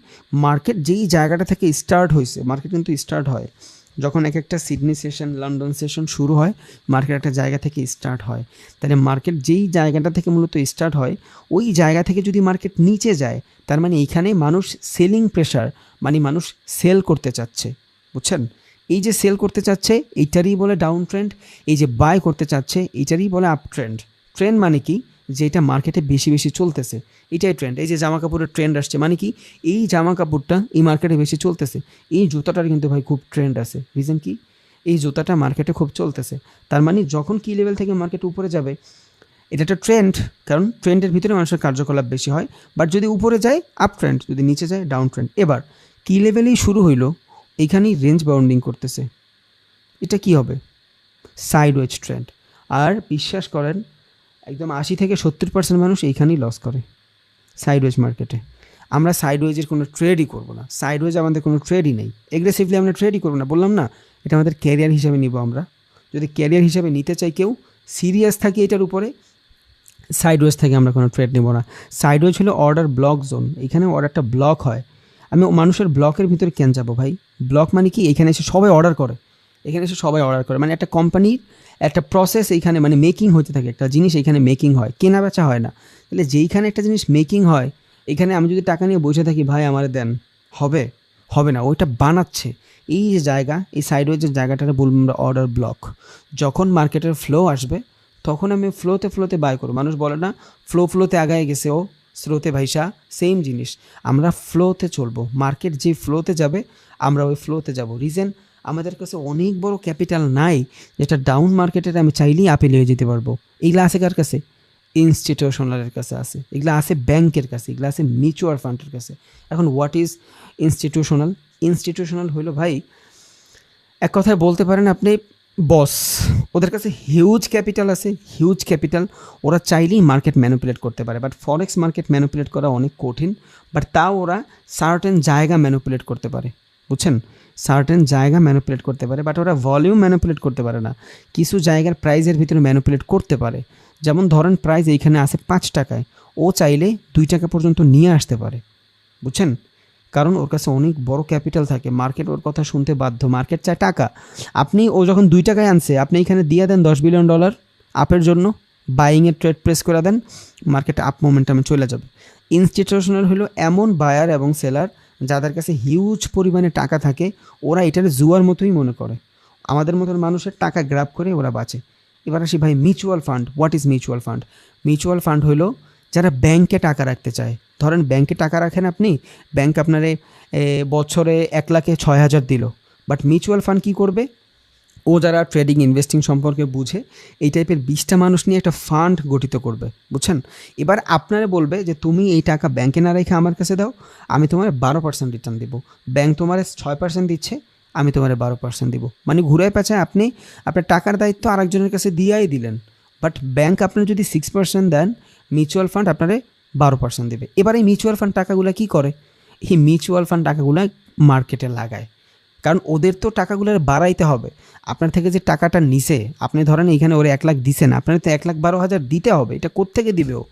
মার্কেট যেই জায়গাটা থেকে স্টার্ট হয়েছে, মার্কেট কিন্তু স্টার্ট হয় যখন এক একটা সিডনি সেশন, লন্ডন সেশন শুরু হয়, মার্কেট একটা জায়গা থেকে স্টার্ট হয়। তাহলে মার্কেট যেই জায়গাটা থেকে মূলত স্টার্ট হয়, ওই জায়গা থেকে যদি মার্কেট নিচে যায়, তার মানে এইখানে মানুষ সেলিং প্রেশার, মানে মানুষ সেল করতে চাচ্ছে। বুঝছেন, এই যে সেল করতে চাচ্ছে এইটারই বলে ডাউন ট্রেন্ড, এই যে বাই করতে চাচ্ছে এইটারই বলে আপ ট্রেন্ড। ট্রেন্ড মানে কি, যে এটা মার্কেটে বেশি বেশি চলতেছে, এটাই ট্রেন্ড। এই যে জামা কাপড়ের ট্রেন্ড আসছে, মানে কি এই জামা কাপড়টা এই মার্কেটে বেশি চলতেছে। এই জুতাটার কিন্তু ভাই খুব ট্রেন্ড আছে, রিজন কি, এই জুতাটা মার্কেটে খুব চলতেছে। তার মানে যখন কি লেভেল থেকে মার্কেট উপরে যাবে, এটা একটা ট্রেন্ড, কারণ ট্রেন্ডের ভিতরে মানুষের কার্যকলাপ বেশি হয়। বাট যদি উপরে যায় আপ ট্রেন্ড, যদি নিচে যায় ডাউন ট্রেন্ড। এবার কি লেভেলেই শুরু হইলো, এইখানেই রেঞ্জ বাউন্ডিং করতেছে, এটা কি হবে, সাইডওয়েজ ট্রেন্ড। আর বিশ্বাস করেন, একদম 80-70% মানুষ এইখানেই লস করে সাইডওয়েজ মার্কেটে। আমরা সাইডওয়েজের কোনো ট্রেডই করবো না, সাইডওয়েজ আমাদের কোনো ট্রেডই নেই, এগ্রেসিভলি আমরা ট্রেডই করবো না। বললাম না, এটা আমাদের ক্যারিয়ার হিসেবে নিব আমরা। যদি ক্যারিয়ার হিসেবে নিতে চাই, কেউ সিরিয়াস থাকি এটার উপরে, সাইডওয়েজ থেকে আমরা কোনো ট্রেড নেব না। সাইডওয়েজ হলো অর্ডার ব্লক জোন, এখানে অর্ডারটা ব্লক হয়। আমি মানুষের ব্লকের ভিতরে কেন যাবো ভাই? ব্লক মানে কি, এখানে এসে সবাই অর্ডার করে, এখানে এসে সবাই অর্ডার করে, মানে একটা কোম্পানির একটা প্রসেস এইখানে, মানে মেকিং হতে থাকে, একটা জিনিস এইখানে মেকিং হয়, কেনা বেচা হয় না। তাহলে যেইখানে একটা জিনিস মেকিং হয়, এখানে আমি যদি টাকা নিয়ে বসে থাকি, ভাই আমার দেন, হবে? হবে না, ওইটা বানাচ্ছে। এই যে জায়গা, এই সাইডওয়েজের জায়গাটাকে বলবো আমরা অর্ডার ব্লক। যখন মার্কেটের ফ্লো আসবে, তখন আমি ফ্লোতে বাই করব। মানুষ বলে না ফ্লোতে আগায় গেছে ও, স্রোতে ভাইসা, সেম জিনিস। আমরা ফ্লোতে চলবো, মার্কেট যে ফ্লোতে যাবে আমরা ওই ফ্লোতে যাব। রিজন, আমাদের কাছে অনেক বড় ক্যাপিটাল নাই যেটা ডাউন মার্কেটের আমি চাইলেই আপে নিয়ে যেতে পারবো। এইগুলো আছে কার কাছে? ইনস্টিটিউশনালের কাছে আছে, এগুলো আছে ব্যাংকের কাছে, এগুলো আছে মিউচুয়াল ফান্ডের কাছে। এখন হোয়াট ইজ ইনস্টিটিউশনাল? ইনস্টিটিউশনাল হইলো ভাই, এক কথায় বলতে পারেন আপনি বস, ওদের কাছে হিউজ ক্যাপিটাল আছে, হিউজ ক্যাপিটাল। ওরা চাইলেই মার্কেট ম্যানিপুলেট করতে পারে, বাট ফরেক্স মার্কেট ম্যানিপুলেট করা অনেক কঠিন। বাট তাও ওরা সার্টেন জায়গা ম্যানিপুলেট করতে পারে, বুঝছেন, সার্টেন জায়গা ম্যানিপুলেট করতে পারে। বাট ওরা ভলিউম ম্যানিপুলেট করতে পারে না। কিছু জায়গার প্রাইজের ভিতরে ম্যানিপুলেট করতে পারে। যেমন ধরেন প্রাইস এইখানে আছে 5 টাকায়, ও চাইলে 2 টাকা পর্যন্ত নিয়ে আসতে পারে, বুঝছেন, কারণ ওর কাছে অনেক বড় ক্যাপিটাল থাকে, মার্কেট ওর কথা শুনতে বাধ্য। মার্কেট চায় টাকা। আপনি, ও যখন 2 টাকায় আনছে, আপনি এখানে দিয়ে দেন $10 বিলিয়ন আপের জন্য, বাইংয়ের ট্রেড প্রেস করে দেন, মার্কেট আপ মোমেন্টামে চলে যাবে। ইনস্টিটিউশনাল হলো এমন বায়ার এবং সেলার যাদের কাছে হিউজ পরিমাণে টাকা থাকে, ওরা এটার জুয়ার মতোই মনে করে, আমাদের মতন মানুষের টাকা গ্র্যাব করে ওরা বাঁচে। এবার আসি ভাই mutual fund. What is mutual fund? Mutual fund হলো যারা ব্যাংকে টাকা রাখতে চায়। ধরেন ব্যাংকে টাকা রাখেন আপনি, ব্যাংক আপনারে বছরে 1,06,000 দিল। বাট মিউচুয়াল ফান্ড কী করবে, ও যারা ট্রেডিং ইনভেস্টিং সম্পর্কে বুঝে, এই টাইপের 20টা মানুষ নিয়ে একটা ফান্ড গঠিত করবে, বুঝছেন। এবার আপনারা বলবে যে তুমি এই টাকা ব্যাংকে না রেখে আমার কাছে দাও, আমি তোমার 12% রিটার্ন দেবো। ব্যাংক তোমার 6% দিচ্ছে, আমি তোমার 12% দিব। মানে ঘুরায় পেঁচায় আপনি আপনার টাকার দায়িত্ব আরেকজনের কাছে দিয়াই দিলেন। বাট ব্যাংক আপনার যদি 6% দেন, মিউচুয়াল ফান্ড আপনারে 12% দেবে। এবার এই মিউচুয়াল ফান্ড টাকাগুলো কী করে? এই মিউচুয়াল ফান্ড টাকাগুলো মার্কেটে লাগায়, কারণ ওদের তো টাকাগুলো বাড়াইতে হবে। আপনার থেকে যে টাকাটা নিছে, আপনি ধরেন এইখানে ওরা 1 লাখ দিছেন, আপনার তো 1,12,000 দিতে হবে। এটা কোত্থেকে দিবে ও?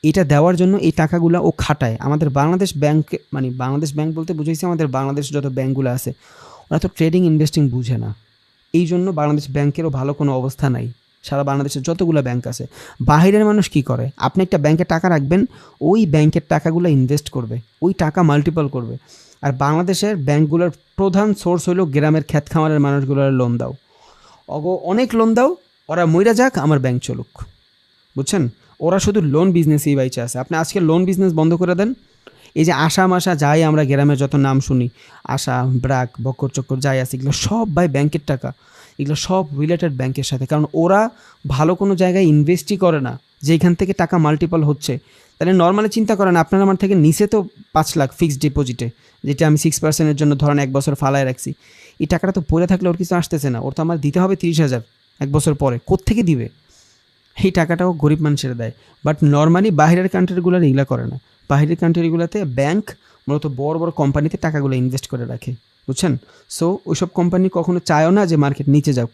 এটা দেওয়ার জন্য এই টাকাগুলো ও খাটায়। আমাদের বাংলাদেশ ব্যাংক, মানে বাংলাদেশ ব্যাংক বলতে বুঝাইছি আমাদের বাংলাদেশ যত ব্যাংকগুলো আছে, ওরা তো ট্রেডিং ইনভেস্টিং বুঝে না। এই জন্য বাংলাদেশ ব্যাংকেরও ভালো কোনো অবস্থা নাই। সারা বাংলাদেশের যতগুলো ব্যাংক আছে, বাহিরের মানুষ কি করে, আপনি একটা ব্যাংকে টাকা রাখবেন, ওই ব্যাংকের টাকাগুলো ইনভেস্ট করবে, ওই টাকা মাল্টিপল করবে। আর বাংলাদেশের ব্যাংকগুলোর প্রধান সোর্স হলো গ্রামের খ্যাত খামারের মানুষগুলোর লোন দাও, অনেক লোন দাও, ওরা মইরা যাক, আমার ব্যাংক চলুক, বুঝছেন। ওরা শুধু লোন বিজনেসই বাইচে আছে। আপনি আজকে লোন বিজনেস বন্ধ করে দেন, এই যে আশা মাশা যাই আমরা গ্রামের যত নাম শুনি, আশা, ব্রাক, বক্কর চক্কর যাই আছে, এগুলো সব ভাই ব্যাংকের টাকা, এগুলো সব রিলেটেড ব্যাংকের সাথে। কারণ ওরা ভালো কোনো জায়গায় ইনভেস্টই করে না যেখান থেকে টাকা মাল্টিপল হচ্ছে। তাহলে নর্মালি চিন্তা করেন, আপনার আমার থেকে নিচে তো 5 লাখ ফিক্সড ডিপোজিটে, যেটা আমি 6%-এর জন্য ধরেন 1 বছর ফালায় রাখছি, এই টাকাটা তো পড়ে থাকলে ওর কিছু আসতেছে না, ওর তো আমার দিতে হবে 30,000। 1 বছর পরে কোত্থেকে দিবে? এই টাকাটাও গরিব মানুষেরা দেয়। বাট নরমালি বাহিরের কান্ট্রিগুলো এগুলা করে না। বাহিরের কান্ট্রিগুলোতে ব্যাংক মূলত বড় বড় কোম্পানিতে টাকাগুলো ইনভেস্ট করে রাখে, বুঝছেন? সো ওইসব কোম্পানি কখনো চায়ও না যে মার্কেট নিচে যাক।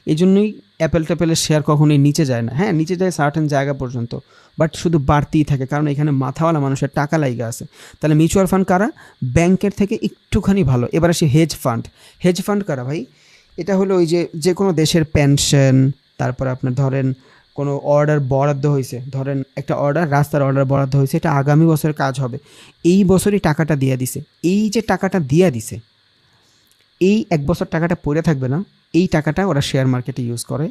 এই জন্যই অ্যাপেলের শেয়ার কখনোই নিচে যায় না। হ্যাঁ, নিচে যায় সার্টেন জায়গা পর্যন্ত, বাট শুধু বাড়তেই থাকে, কারণ এখানে মাথাওয়ালা মানুষের টাকা লাইগা আছে। তাহলে মিউচুয়াল ফান্ড কারা? ব্যাংকের থেকে একটুখানি ভালো। এবার আসি হেজ ফান্ড। হেজ ফান্ড কারা ভাই? এটা হলো ওই যে কোনো দেশের পেনশন, তারপরে আপনার ধরেন কোনো অর্ডার বরাদ্দ হয়েছে, ধরেন একটা রাস্তার অর্ডার বরাদ্দ হয়েছে, এটা আগামী বছরের কাজ হবে, এই বছরই টাকাটা দিয়ে দিছে। এই যে টাকাটা দিয়ে দিছে, এই 1 বছর টাকাটা পড়ে থাকবে না, এই টাকাটা ওরা শেয়ার মার্কেটে ইউজ করে,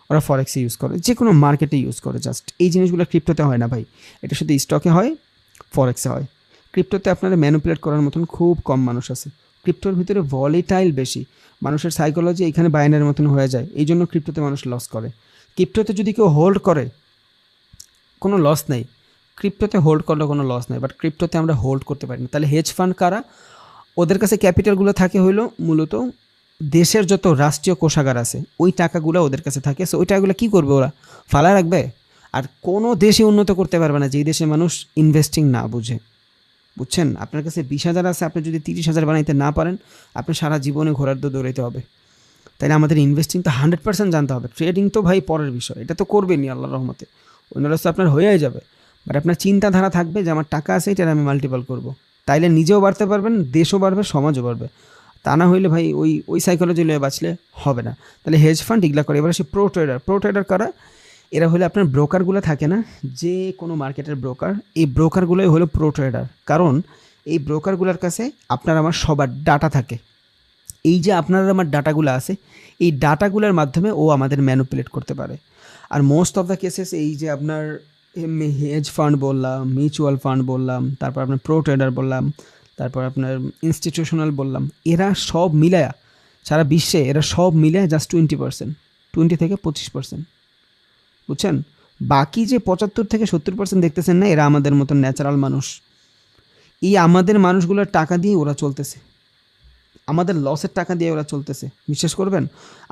ওরা ফরেক্সে ইউজ করে, যে কোনো মার্কেটে ইউজ করে। জাস্ট এই জিনিসগুলো ক্রিপ্টোতে হয় না ভাই, এটা শুধু স্টকে হয়, ফরেক্সে হয়। ক্রিপ্টোতে আপনারা ম্যানিপুলেট করার মতন খুব কম মানুষ আছে। ক্রিপ্টোর ভিতরে ভলিটাইল বেশি, মানুষের সাইকোলজি এখানে বাইনারির মতন হয়ে যায়, এই জন্য ক্রিপ্টোতে মানুষ লস করে। ক্রিপ্টোতে যদি কেউ হোল্ড করে কোনো লস নেই, ক্রিপ্টোতে হোল্ড করলে কোনো লস নেই, বাট ক্রিপ্টোতে আমরা হোল্ড করতে পারি না। তাহলে হেজ ফান্ড কারা? ওদের কাছে ক্যাপিটালগুলো থাকে হইলো মূলত দেশের যত রাষ্ট্রীয় কোষাগার আছে, ওই টাকাগুলো ওদের কাছে থাকে। সো ওই টাকাগুলো কী করবে? ওরা ফালা রাখবে। আর কোনো দেশে উন্নত করতে পারবে না যেই দেশে মানুষ ইনভেস্টিং না বুঝে, বুঝছেন? আপনার কাছে 20,000 আছে, আপনি যদি 30,000 বানাইতে না পারেন, আপনি সারা জীবনে ঘোরার দৌড়াইতে হবে। তাই আমাদের ইনভেস্টিং তো 100% জানতে হবে। ট্রেডিং তো ভাই পরের বিষয়, এটা তো করবেনই আল্লাহর রহমতে, অন্য রাস্তা আপনার হয়েই যাবে। বাট আপনার চিন্তাধারা থাকবে যে আমার টাকা আছে, এটার আমি মাল্টিপল করব। তাইলে নিজেও বাড়তে পারবেন, দেশও বাড়বে, সমাজও বাড়বে। তা না হইলে ভাই ওই সাইকোলজি লয়ে বাঁচলে হবে না। তাহলে হেজ ফান্ড এগুলা করে। এবার আসে প্রো ট্রেডার কারা? এরা হলে আপনার ব্রোকারগুলো থাকে না, যে কোনো মার্কেটের ব্রোকার, এই ব্রোকারগুলোই হলো প্রো ট্রেডার। কারণ এই ব্রোকারগুলোর কাছে আপনার আমার সবার ডাটা থাকে। এই যে আপনার আমার ডাটাগুলো আছে, এই ডাটাগুলোর মাধ্যমে ও আমাদের ম্যানিপুলেট করতে পারে। আর মোস্ট অফ দ্য কেসেস এই যে আপনার হেজ ফান্ড বললাম, মিউচুয়াল ফান্ড বললাম, তারপর আপনার প্রো ট্রেডার বললাম, তারপর আপনার ইনস্টিটিউশনাল বললাম, এরা সব মিলায়া সারা বিশ্বে এরা সব মিলায় জাস্ট 20%, 20 থেকে 25%, বুঝছেন? বাকি যে 75 থেকে 70% দেখতেছেন না, এরা আমাদের মতন ন্যাচারাল মানুষ। এই আমাদের মানুষগুলোর টাকা দিয়ে ওরা চলতেছে, আমাদের লসের টাকা দিয়ে ওরা চলতেছে। বিশ্বাস করবেন,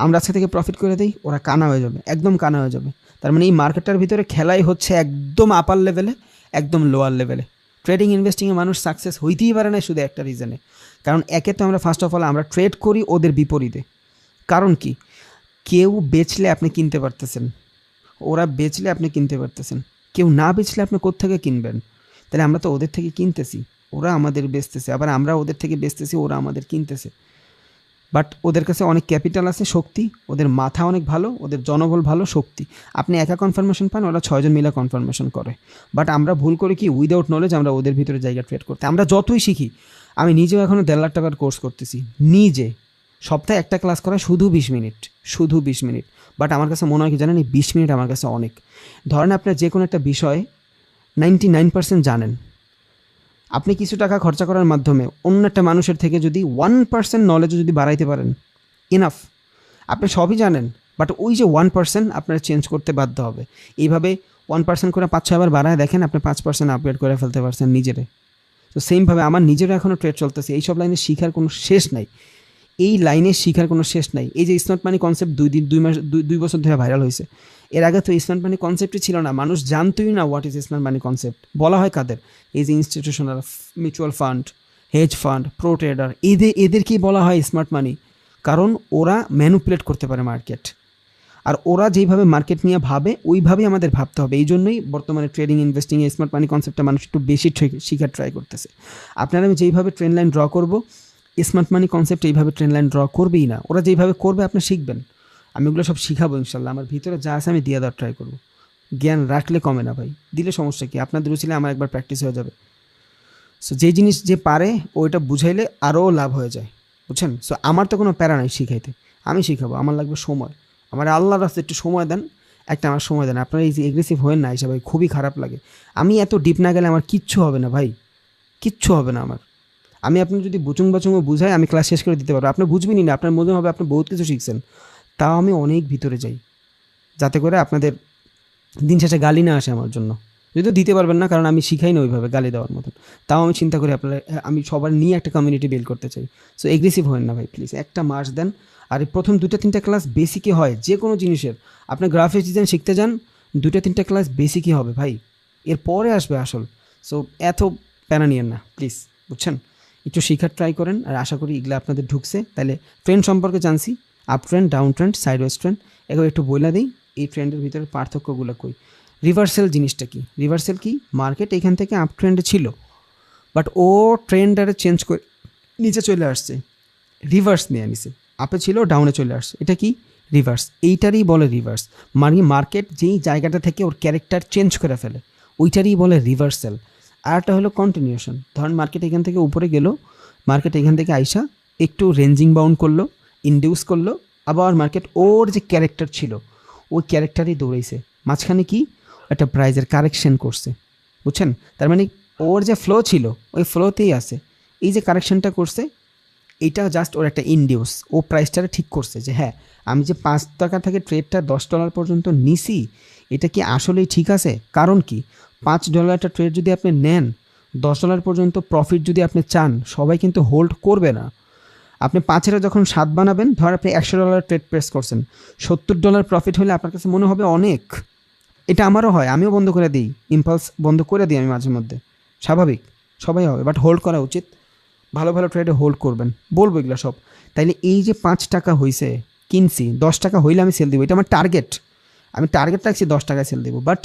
আমরা আজকে থেকে প্রফিট করে দিই, ওরা কানা হয়ে যাবে, একদম কানা হয়ে যাবে। তার মানে এই মার্কেটটার ভিতরে খেলাই হচ্ছে একদম আপার লেভেলে, একদম লোয়ার লেভেলে। ট্রেডিং ইনভেস্টিংয়ে মানুষ সাকসেস হইতেই পারে না শুধু একটা রিজনে। কারণ একে তো আমরা ফার্স্ট অফ অল আমরা ট্রেড করি ওদের বিপরীতে। কারণ কি? কেউ বেচলে আপনি কিনতে পারতেছেন, ওরা বেচলে আপনি কিনতে পারতেছেন। কেউ না বেচলে আপনি কোত্থেকে কিনবেন? তাহলে আমরা তো ওদের থেকে কিনতেছি, ওরা আমাদের বেচতেছে, আবার আমরা ওদের থেকে বেচতেছি, ওরা আমাদের কিনতেছে। বাট ওদের কাছে অনেক ক্যাপিটাল আছে, শক্তি, ওদের মাথা অনেক ভালো, ওদের জনবল ভালো, শক্তি। আপনি একা কনফার্মেশন পান, ওরা 6 জন মিলে কনফার্মেশন করে। বাট আমরা ভুল করি কি, উইদাউট নলেজ আমরা ওদের ভিতরে জায়গা ট্রেড করতে। আমরা যতই শিখি, আমি নিজেও এখনও 1.5 লাখ টাকার কোর্স করতেছি নিজে, সপ্তাহে একটা ক্লাস করা, শুধু 20 মিনিট, শুধু 20 মিনিট। বাট আমার কাছে মনে হয় কি জানেন, এই 20 মিনিট আমার কাছে অনেক। ধরেন আপনার যে কোনো একটা বিষয় 99% জানেন, আপনি কিছু টাকা খরচা করার মাধ্যমে অন্য একটা মানুষের থেকে যদি 1% নলেজও যদি বাড়াইতে পারেন, ইনাফ। আপনি সবই জানেন, বাট ওই যে 1% আপনার চেঞ্জ করতে বাধ্য হবে। এইভাবে 1% করে 5-6 বার বাড়ায় দেখেন, আপনি 5% আপগ্রেড করে ফেলতে পারছেন নিজেরে। তো সেমভাবে আমার নিজেরও এখনও ট্রেড চলতেছে। এইসব লাইনে শিখার কোনো শেষ নাই, এই লাইনে শিখার কোনো শেষ নাই। এই যে স্মার্ট মানি কনসেপ্ট 2 বছর ধরে ভাইরাল হয়েছে, এর আগে তো স্মার্ট মানি কনসেপ্টই ছিল না, মানুষ জানতোই না what is smart money concept. বলা হয় কাদের? এই যে institutional, mutual fund, hedge fund, pro trader, এদেরকেই বলা হয় স্মার্ট মানি। কারণ ওরা ম্যানিপুলেট করতে পারে মার্কেট, আর ওরা যেইভাবে মার্কেট নিয়ে ভাবে ওইভাবেই আমাদের ভাবতে হবে। এই জন্যই বর্তমানে ট্রেডিং ইনভেস্টিংয়ে স্মার্ট মানি কনসেপ্টটা মানুষ একটু বেশি শিখার ট্রাই করতেছে। আপনারা আমি যেইভাবে ট্রেন লাইন ড্র করবো, স্মার্ট মানি কনসেপ্ট এইভাবে ট্রেন লাইন ড্র করবেই না। ওরা যেইভাবে করবে আপনি শিখবেন, আমি ওগুলো সব শিখাবো ইনশাল্লাহ। আমার ভিতরে যা আছে আমি দিয়ে দেওয়ার ট্রাই করবো। জ্ঞান রাখলে কমে না ভাই, দিলে সমস্যা কি? আপনাদের উচিলে আমার একবার প্র্যাকটিস হয়ে যাবে। সো যে জিনিস যে পারে ওইটা বুঝাইলে আরও লাভ হয়ে যায়, বুঝছেন? সো আমার তো কোনো প্যারা নাই শিখাইতে, আমি শিখাবো। আমার লাগবে সময়, আমার আল্লাহর রাস্তায় একটু সময় দেন, একটা আমার সময় দেন। আপনারা এই যে এগ্রেসিভ হয়ে না হিসাবে, খুবই খারাপ লাগে। আমি এত ডিপ না গেলে আমার কিচ্ছু হবে না ভাই, কিচ্ছু হবে না আমার। আমি আপনি যদি বুচুংও বুঝাই, আমি ক্লাস শেষ করে দিতে পারবো, আপনি বুঝবেনই না, আপনার মনে হবে আপনি বহুত কিছু শিখছেন। তাও আমি অনেক ভিতরে যাই, যাতে করে আপনাদের দিন শেষে গালি না আসে আমার জন্য। যদিও দিতে পারবেন না, কারণ আমি শিখাই না ওইভাবে গালি দেওয়ার মতন। তাও আমি চিন্তা করি আপনারা, আমি সবার নিয়ে একটা কমিউনিটি বিল্ড করতে চাই। সো এগ্রেসিভ হবেন না ভাই প্লিজ, একটা মাস দেন। আর এই প্রথম 2-3টা ক্লাস বেসিকই হয় যে কোনো জিনিসের। আপনি গ্রাফিক্স ডিজাইন শিখতে যান, 2-3টা ক্লাস বেসিকই হবে ভাই, এরপরে আসবে আসল। সো এত প্যারা নিয়েন না প্লিজ, বুঝছেন? একটু শেখার ট্রাই করেন, আর আশা করি এগুলো আপনাদের ঢুকছে। তাহলে ট্রেন্ড সম্পর্কে জানছি, up trend, down trend, sideways trend, এগুলো একটু বইলা দিই এই ট্রেন্ডের ভিতরে পার্থক্যগুলো কই। রিভার্সাল জিনিসটা কি? রিভার্সাল কি? মার্কেট এখান থেকে আপ ট্রেন্ডে ছিল, বাট ও ট্রেন্ডারে চেঞ্জ করে নিচে চলে আসছে, রিভার্স নিয়ে নিছে। আপে ছিল, ডাউনে চলে আসছে, এটা কি? রিভার্স। এইটারই বলে রিভার্স। মানে মার্কেট যেই জায়গাটা থেকে ওর ক্যারেক্টার চেঞ্জ করে ফেলে, ওইটারই বলে রিভার্সাল। আরটা হলো কন্টিনিউশন। ধরেন মার্কেট এখান থেকে উপরে গেল, মার্কেট এখান থেকে আইসা একটু রেঞ্জিং বাউন্ড করলো, ইনডিউস করলো, আবার মার্কেট ওর যে ক্যারেক্টার ছিল ওই ক্যারেক্টারই দৌড়াইছে। মাঝখানে কি একটা প্রাইজের কারেকশন করছে, বুঝছেন? তার মানে ওর যে ফ্লো ছিল ওই ফ্লোতেই আছে। এই যে কারেকশনটা করছে, এইটা জাস্ট ওর একটা ইনডিউস। ও প্রাইসটারে ঠিক করছে যে হ্যাঁ, আমি যে 5 টাকা থেকে ট্রেডটা $10 পর্যন্ত নিছি, এটা কি আসলেই ঠিক আছে? কারণ কি, $5 একটা ট্রেড যদি আপনি নেন, $10 পর্যন্ত প্রফিট যদি আপনি চান, সবাই কিন্তু হোল্ড করবে না। আপনি 5-এর যখন 7 বানাবেন, ধর আপনি $100 ট্রেড প্রেস করছেন, $70 প্রফিট হলে আপনার কাছে মনে হবে অনেক। এটা আমারও হয়, আমিও বন্ধ করে দিই, ইম্পালস বন্ধ করে দিই আমি মাঝে মধ্যে, স্বাভাবিক, সবাই হবে। বাট হোল্ড করা উচিত, ভালো ভালো ট্রেডে হোল্ড করবেন, বলবো এগুলো সব। তাইলে এই যে 5 টাকা হয়েছে, কিনছি, 10 টাকা হইলে আমি সেল দেবো, এটা আমার টার্গেট। আমি টার্গেট রাখছি 10 টাকায় সেল দেবো। বাট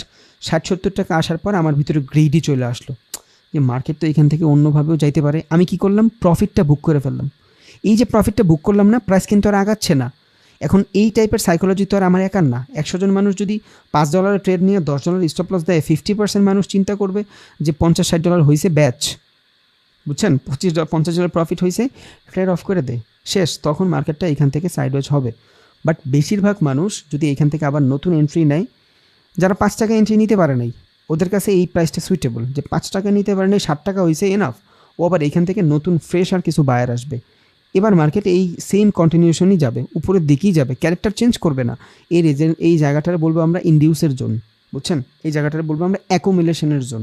60-70 টাকা আসার পর আমার ভিতরে গ্রিডি চলে আসলো যে মার্কেট তো এখান থেকে অন্যভাবেও যাইতে পারে। আমি কি করলাম, প্রফিটটা বুক করে ফেললাম। এই যে প্রফিটটা বুক করলাম না, প্রাইস কিন্তু আর আগাচ্ছে না। এখন এই টাইপের সাইকোলজি তো আর আমার একার না। 100 জন মানুষ যদি $5 ট্রেড নিয়ে $10 স্টপ লস দেয়, 50% মানুষ চিন্তা করবে যে $50-60 হয়েছে ব্যাচ, বুঝছেন? $50 প্রফিট হয়েছে, ট্রেড অফ করে দে, শেষ। তখন মার্কেটটা এখান থেকে সাইডওয়েজ হবে। বাট বেশিরভাগ মানুষ যদি এখান থেকে আবার নতুন এন্ট্রি নেয়, যারা 5 টাকা এন্ট্রি নিতে পারে নাই, ওদের কাছে এই প্রাইসটা সুইটেবল, যে 5 টাকা নিতে পারে নাই, 60 টাকা হয়েছে এনাফ। ও আবার এখান থেকে নতুন ফ্রেশ আর কিছু বায়ার আসবে। এবার মার্কেট এই সেম কন্টিনিউশনই যাবে, উপরের দিকেই যাবে, ক্যারেক্টার চেঞ্জ করবে না। এই জায়গাটারে বলবো আমরা ইনডিউসের জোন, বুঝছেন? এই জায়গাটারে বলবো আমরা অ্যাকুমুলেশনের জোন।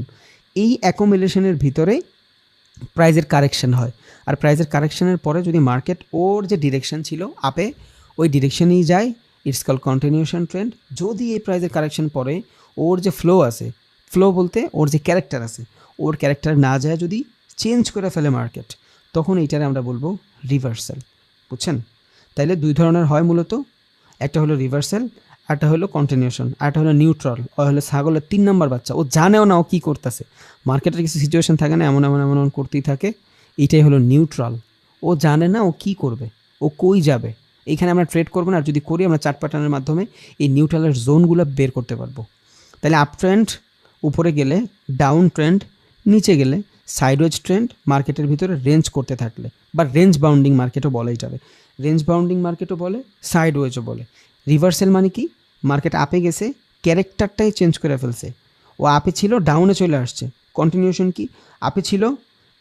এই অ্যাকুমুলেশনের ভিতরে প্রাইজের কারেকশন হয়। আর প্রাইজের কারেকশনের পরে যদি মার্কেট ওর যে ডিরেকশন ছিল আপে, ওই ডিরেকশনেই যায়, ইটস কল কন্টিনিউশন ট্রেন্ড। যদি এই প্রাইজের কারেকশন পরে ওর যে ফ্লো আছে, ফ্লো বলতে ওর যে ক্যারেক্টার আছে, ওর ক্যারেক্টার না যায় যদি চেঞ্জ করে ফেলে মার্কেট, তখন এইটারে আমরা বলবো রিভার্সাল, বুঝছেন? তাইলে 2 ধরনের হয় মূলত, একটা হলো রিভার্সাল, একটা হলো কন্টিনিউশন, একটা হলো নিউট্রাল। ও হলো ছাগলের 3 নম্বর বাচ্চা, ও জানেও না ও কী করতেছে। মার্কেটের কিছু সিচুয়েশন থাকে না, এমন এমন এমন এমন করতেই থাকে, এইটাই হলো নিউট্রাল। ও জানে না ও কী করবে, ও কই যাবে। এইখানে আমরা ট্রেড করবো না, আর যদি করি আমরা চার্ট প্যাটার্নের মাধ্যমে এই নিউট্রালের জোনগুলো বের করতে পারবো। তাহলে আপ ট্রেন্ড উপরে গেলে, ডাউন ট্রেন্ড নিচে গেলে, সাইডওয়েজ ট্রেন্ড মার্কেটের ভিতরে রেঞ্জ করতে থাকলে, বা রেঞ্জ বাউন্ডিং মার্কেটও বলে এটারে, রেঞ্জ বাউন্ডিং মার্কেটও বলে, সাইডওয়েজও বলে। রিভার্সাল মানে কি, মার্কেট আপে গেছে, ক্যারেক্টারটাই চেঞ্জ করে ফেলছে, ও আপে ছিল, ডাউনে চলে আসছে। কন্টিনিউশন কি, আপে ছিল,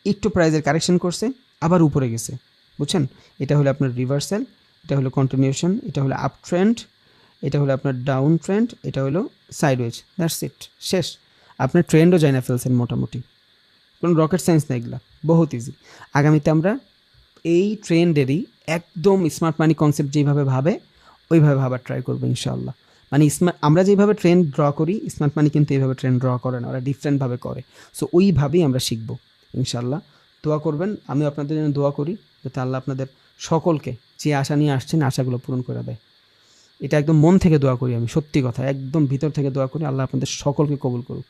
একটু প্রাইজের কারেকশন করছে, আবার উপরে গেছে, বুঝছেন? এটা হলো আপনার রিভার্সাল, এটা হলো কন্টিনিউশন, এটা হলো আপ ট্রেন্ড, এটা হলো আপনার ডাউন ট্রেন্ড, এটা হলো সাইডওয়েজ। দ্যাটস ইট, শেষ। আপনার ট্রেন্ডও জানা ফেলছেন মোটামুটি, কোনো রকেট সায়েন্স না এগুলা, বহুত ইজি। আগামীতে আমরা এই ট্রেন্ডেরই একদম স্মার্ট মানি কনসেপ্ট যেভাবে ভাবে ওইভাবে ভাবার ট্রাই করবো ইনশাআল্লাহ। মানে আমরা যেভাবে ট্রেন্ড ড্র করি, স্মার্ট মানি কিন্তু এইভাবে ট্রেন্ড ড্র করে না, ওরা ডিফারেন্টভাবে করে। সো ওইভাবেই আমরা শিখবো ইনশাআল্লাহ। দোয়া করবেন, আমিও আপনাদের জন্য দোয়া করি যাতে আল্লাহ আপনাদের সকলকে যে আশা নিয়ে আসছেন আশাগুলো পূরণ করে দেয়। এটা একদম মন থেকে দোয়া করি আমি, সত্যি কথা, একদম ভিতর থেকে দোয়া করি, আল্লাহ আপনাদের সকলকে কবুল করুক।